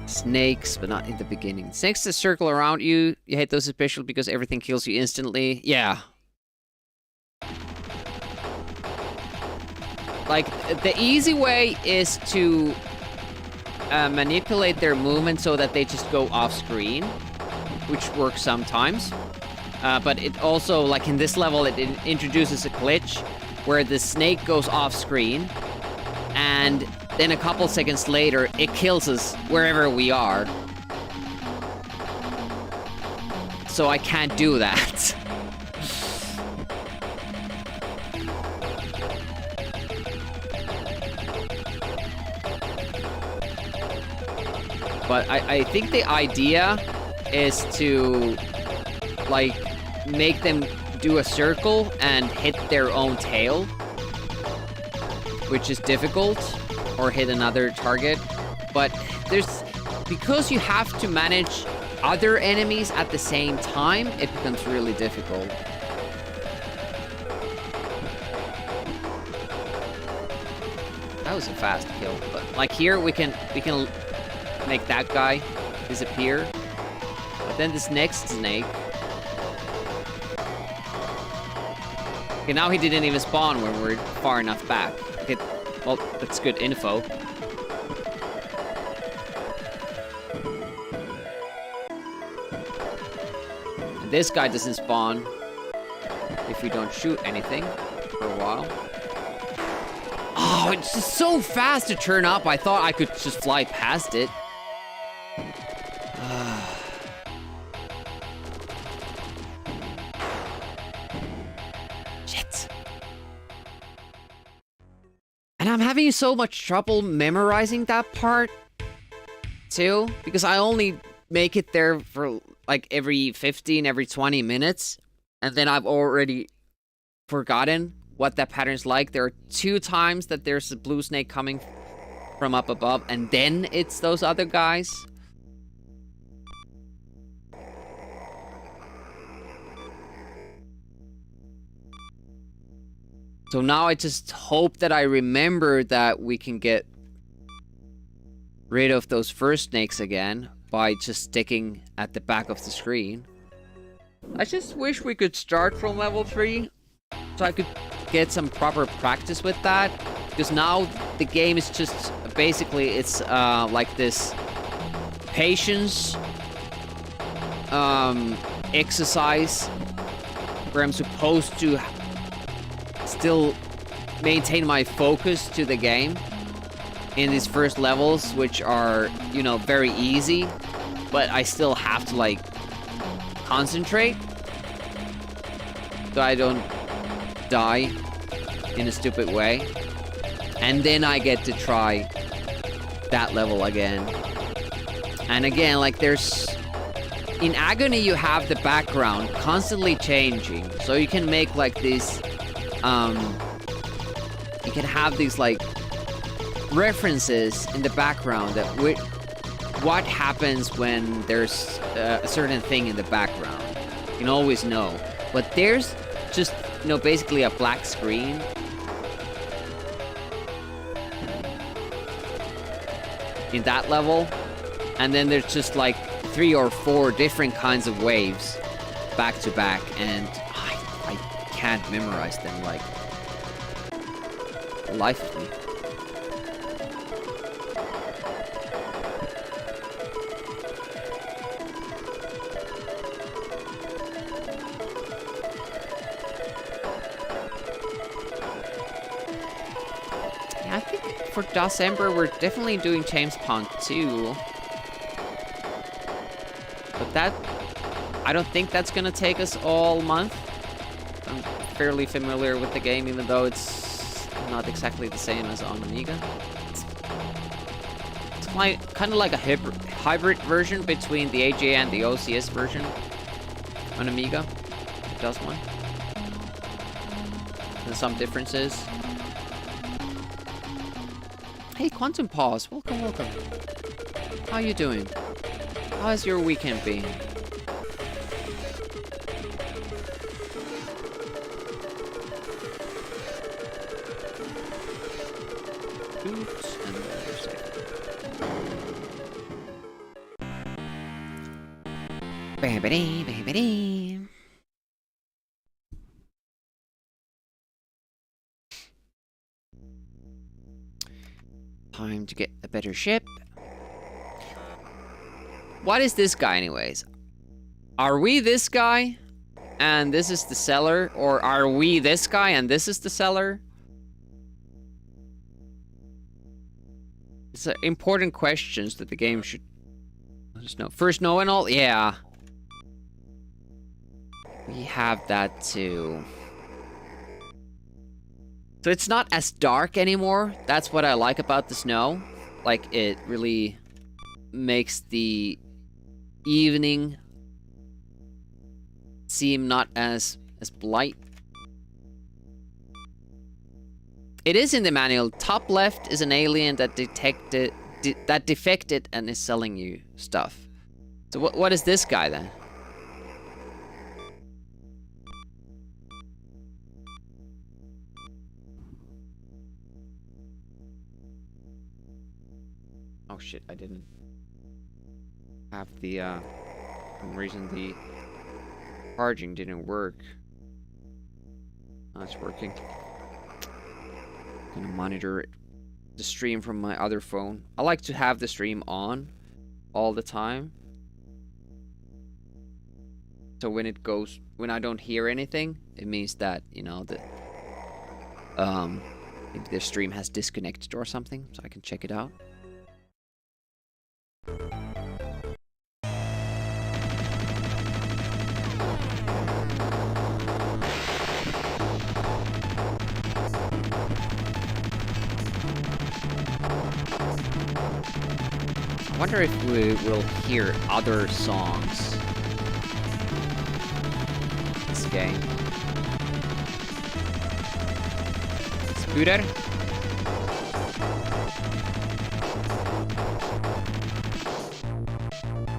Snakes, but not in the beginning. Snakes that circle around you. You hate those especially because everything kills you instantly. Yeah. Like, the easy way is to manipulate their movement so that they just go off screen, which works sometimes. But it also, like in this level, it introduces a glitch where the snake goes off screen, and then a couple seconds later, it kills us wherever we are. So I can't do that. But I think the idea is to, like, make them do a circle and hit their own tail, which is difficult, or hit another target. But because you have to manage other enemies at the same time, it becomes really difficult. That was a fast kill, but like here we can make that guy disappear. But then this next snake. Okay, now he didn't even spawn when we're far enough back. Okay, well, that's good info. And this guy doesn't spawn if you don't shoot anything for a while. Oh, it's just so fast to turn up. I thought I could just fly past it. Shit. And I'm having so much trouble memorizing that part, too, because I only make it there for like every 15, every 20 minutes, and then I've already forgotten what that pattern's like. There are 2 times that there's a blue snake coming from up above, and then it's those other guys. So now I just hope that I remember that we can get rid of those first snakes again by just sticking at the back of the screen. I just wish we could start from level 3 so I could get some proper practice with that, because now the game is just basically it's like this patience exercise where I'm supposed to still maintain my focus to the game in these first levels, which are, you know, very easy, but I still have to like concentrate so I don't die in a stupid way. And then I get to try that level again. And again, like there's... In Agony, you have the background constantly changing. So you can make like these... You can have these like references in the background that what happens when there's a certain thing in the background. You can always know. But there's just, you know, basically a black screen. In that level. And then there's just like 3 or 4 different kinds of waves back to back, and I can't memorize them like the life of me. Yeah, I think for December we're definitely doing James Pond 2. But that, I don't think that's gonna take us all month. I'm fairly familiar with the game, even though it's not exactly the same as on Amiga. It's kind of like a hybrid version between the AGA and the OCS version on Amiga. It does one. There's some differences. Hey, Quantum Pause, welcome, welcome. How you doing? How has your weekend been? Oops, and another second. Baby, baby. Time to get a better ship. What is this guy anyways? Are we this guy and this is the seller? Or are we this guy and this is the seller? It's important questions that the game should just know. First know and all? Yeah. We have that too. So it's not as dark anymore. That's what I like about the snow. Like, it really makes the evening seem not as blight. It is in the manual. Top left is an alien that defected and is selling you stuff. So what is this guy then? Oh shit, I didn't have the, for some reason the charging didn't work. Oh, it's working. I'm gonna monitor the stream from my other phone. I like to have the stream on all the time. So when it goes, when I don't hear anything, it means that, you know, that, Maybe the stream has disconnected or something, so I can check it out. I wonder if we will hear other songs in this game. Scooter?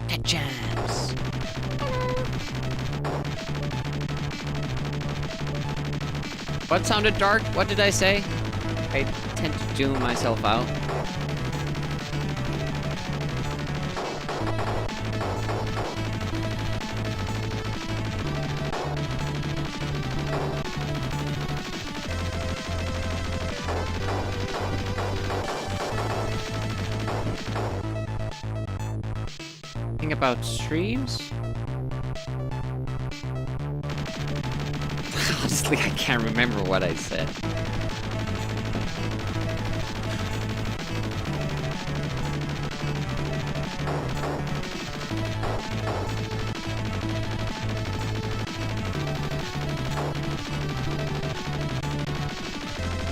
Pet jams. What sounded dark? What did I say? I tend to tune myself out. About streams? Honestly, I can't remember what I said.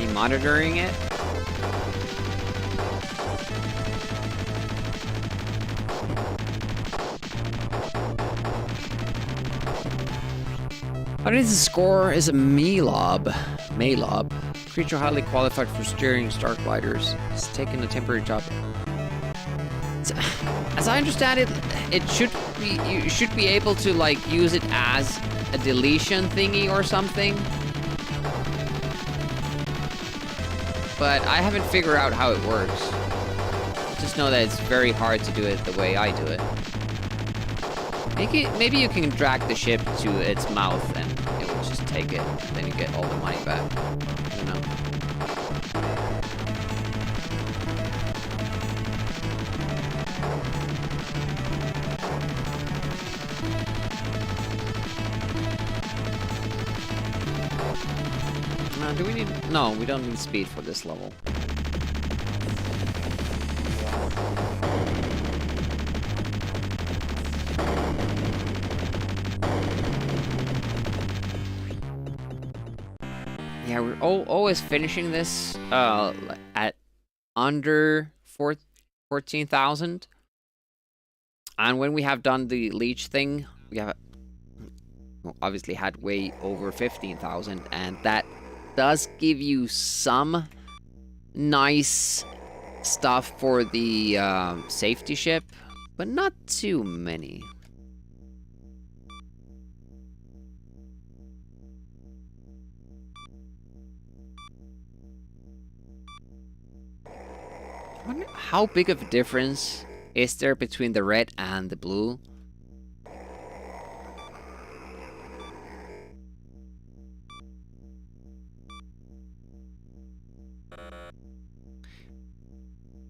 You monitoring it? What is the score? Is a Maylob. Creature highly qualified for steering stargliders. It's taking a temporary job. As I understand it, you should be able to like use it as a deletion thingy or something. But I haven't figured out how it works. Just know that it's very hard to do it the way I do it. Maybe you can drag the ship to its mouth and it will just take it, and then you get all the money back. I don't know. Do we need... No, we don't need speed for this level. Yeah, we're always finishing this at under 14,000. And when we have done the leech thing, we have obviously had way over 15,000, and that does give you some nice stuff for the safety ship, but not too many. I wonder how big of a difference is there between the red and the blue?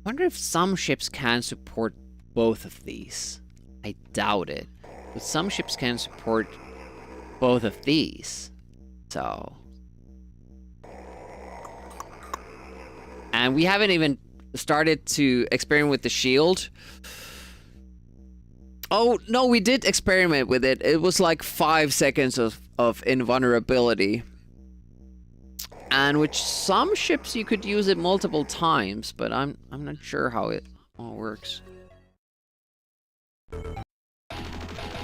I wonder if some ships can support both of these. I doubt it. But some ships can support both of these. So... And we haven't even started to experiment with the shield. Oh, no, we did experiment with it. It was like 5 seconds of invulnerability. And with some ships you could use it multiple times, but I'm not sure how it all works.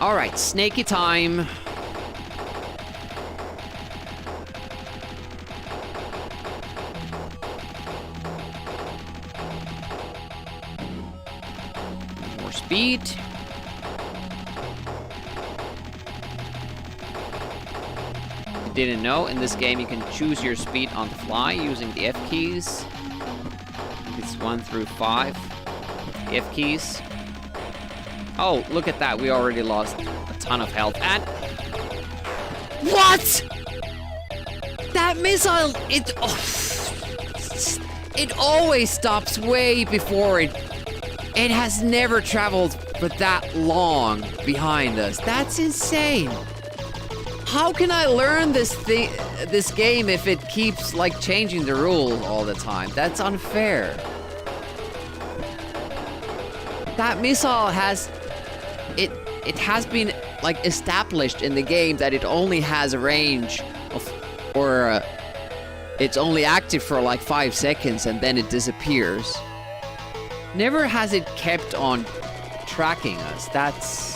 Alright, snaky time. More speed. Didn't know, in this game you can choose your speed on the fly using the F keys. It's 1 through 5. The F keys. Oh, look at that. We already lost a ton of health. And... What?! That missile, it always stops way before it... It has never traveled for that long behind us. That's insane. How can I learn this game if it keeps like changing the rules all the time? That's unfair. That missile has it has been like established in the game that it only has a range of, or it's only active for like 5 seconds and then it disappears. Never has it kept on tracking us. That's...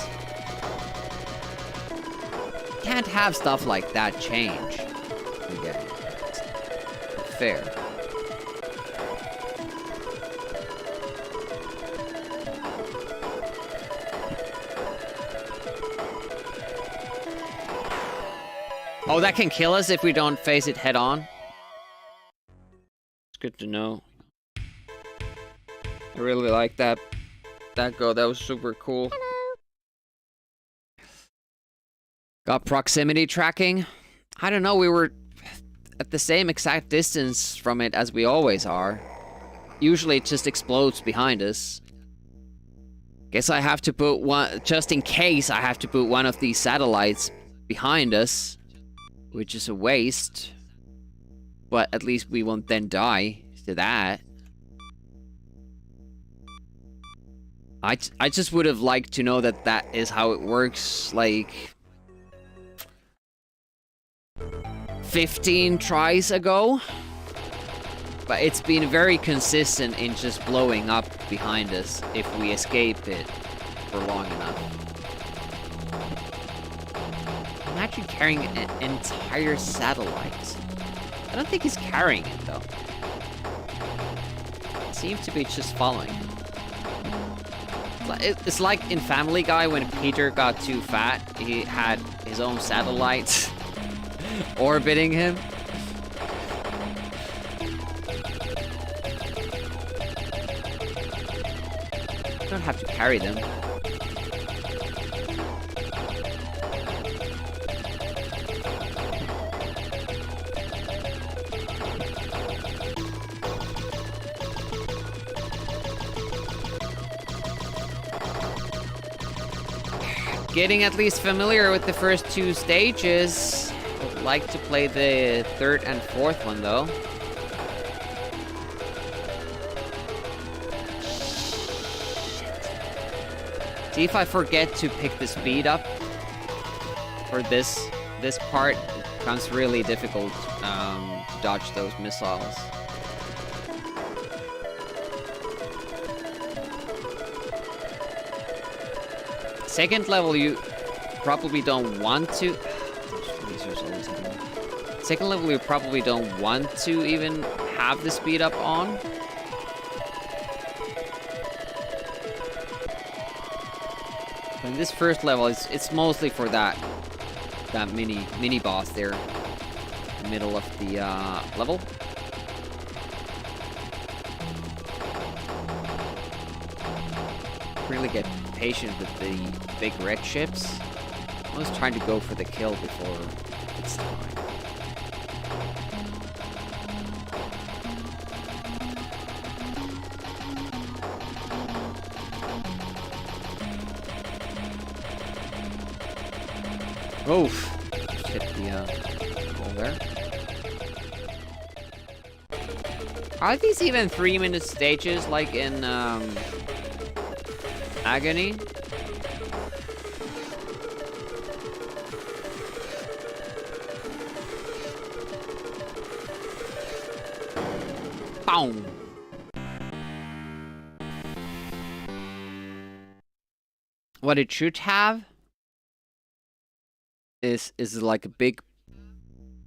Can't have stuff like that change. Okay. Fair. Oh, that can kill us if we don't face it head on? It's good to know. I really like that go. That was super cool. Got proximity tracking. I don't know, we were at the same exact distance from it as we always are. Usually it just explodes behind us. Guess I have to put one, just in case I have to put one of these satellites behind us, which is a waste. But at least we won't then die to that. I just would have liked to know that that is how it works, like 15 tries ago. But it's been very consistent in just blowing up behind us if we escape it for long enough. Imagine carrying an entire satellite. I don't think he's carrying it though. It seems to be just following him. It's like in Family Guy when Peter got too fat, he had his own satellites orbiting him. You don't have to carry them. Getting at least familiar with the first 2 stages. Would like to play the 3rd and 4th one though. See, if I forget to pick the speed up for this part, it becomes really difficult to dodge those missiles. Second level, you probably don't want to. Second level, you probably don't want to even have the speed up on. In this first level, it's mostly for that mini boss there, middle of the level. Really get patient with the big red ships. I was trying to go for the kill before it's time. Oof. Just hit the wall there. Are these even 3-minute stages like in Agony? Boom. What it should have is like a big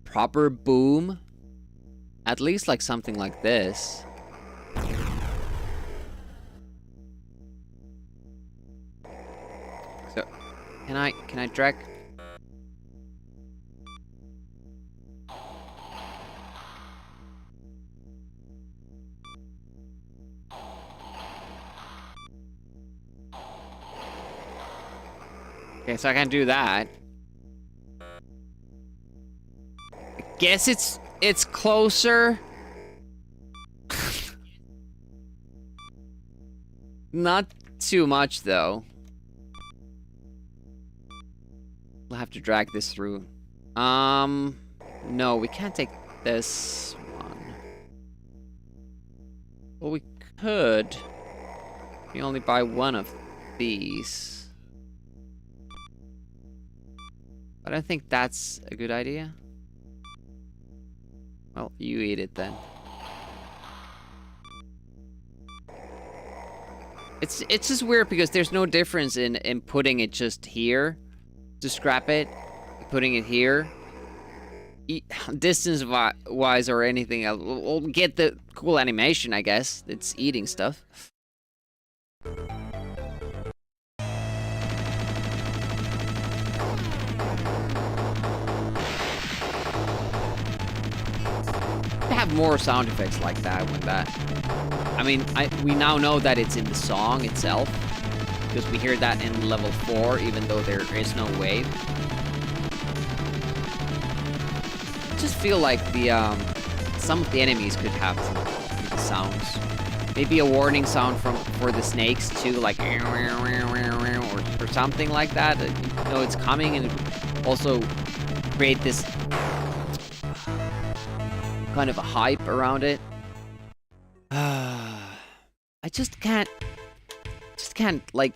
proper boom. At least like something like this. So can I drag? Okay, so I can do that. I guess it's closer. Not too much though. We'll have to drag this through No, we can't take this one. Well, we could. We only buy one of these. But I think that's a good idea. Well, you eat it then. It's just weird because there's no difference in putting it just here to scrap it, putting it here, distance wise or anything else. We'll get the cool animation, I guess. It's eating stuff. Have more sound effects like that when that. I mean, we now know that it's in the song itself because we hear that in level 4, even though there is no wave. I just feel like the some of the enemies could have some sounds. Maybe a warning sound for the snakes too, like or something like that. You know it's coming, and also create this kind of a hype around it. I just can't like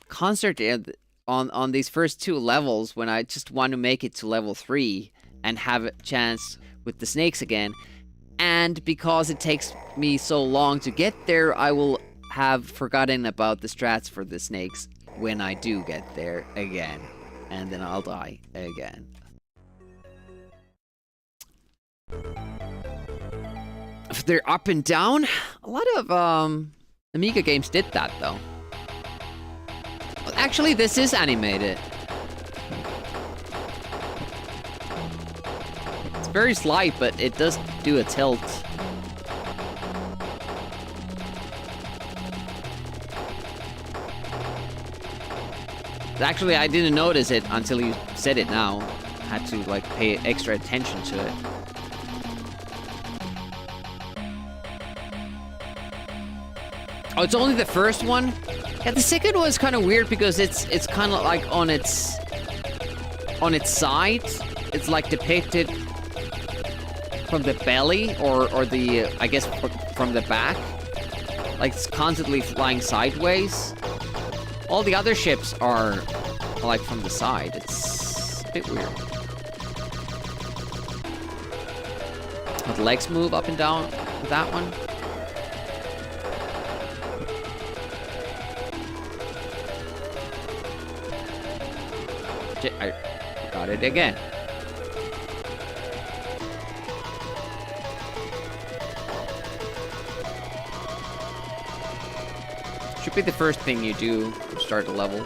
concentrate on these first 2 levels when I just want to make it to level 3 and have a chance with the snakes again. And because it takes me so long to get there, I will have forgotten about the strats for the snakes when I do get there again. And then I'll die again. If they're up and down, a lot of Amiga games did that though. Well, actually, this is animated. It's very slight, but it does do a tilt. Actually, I didn't notice it until you said it now. I had to like pay extra attention to it. Oh, it's only the first one? Yeah, the second one is kind of weird because it's kind of like on its side. It's like depicted from the belly or the I guess from the back. Like it's constantly flying sideways. All the other ships are like from the side. It's a bit weird. But the legs move up and down with that one. I got it again. Should be the first thing you do to start a level.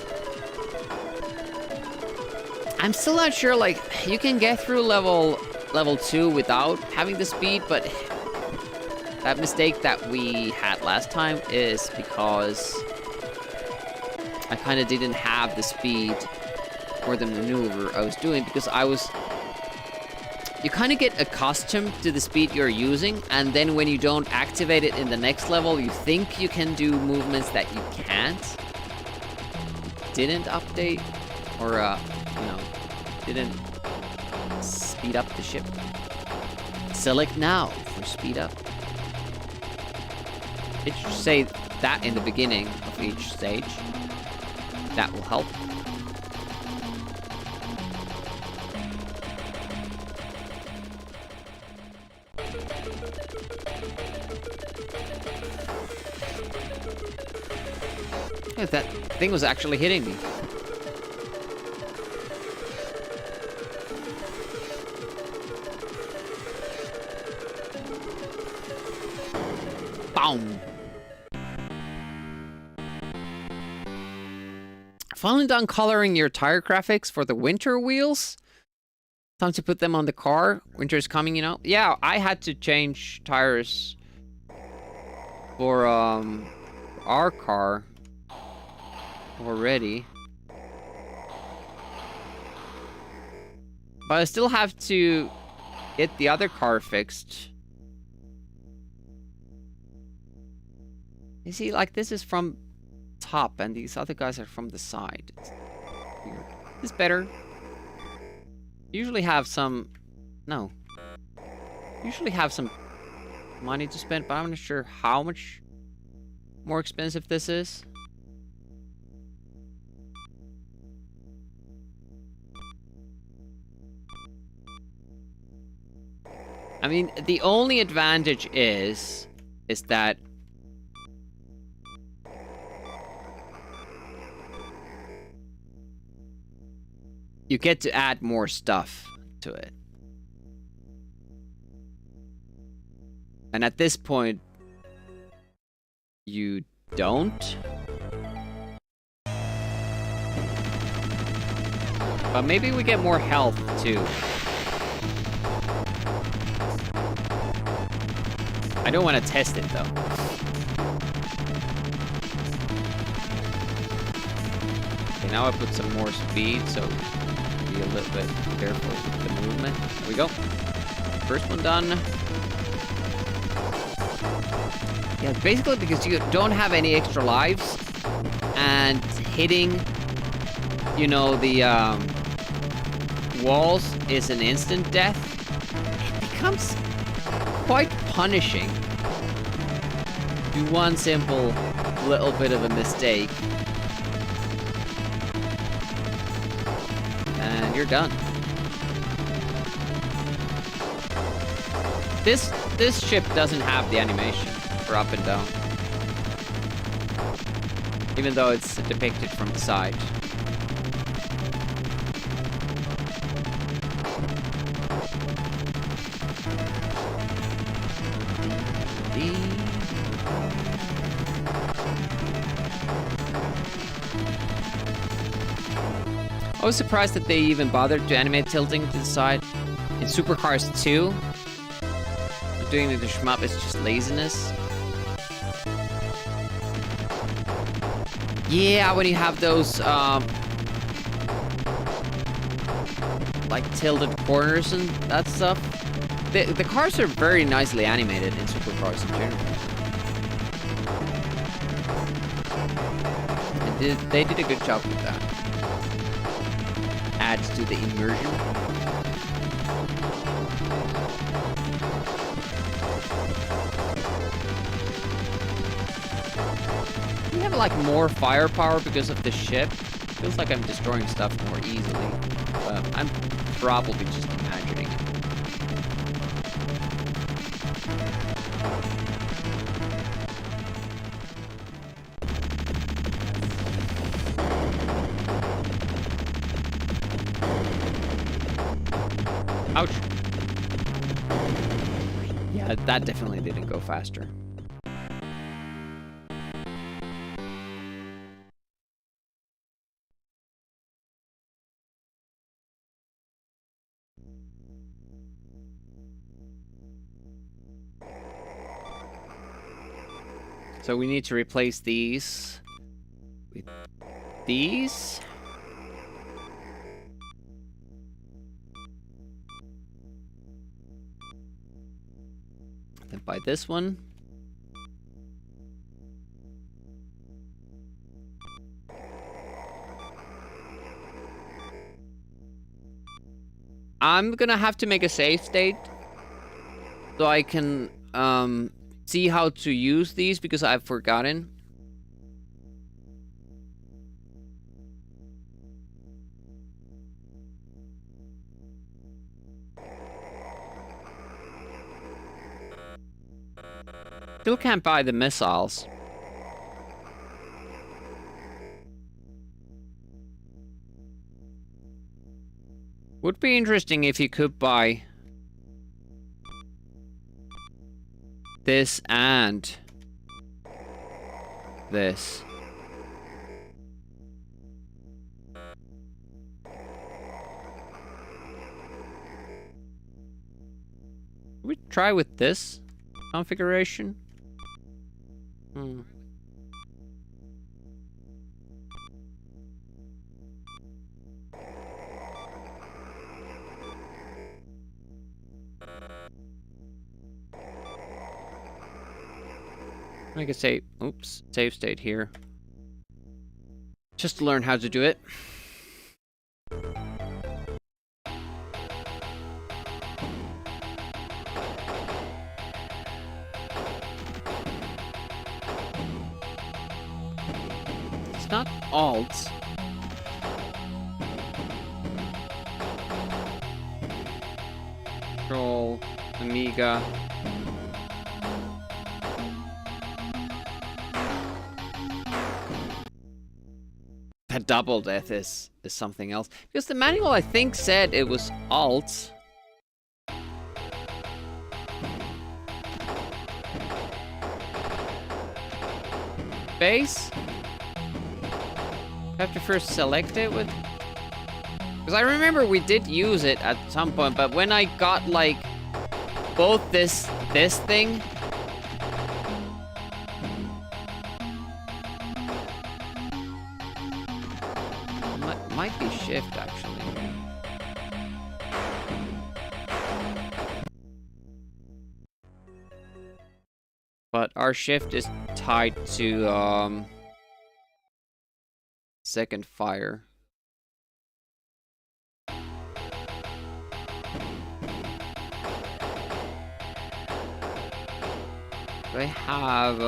I'm still not sure, like, you can get through level 2 without having the speed, but that mistake that we had last time is because I kind of didn't have the speed or the maneuver I was doing because you kind of get accustomed to the speed you're using, and then when you don't activate it in the next level, you think you can do movements that you can't. Didn't update, or didn't speed up the ship. Select now for speed up. It should say that in the beginning of each stage. That will help. Yeah, that thing was actually hitting me. Boom! Finally done coloring your tire graphics for the winter wheels. Time to put them on the car. Winter is coming, you know. Yeah, I had to change tires for our car already. But I still have to get the other car fixed. You see, like, this is from top and these other guys are from the side. It's weird. Is this better? Usually have some... No. Usually have some money to spend, but I'm not sure how much more expensive this is. I mean, the only advantage is that you get to add more stuff to it. And at this point, you don't. But maybe we get more health too. I don't want to test it though. Okay, now I put some more speed, so be a little bit careful with the movement. There we go. First one done. Yeah, basically because you don't have any extra lives, and hitting, you know, the walls is an instant death. It becomes quite punishing. Do one simple little bit of a mistake, and you're done. This ship doesn't have the animation for up and down, even though it's depicted from the side. I was surprised that they even bothered to animate tilting to the side. In Supercars 2, doing the shmup is just laziness. Yeah, when you have those, like tilted corners and that stuff. The cars are very nicely animated in Supercars in general. And they did a good job with that. Adds to the immersion. We have like more firepower because of the ship. Feels like I'm destroying stuff more easily. But I'm probably just imagining it. Ouch. Yeah, that definitely didn't go faster. So we need to replace these with these. Then buy this one. I'm gonna have to make a save state so I can see how to use these because I've forgotten. Still can't buy the missiles. Would be interesting if you could buy this and this. We try with this configuration. I could say, oops, save state here. Just to learn how to do it. not Alt. Control, Amiga. That double death is something else. Because the manual, I think, said it was Alt. Space? Have to first select it with... Because I remember we did use it at some point, but when I got, like, both this thing... Might be shift, actually. But our shift is tied to, second fire. I have,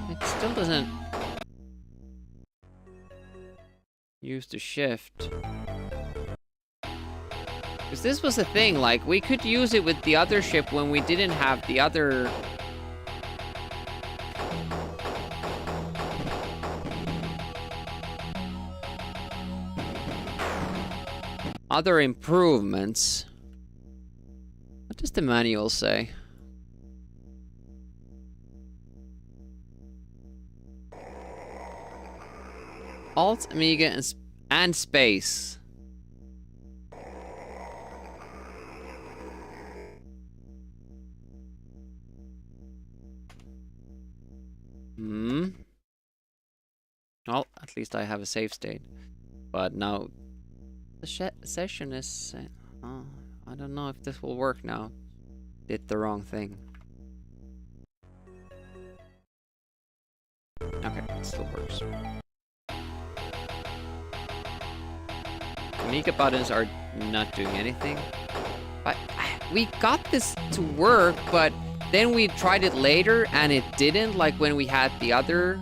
it still doesn't use the shift. Because this was the thing, like, we could use it with the other ship when we didn't have the other... other improvements. What does the manual say? Alt, Amiga, and space. Well, at least I have a save state. But now the session is... oh, I don't know if this will work now. Did the wrong thing. Okay, it still works. Amiga buttons are not doing anything. But we got this to work, but then we tried it later and it didn't, like when we had the other...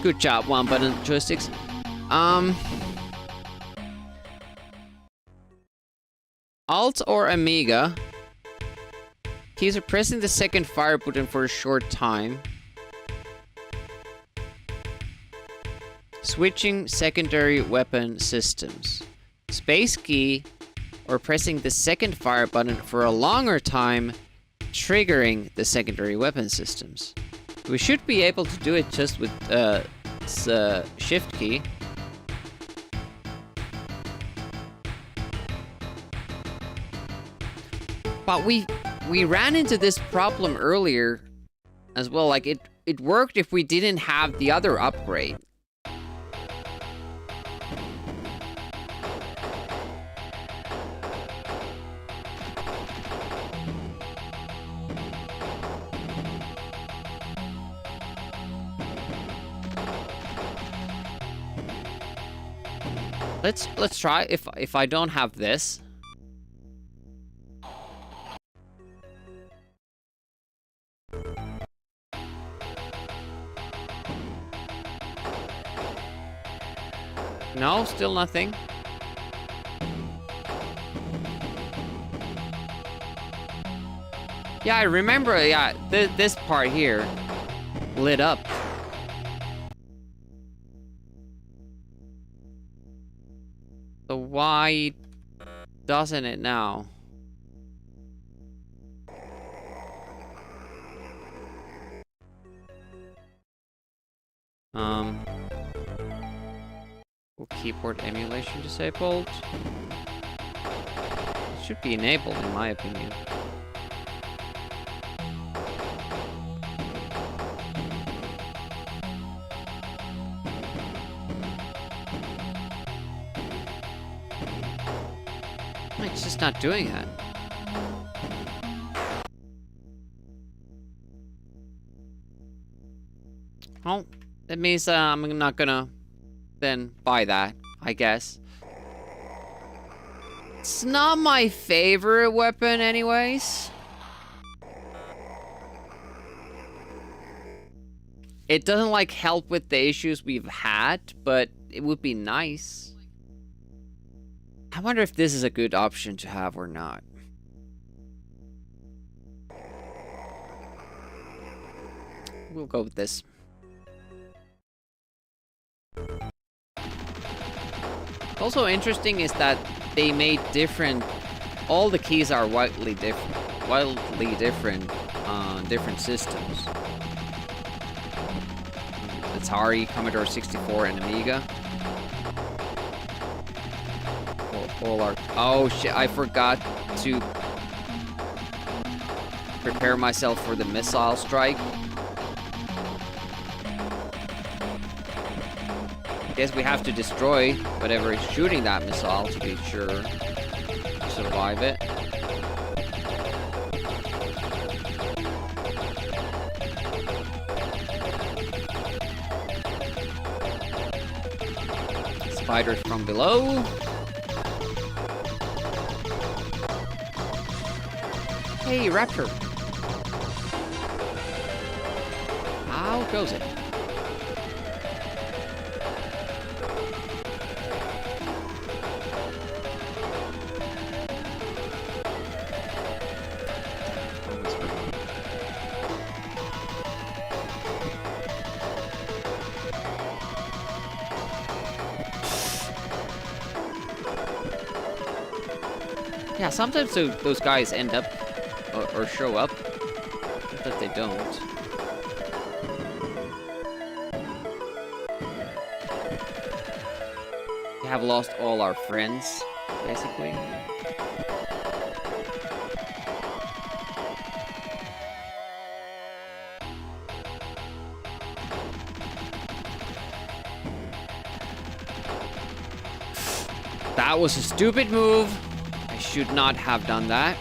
Good job, one button joysticks. Alt or Amiga. Keys are pressing the second fire button for a short time. Switching secondary weapon systems. Space key or pressing the second fire button for a longer time, triggering the secondary weapon systems. We should be able to do it just with shift key. But we ran into this problem earlier as well. Like it worked if we didn't have the other upgrade. Let's try if I don't have this. No, still nothing. Yeah, I remember, yeah, this part here lit up. So why doesn't it now? Keyboard emulation disabled. It should be enabled in my opinion. It's just not doing that. Oh, that means I'm not gonna then buy that, I guess. It's not my favorite weapon anyways. It doesn't like help with the issues we've had, but it would be nice. I wonder if this is a good option to have or not. We'll go with this. Also interesting is that they made different. All the keys are wildly different on different systems. Atari, Commodore 64, and Amiga. All are. Oh shit! I forgot to prepare myself for the missile strike. Guess we have to destroy whatever is shooting that missile to be sure to survive it. Spiders from below. Hey, Raptor. How goes it? Yeah, sometimes those guys end up or show up, not that they don't. We have lost all our friends, basically. That was a stupid move. I should not have done that.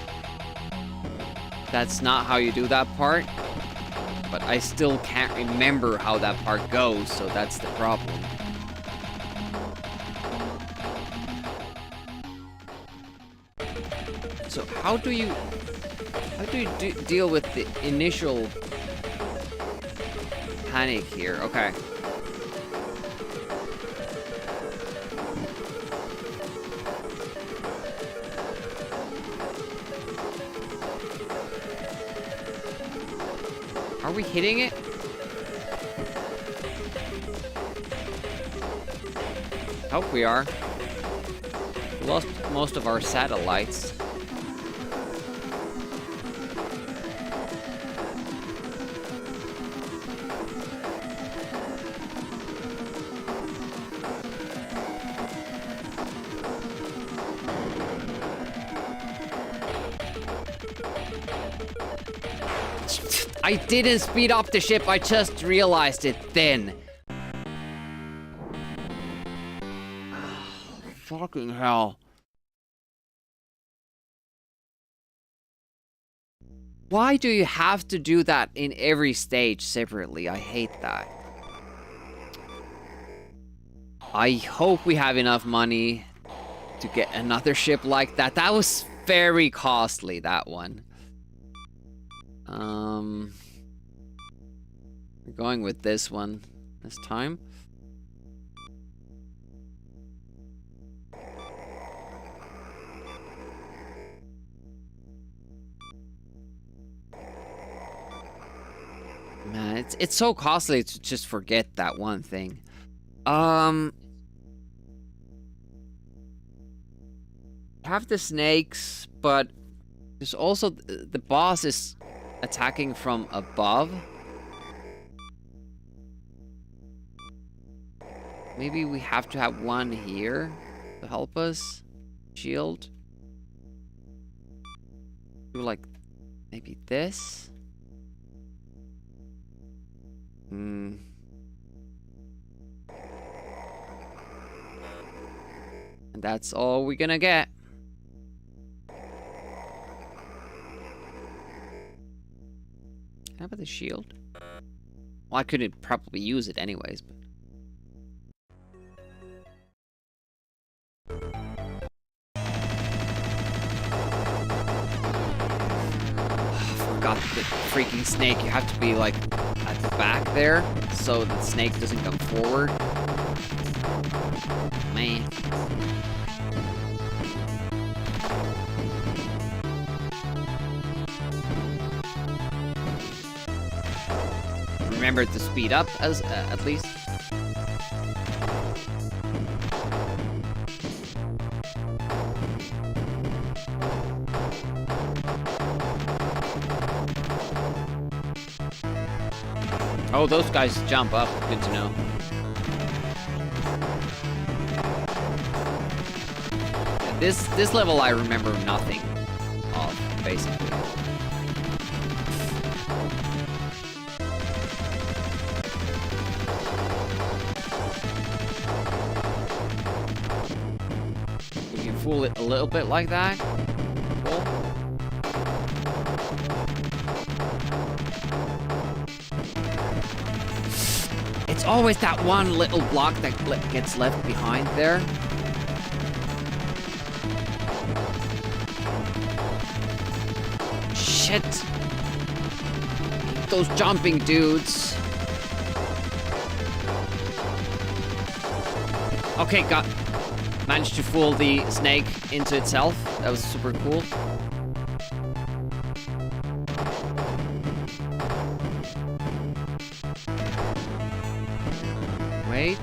That's not how you do that part. But I still can't remember how that part goes, so that's the problem. So how do you deal with the initial panic here? Okay. Are we hitting it? Hope we are. Lost most of our satellites. I didn't speed up the ship, I just realized it then. Fucking hell. Why do you have to do that in every stage separately? I hate that. I hope we have enough money to get another ship like that. That was very costly, that one. We're going with this one this time. Man, it's so costly to just forget that one thing. Have the snakes, but there's also the boss is attacking from above. Maybe we have to have one here to help us. Shield. Do like maybe this. And that's all we're gonna get. How about the shield? Well, I couldn't probably use it anyways, but... Forgot the freaking snake. You have to be, like, at the back there, so the snake doesn't come forward. Man. Remember to speed up as at least. Oh, those guys jump up. Good to know. This level I remember nothing of, basically. You can fool it a little bit like that. Cool. It's always that one little block that gets left behind there. Shit. Those jumping dudes. Okay, managed to fool the snake into itself. That was super cool. Wait.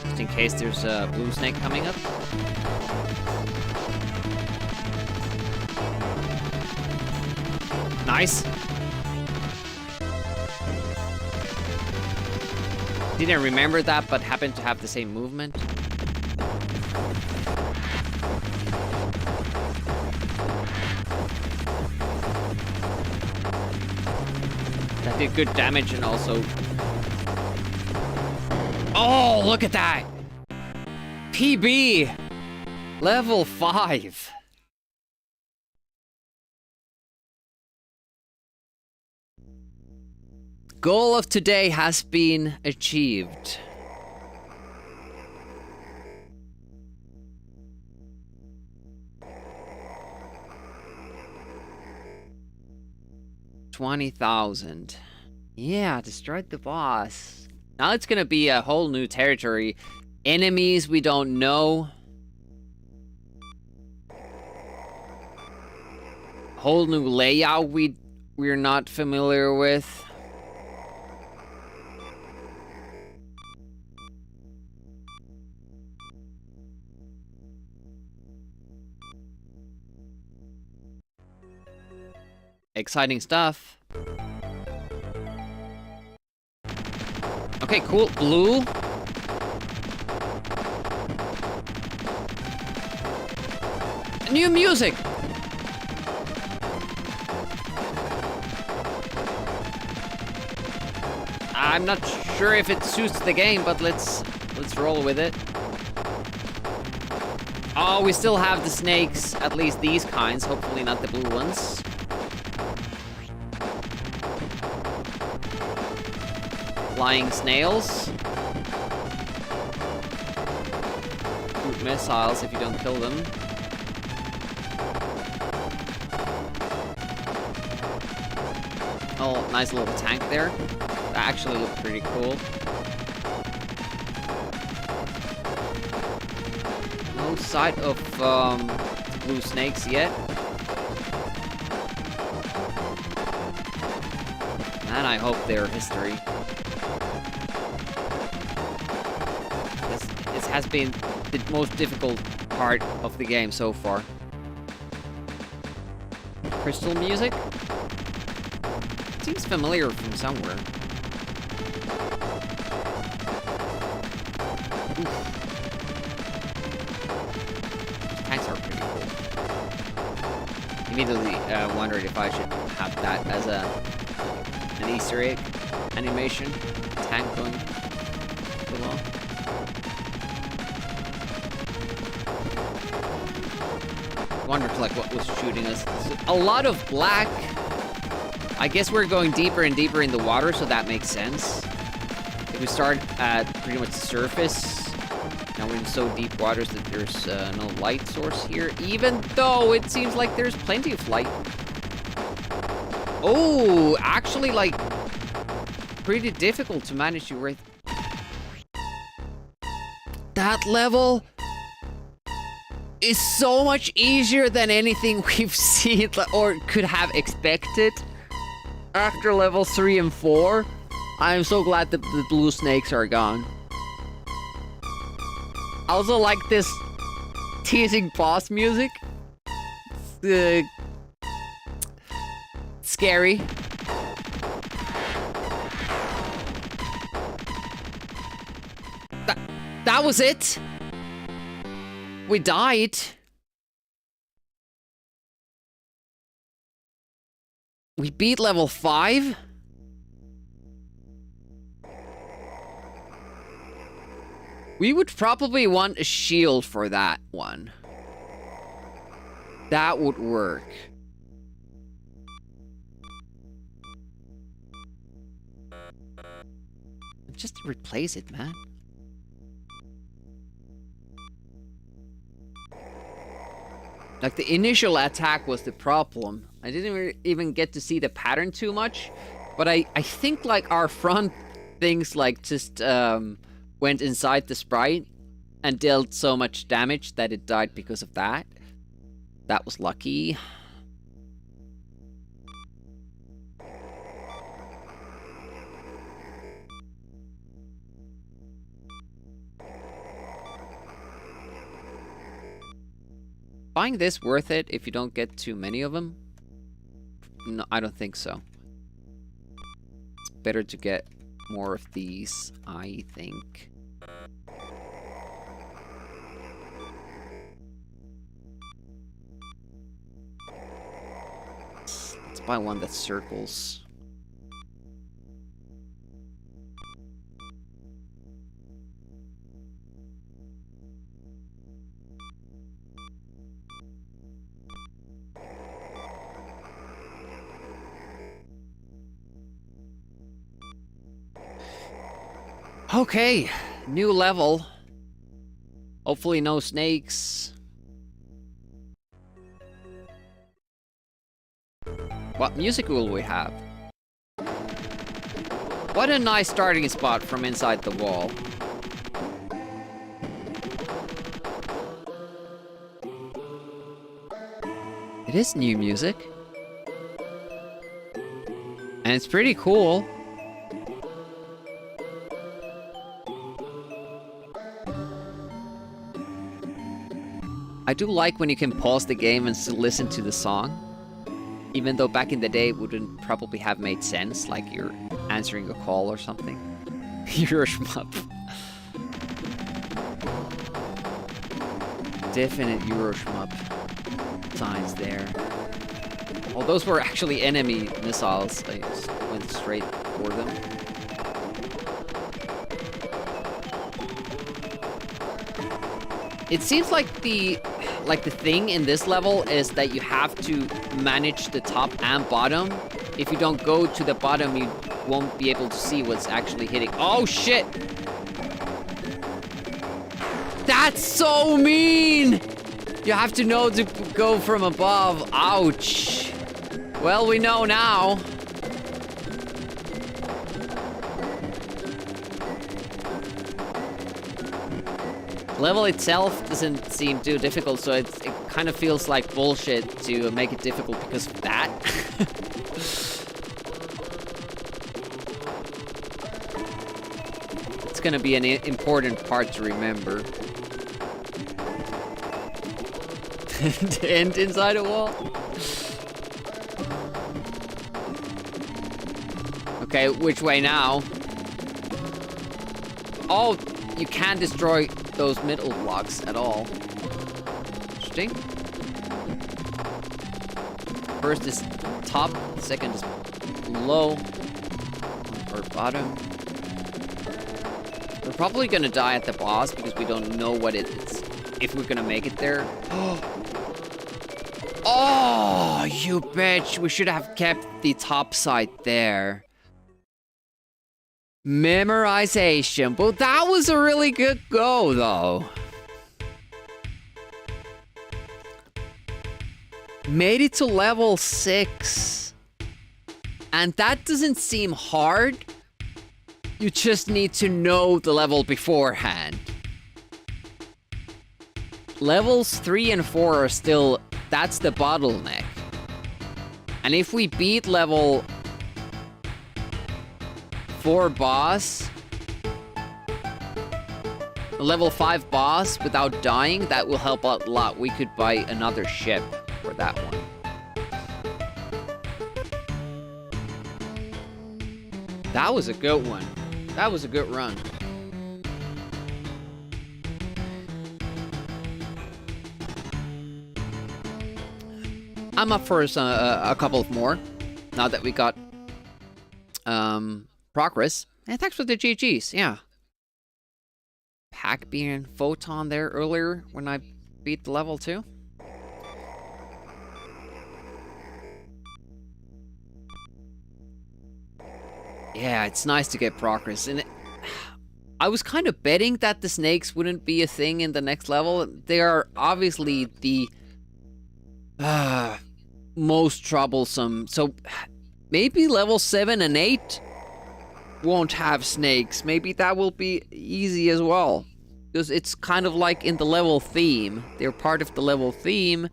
Just in case there's a blue snake coming up. Nice. Didn't remember that, but happened to have the same movement. That did good damage and also... Oh, look at that! PB! Level 5. Goal of today has been achieved. $20,000. Yeah, destroyed the boss. Now it's gonna be a whole new territory. Enemies we don't know. Whole new layout we're not familiar with. Exciting stuff. Okay, cool. Blue. New music. I'm not sure if it suits the game, but let's roll with it. Oh, we still have the snakes, at least these kinds, hopefully not the blue ones. Flying snails. Shoot missiles if you don't kill them. Oh, nice little tank there. That actually looked pretty cool. No sight of blue snakes yet. And I hope they're history. This has been the most difficult part of the game so far. Crystal music? Seems familiar from somewhere. Oof. Tanks are pretty cool. Immediately wondered if I should have that as an Easter egg animation. Tank going below. Wondered like what was shooting us. A lot of black. I guess we're going deeper and deeper in the water, so that makes sense. If we start at pretty much the surface, now we're in so deep waters that there's no light source here, even though it seems like there's plenty of light. Oh, actually, like, pretty difficult to manage you right. That level is so much easier than anything we've seen or could have expected after levels 3 and 4. I'm so glad that the blue snakes are gone. I also like this teasing boss music. Scary. That was it. We died. We beat level 5. We would probably want a shield for that one. That would work. Just replace it, man. Like, the initial attack was the problem. I didn't even get to see the pattern too much. But I think, like, our front things, like, just, went inside the sprite and dealt so much damage that it died because of that. That was lucky. Buying this worth it if you don't get too many of them? No, I don't think so. It's better to get more of these, I think. Let's buy one that circles. Okay, new level. Hopefully no snakes. What music will we have? What a nice starting spot from inside the wall. It is new music. And it's pretty cool. I do like when you can pause the game and still listen to the song. Even though back in the day it wouldn't probably have made sense, like you're answering a call or something. You're a shmup. Definite Euro shmup signs there. Oh, those were actually enemy missiles. I just went straight for them. It seems like the thing in this level is that you have to manage the top and bottom. If you don't go to the bottom, you won't be able to see what's actually hitting. Oh shit! That's so mean! You have to know to go from above. Ouch. Well, we know now. Level itself doesn't seem too difficult, so it kind of feels like bullshit to make it difficult because of that. It's gonna be an important part to remember. To end inside a wall? Okay, which way now? Oh, you can't destroy those middle blocks at all. Interesting. First is top, second is low, or bottom. We're probably gonna die at the boss because we don't know what it is, if we're gonna make it there. Oh, you bitch. We should have kept the top side there. Memorization. But that was a really good go, though. Made it to level 6. And that doesn't seem hard. You just need to know the level beforehand. Levels 3 and 4 are still... That's the bottleneck. And if we beat level 4 boss... Level 5 boss without dying, that will help out a lot. We could buy another ship for that one. That was a good one. That was a good run. I'm up for a couple of more, now that we got progress. And thanks for the GGs, yeah. Pack being Photon there earlier when I beat the level 2. Yeah, it's nice to get progress. And I was kind of betting that the snakes wouldn't be a thing in the next level. They are obviously the most troublesome. So maybe level 7 and 8 won't have snakes. Maybe that will be easy as well. Because it's kind of like in the level theme. They're part of the level theme.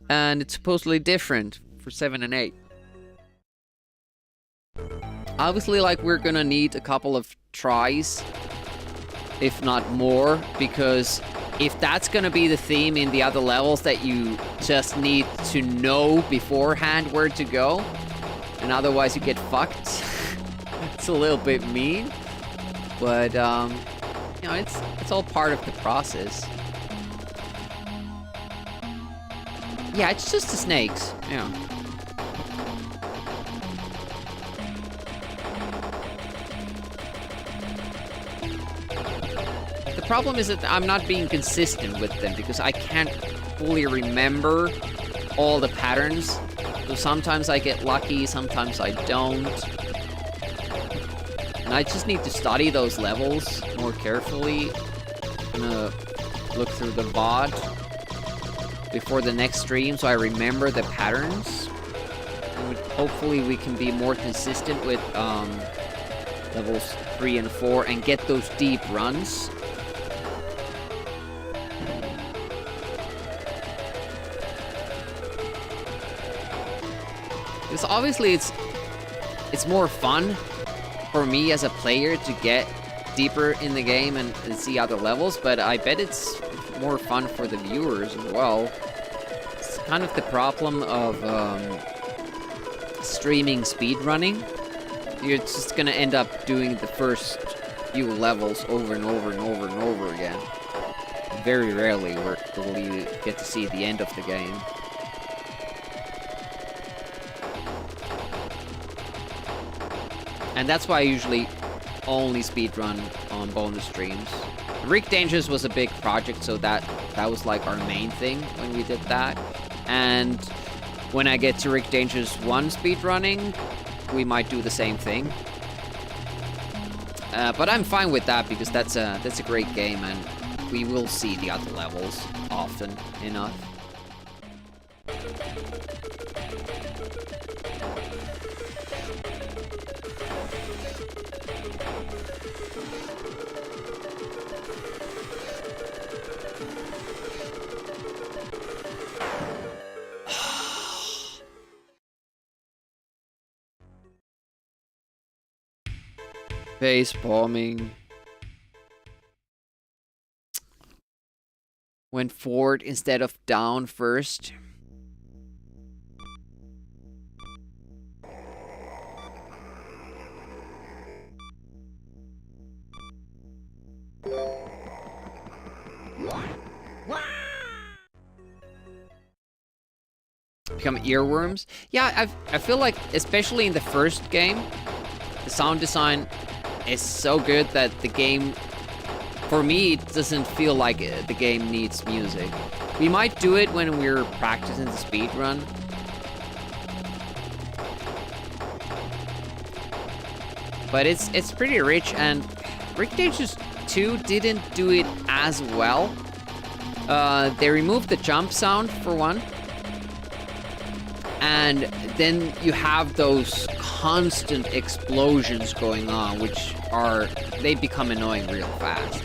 And it's supposedly different for 7 and 8. Obviously, like, we're gonna need a couple of tries, if not more, because if that's gonna be the theme in the other levels, that you just need to know beforehand where to go, and otherwise you get fucked, it's a little bit mean, but, you know, it's all part of the process. Yeah, it's just the snakes, yeah. The problem is that I'm not being consistent with them because I can't fully remember all the patterns. So sometimes I get lucky, sometimes I don't. And I just need to study those levels more carefully. I'm gonna look through the VOD before the next stream so I remember the patterns. And hopefully we can be more consistent with levels 3 and 4 and get those deep runs. Because obviously it's more fun for me as a player to get deeper in the game and see other levels, but I bet it's more fun for the viewers as well. It's kind of the problem of streaming speedrunning. You're just gonna end up doing the first few levels over and over and over and over again. Very rarely will you get to see the end of the game. And that's why I usually only speedrun on bonus streams. Rick Dangerous was a big project, so that was like our main thing when we did that. And when I get to Rick Dangerous 1 speedrunning, we might do the same thing. But I'm fine with that because that's a great game and we will see the other levels often enough. Base bombing. Went forward instead of down first. Become earworms? Yeah, I feel like, especially in the first game, the sound design is so good that the game, for me, it doesn't feel like the game needs music. We might do it when we're practicing the speed run. But it's pretty rich, and Rick Dangerous 2 didn't do it as well. They removed the jump sound for one. And then you have those constant explosions going on, which they become annoying real fast.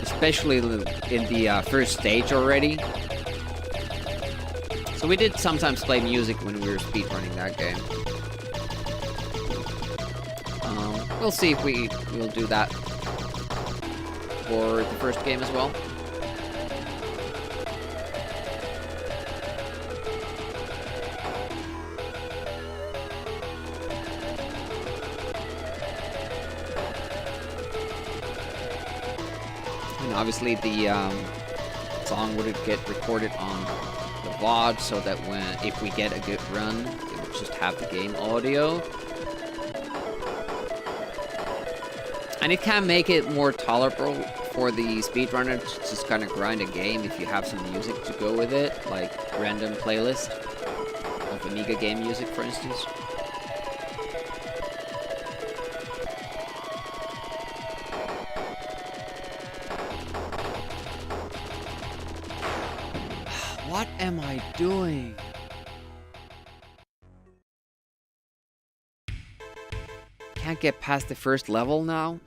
Especially in the first stage already. So we did sometimes play music when we were speedrunning that game. We'll see if we'll do that for the first game as well. And obviously the song would get recorded on the VOD so that if we get a good run, it would just have the game audio. And it can make it more tolerable for the speedrunner to just kind of grind a game if you have some music to go with it, like random playlist of Amiga game music, for instance. What am I doing? Can't get past the first level now?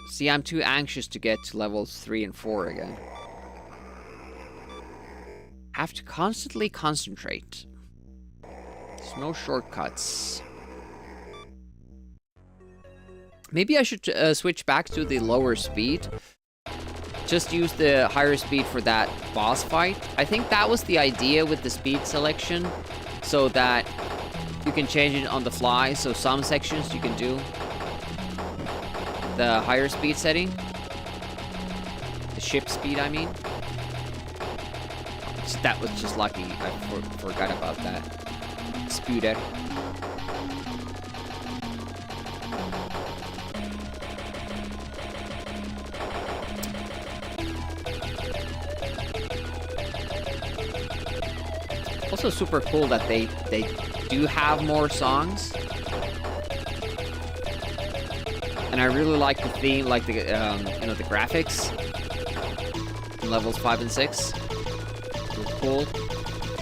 See, I'm too anxious to get to levels 3 and 4 again. Have to constantly concentrate. There's no shortcuts. Maybe I should switch back to the lower speed. Just use the higher speed for that boss fight. I think that was the idea with the speed selection, so that you can change it on the fly. So some sections you can do the higher speed setting. The ship speed, I mean. That was just lucky. I forgot about that. Scooter. Also super cool that they do have more songs. And I really like the theme, like the the graphics in levels 5 and 6. It's cool.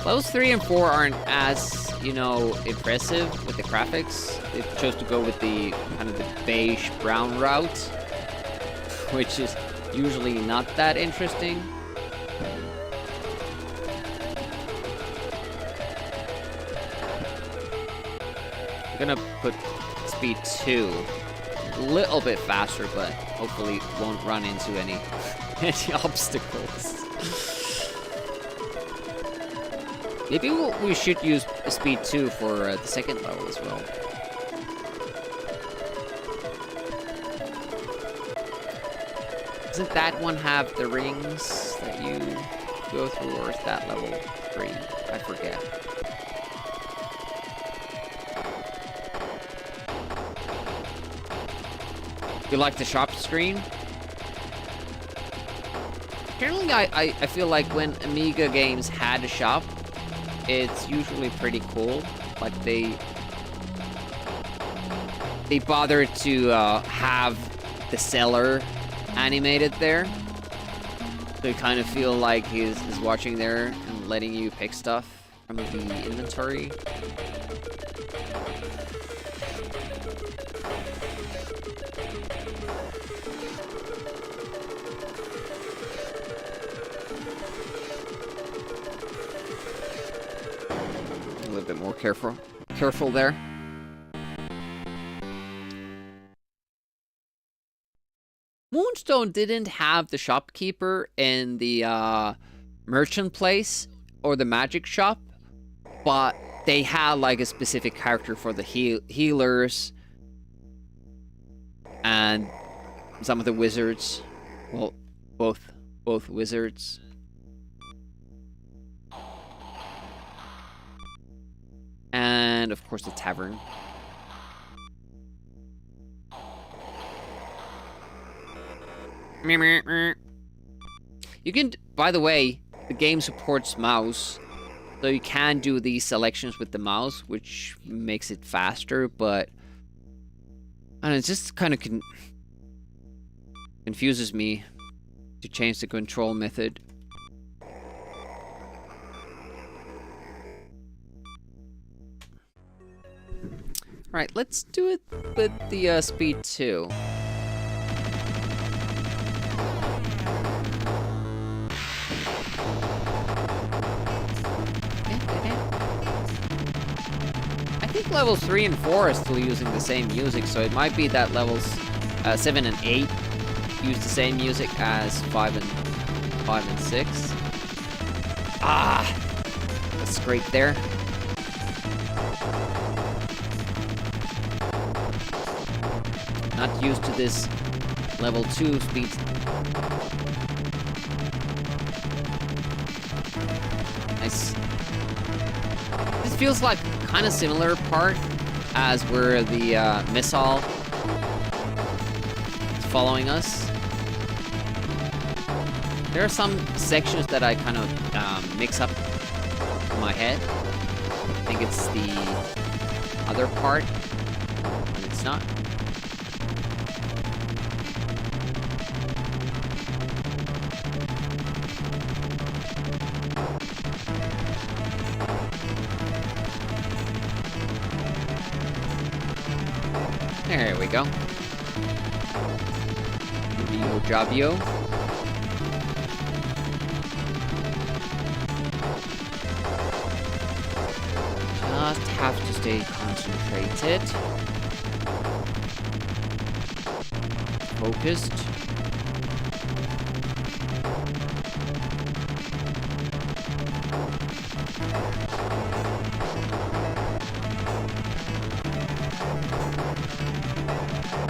Levels 3 and 4 aren't as, impressive with the graphics. They chose to go with the kind of the beige brown route, which is usually not that interesting. I'm gonna put speed 2 a little bit faster, but hopefully won't run into any obstacles. Maybe we should use speed 2 for the second level as well. Doesn't that one have the rings that you go through, or is that level 3? I forget. You like the shop screen? Generally, I feel like when Amiga games had a shop, it's usually pretty cool. Like they bothered to have the seller animated there. So you kind of feel like he's watching there and letting you pick stuff from the inventory. A little bit more careful there. Moonstone didn't have the shopkeeper in the merchant place or the magic shop, but they had like a specific character for the healers and some of the wizards. Well, both wizards. And of course the tavern. You can, by the way, the game supports mouse, so you can do these selections with the mouse, which makes it faster, but and it just kind of confuses me to change the control method. Right, let's do it with the speed 2. I think levels 3 and 4 are still using the same music, so it might be that levels 7 and 8 use the same music as 5 and 6. Ah, that's great there. Not used to this level 2 speed. Nice. This feels like kind of similar part as where the missile is following us. There are some sections that I kind of mix up in my head. I think it's the other part, but it's not. There we go. Rio Jabio. Just have to stay concentrated. Focused.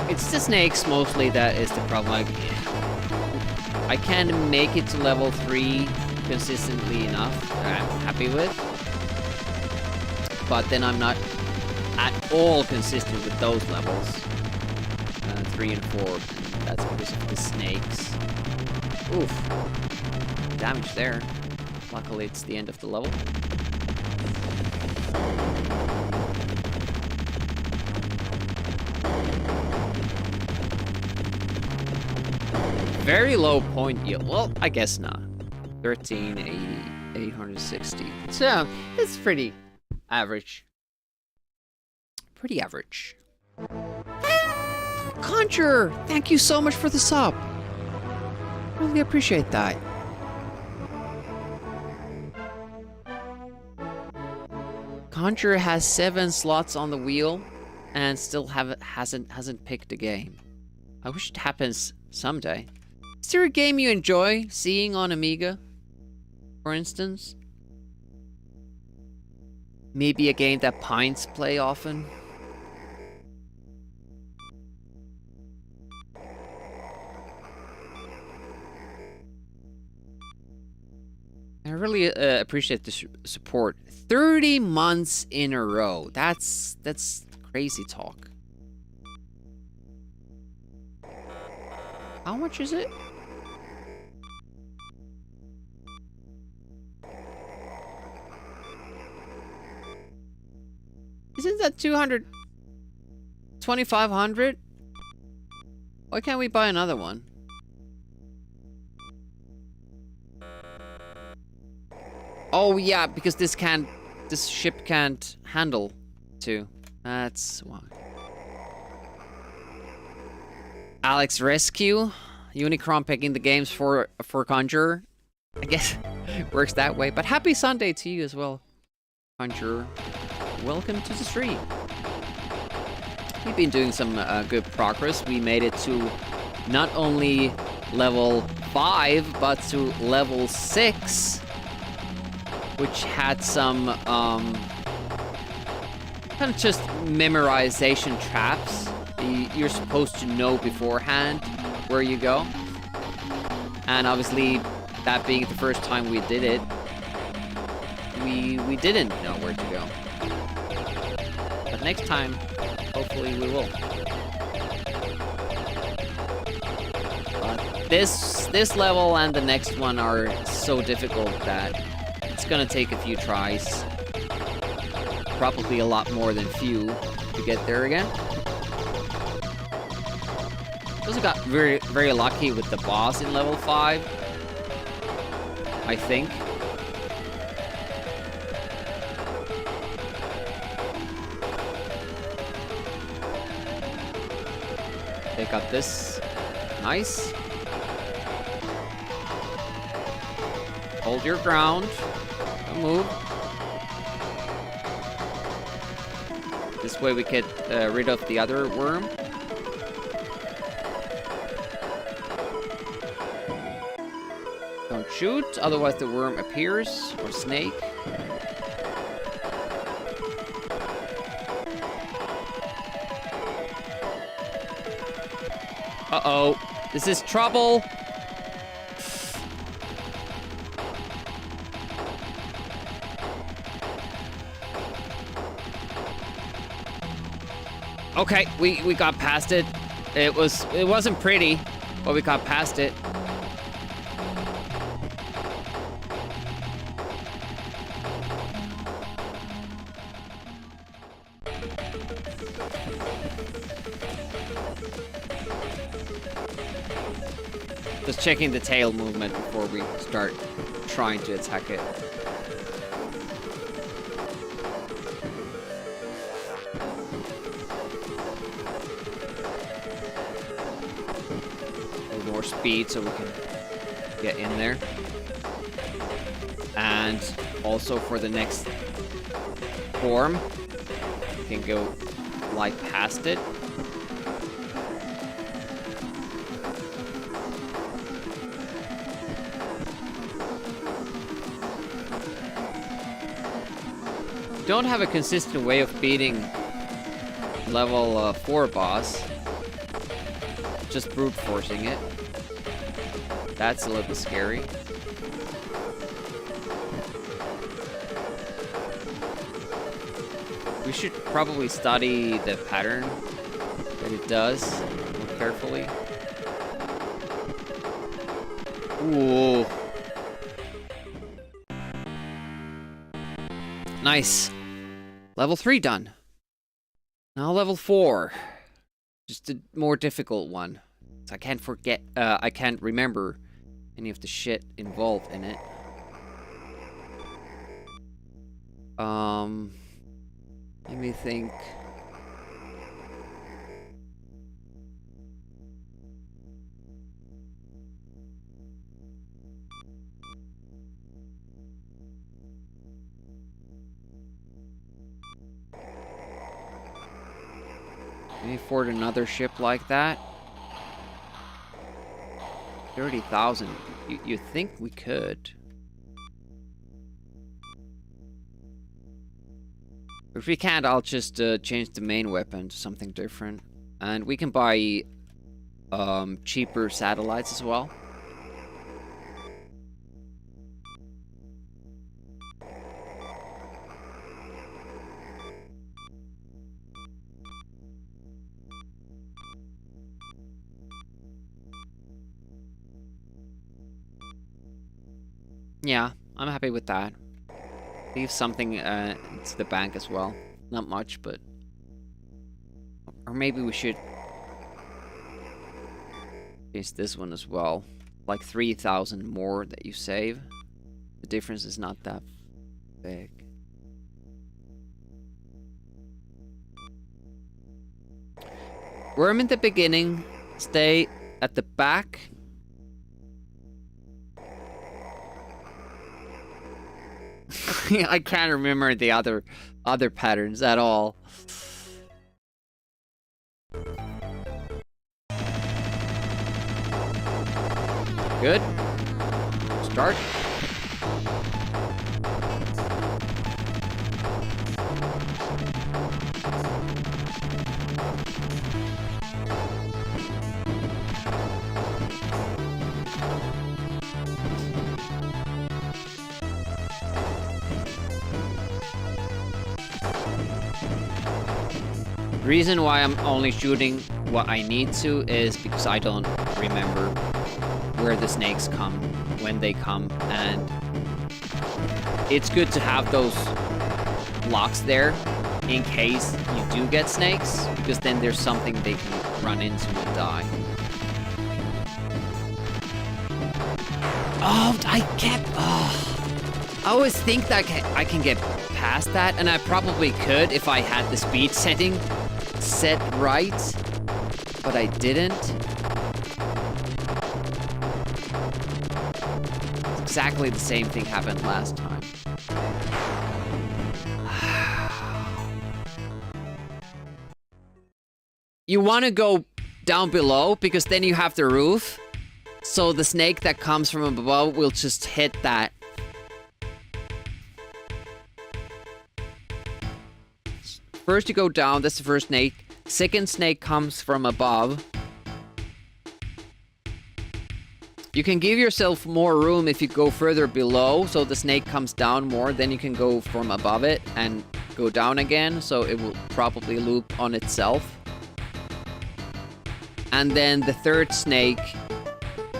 It's the snakes mostly that is the problem. I can make it to level 3 consistently enough that I'm happy with. But then I'm not at all consistent with those levels. 3 and 4. That's because of the snakes. Oof. Damage there. Luckily it's the end of the level. Very low point yield. Well, I guess not. 1380, 860. So, it's pretty average. Pretty average. Conjure! Thank you so much for the sub. Really appreciate that. Conjure has 7 slots on the wheel and still hasn't picked a game. I wish it happens someday. Is there a game you enjoy seeing on Amiga, for instance? Maybe a game that Pines play often? I really appreciate the support. 30 months in a row. That's crazy talk. How much is it? Isn't that 200? 2,500? Why can't we buy another one? Oh yeah, because this ship can't handle 2. That's why. Alex Rescue, Unicron picking the games for Conjurer. I guess it works that way. But happy Sunday to you as well, Conjurer. Welcome to the stream. We've been doing some good progress. We made it to not only level 5, but to level 6, which had some kind of just memorization traps. You're supposed to know beforehand where you go. And obviously, that being the first time we did it, we didn't know where to go. But next time, hopefully we will. But this level and the next one are so difficult that it's gonna take a few tries. Probably a lot more than few to get there again. Also got very, very lucky with the boss in level 5. I think. They got this. Nice. Hold your ground. Don't move. This way we get rid of the other worm. Don't shoot, otherwise the worm appears, or snake. Uh-oh, this is trouble. Okay, we got past it. It wasn't pretty, but we got past it. Just checking the tail movement before we start trying to attack it. A little more speed so we can get in there. And also for the next form, we can go like past it. Don't have a consistent way of beating level 4 boss. Just brute forcing it. That's a little bit scary. We should probably study the pattern that it does more carefully. Ooh. Nice. Level 3 done. Now level 4. Just a more difficult one. So I can't remember any of the shit involved in it. Let me think. Can we afford another ship like that? 30,000. You think we could? If we can't, I'll just change the main weapon to something different. And we can buy cheaper satellites as well. Yeah, I'm happy with that. Leave something to the bank as well. Not much, but... Or maybe we should... use this one as well. Like 3,000 more that you save. The difference is not that big. Worm in the beginning. Stay at the back. I can't remember the other patterns at all. Good. Start. The reason why I'm only shooting what I need to is because I don't remember where the snakes come, when they come, and it's good to have those blocks there in case you do get snakes, because then there's something they can run into and die. Oh, I can't. Oh. I always think that I can get past that, and I probably could if I had the speed setting set right, but I didn't. Exactly the same thing happened last time. You want to go down below because then you have the roof. So the snake that comes from above will just hit that. First you go down, that's the first snake. Second snake comes from above. You can give yourself more room if you go further below, so the snake comes down more, then you can go from above it and go down again, so it will probably loop on itself. And then the third snake,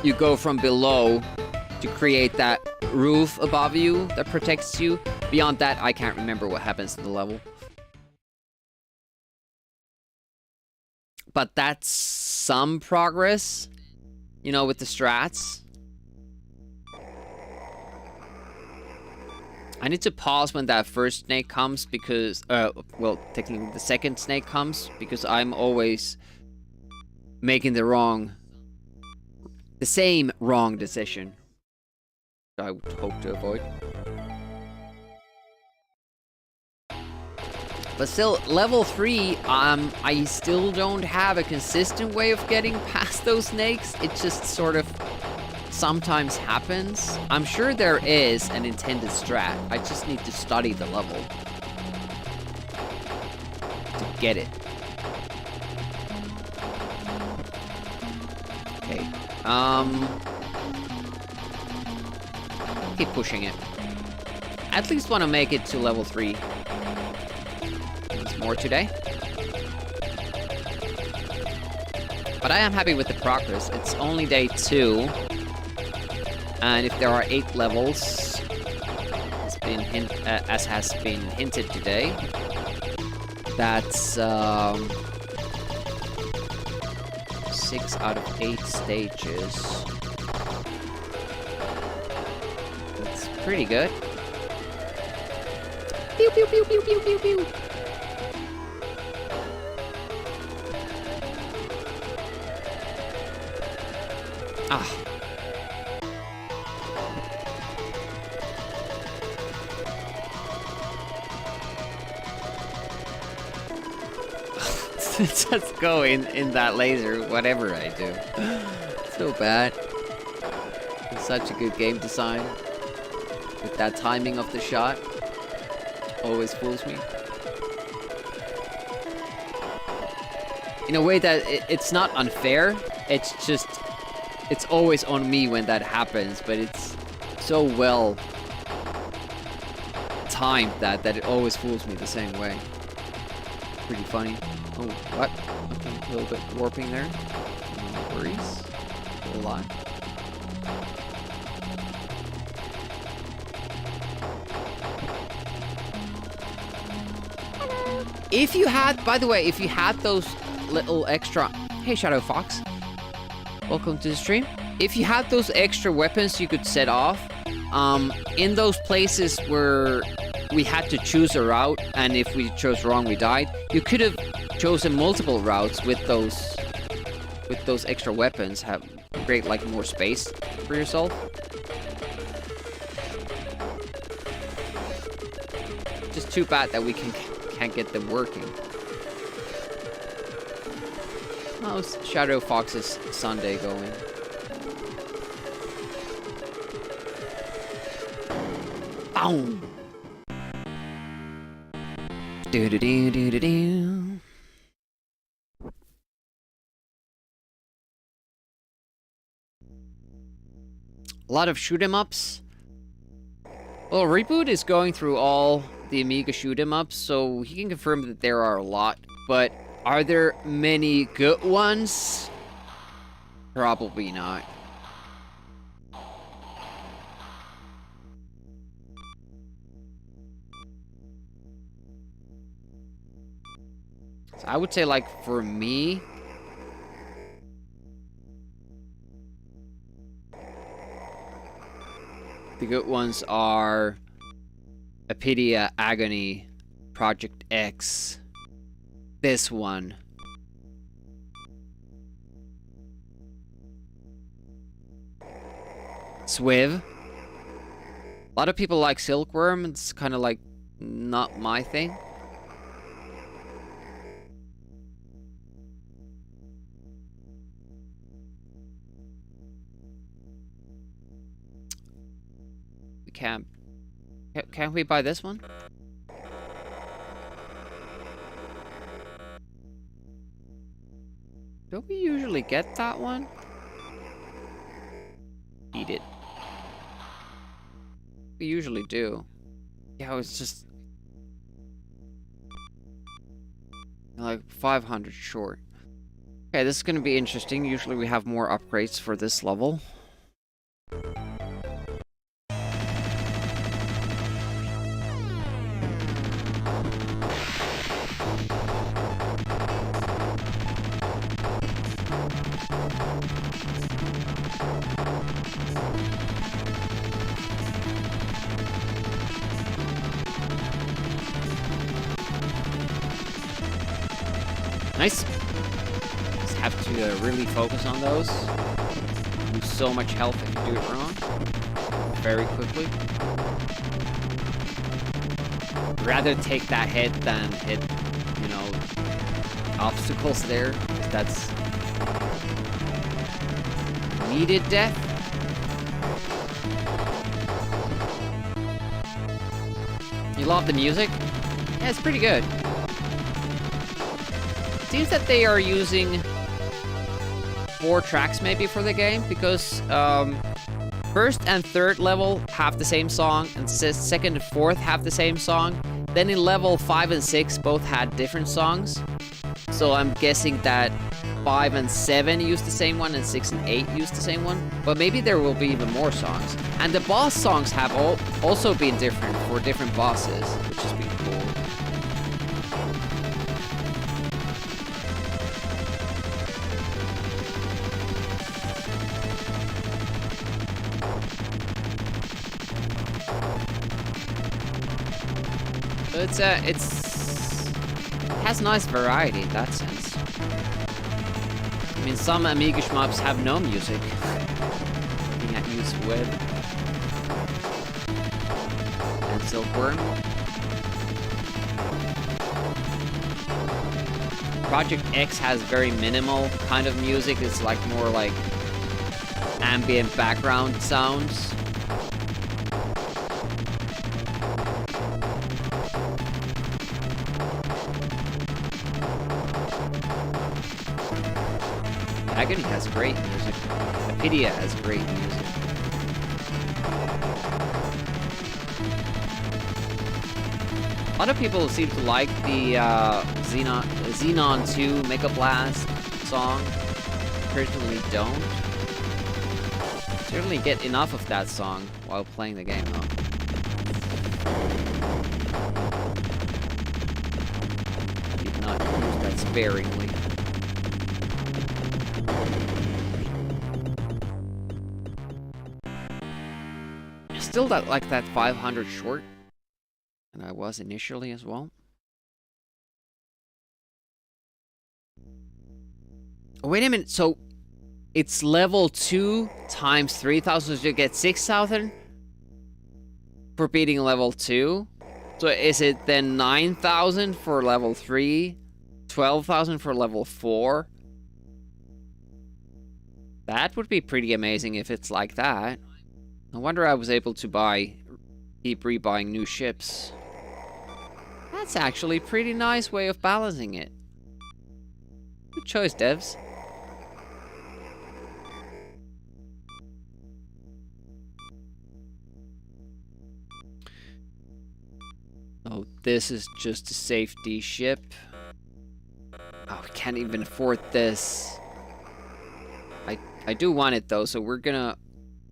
you go from below to create that roof above you that protects you. Beyond that, I can't remember what happens to the level. But that's some progress, you know, with the strats. I need to pause when that first snake comes because, well, technically the second snake comes, because I'm always making the same wrong decision. I would hope to avoid. But still, level 3, I still don't have a consistent way of getting past those snakes. It just sort of sometimes happens. I'm sure there is an intended strat. I just need to study the level to get it. Okay. Keep pushing it. At least want to make it to level 3. Once more today. But I am happy with the progress. It's only day 2. And if there are 8 levels, as has been hinted today, that's 6 out of 8 stages. That's pretty good. Pew pew pew pew pew pew pew. Ah. Just go in that laser, whatever I do. So bad. It's such a good game design. With that timing of the shot. Always fools me. In a way that it's not unfair. It's just... It's always on me when that happens, but it's so well timed that it always fools me the same way. Pretty funny. Oh, what? Okay, a little bit warping there. No worries. A lot. If you had, by the way, if you had those little extra... Hey, Shadow Fox. Welcome to the stream. If you had those extra weapons you could set off, in those places where we had to choose a route, and if we chose wrong, we died, you could have chosen multiple routes with those extra weapons, have create like more space for yourself. Just too bad that we can't get them working. How's Shadow Fox's Sunday going? Boom! Do do do do do do. A lot of shoot 'em ups. Well, Reboot is going through all the Amiga shoot 'em ups, so he can confirm that there are a lot. But are there many good ones? Probably not. So I would say, like, for me, the good ones are Apidia, Agony, Project X, this one. Swiv. A lot of people like Silkworm. It's kind of like not my thing. We can't. Can't we buy this one? Don't we usually get that one? Eat it. We usually do. Yeah, it's just like 500 short. Okay, this is gonna be interesting. Usually we have more upgrades for this level. Nice. Just have to really focus on those. Lose so much health if you do it wrong. Very quickly. Rather take that hit than hit, you know, obstacles there. That's needed death. You love the music? Yeah, it's pretty good. Seems that they are using 4 tracks maybe for the game, because first and third level have the same song, and second and fourth have the same song. Then in level 5 and 6 both had different songs. So I'm guessing that 5 and 7 use the same one, and 6 and 8 use the same one. But maybe there will be even more songs. And the boss songs have also been different for different bosses, which has been cool. It has nice variety in that sense. I mean, some Amiga shmups have no music. Looking at Use Web and Silkworm. Project X has very minimal kind of music. It's like more like ambient background sounds. Agony has great music. Apidia has great music. A lot of people seem to like the Xenon 2 Mega Blast song. Personally don't. Certainly get enough of that song while playing the game though. Did not use that sparingly. Still like that 500 short, and I was initially as well. Oh, wait a minute, so it's level 2 times 3,000, so you get 6,000 for beating level 2? So is it then 9,000 for level 3, 12,000 for level 4? That would be pretty amazing if it's like that. No wonder I was able to keep rebuying new ships. That's actually a pretty nice way of balancing it. Good choice, devs. Oh, this is just a safety ship. Oh, we can't even afford this. I do want it though, so we're gonna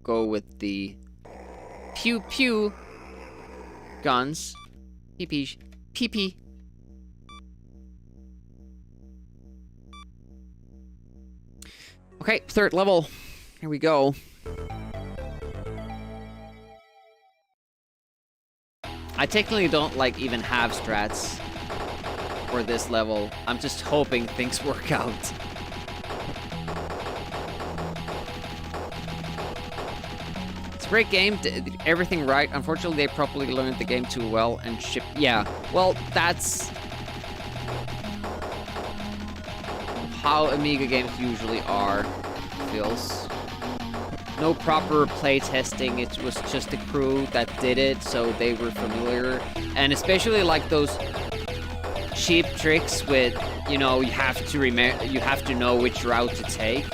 go with the pew pew guns. PP. Okay, third level. Here we go. I technically don't like even have strats for this level. I'm just hoping things work out. It's a great game, did everything right. Unfortunately, they probably learned the game too well and shipped. Yeah, well, that's how Amiga games usually are. Feels. No proper play testing, it was just the crew that did it, so they were familiar. And especially like those cheap tricks with, you know, you have to know which route to take.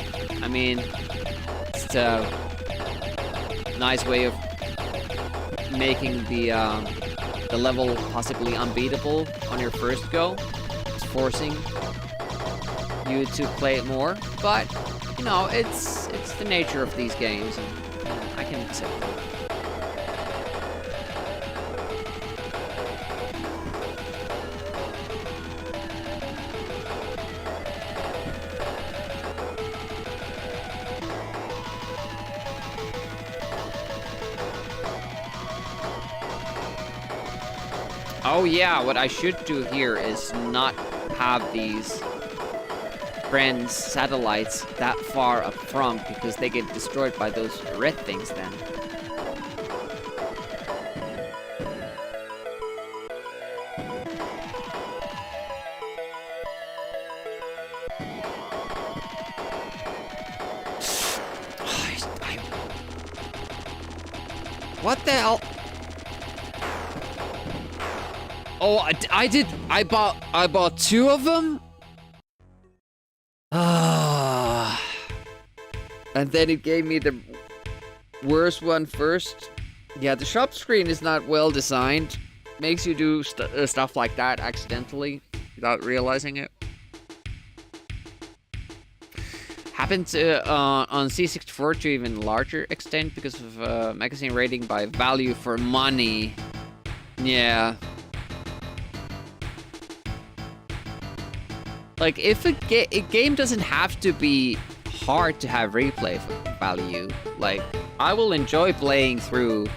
I mean, it's a nice way of making the level possibly unbeatable on your first go. It's forcing you to play it more, but you know, it's the nature of these games, and I can accept it. Oh yeah, what I should do here is not have these friends' satellites that far up front, because they get destroyed by those red things then. What the hell? Oh, I bought two of them? And then it gave me the worst one first. Yeah, the shop screen is not well designed. Makes you do stuff like that accidentally without realizing it. Happens on C64 to even larger extent because of magazine rating by value for money. Yeah. Like, if a game doesn't have to be hard to have replay value, like, I will enjoy playing through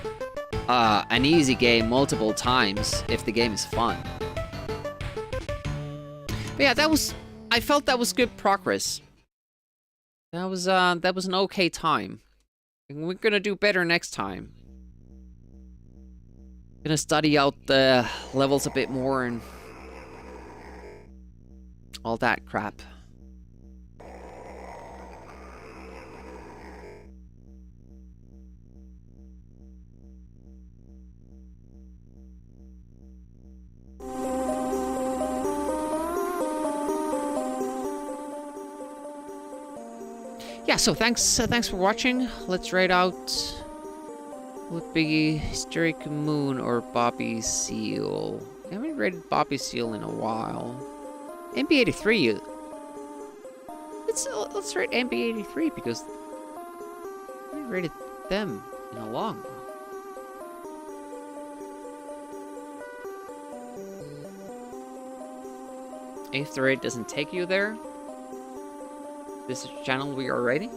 an easy game multiple times if the game is fun. But yeah, I felt that was good progress. That was an okay time. And we're gonna do better next time. Gonna study out the levels a bit more and all that crap. Yeah, so thanks for watching. Let's rate out would be Hysteric Moon or Bobby Seal. I haven't rated Bobby Seal in a while. MB83. Let's rate MB83 because I haven't rated them in a long while. If the rate doesn't take you there, this is the channel we are rating.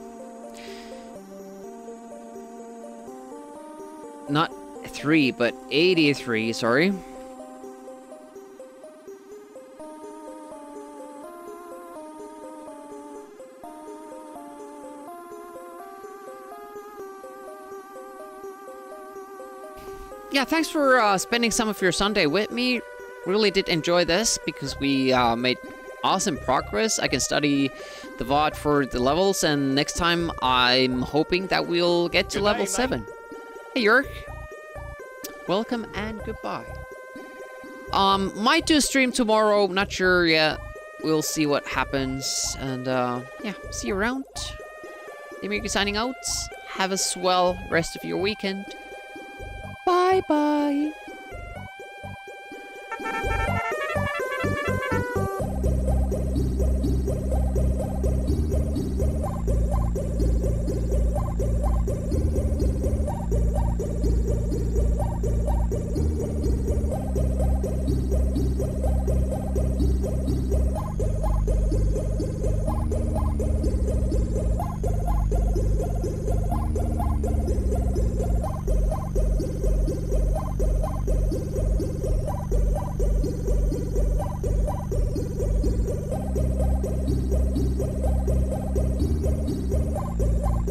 Not 3, but 83, sorry. Yeah, thanks for spending some of your Sunday with me. Really did enjoy this because we made awesome progress. I can study the VOD for the levels, and next time I'm hoping that we'll get to level 7. Hey, Jörg. Welcome and goodbye. Might do a stream tomorrow, not sure yet. We'll see what happens, and yeah, see you around. Amiga signing out. Have a swell rest of your weekend. Bye-bye.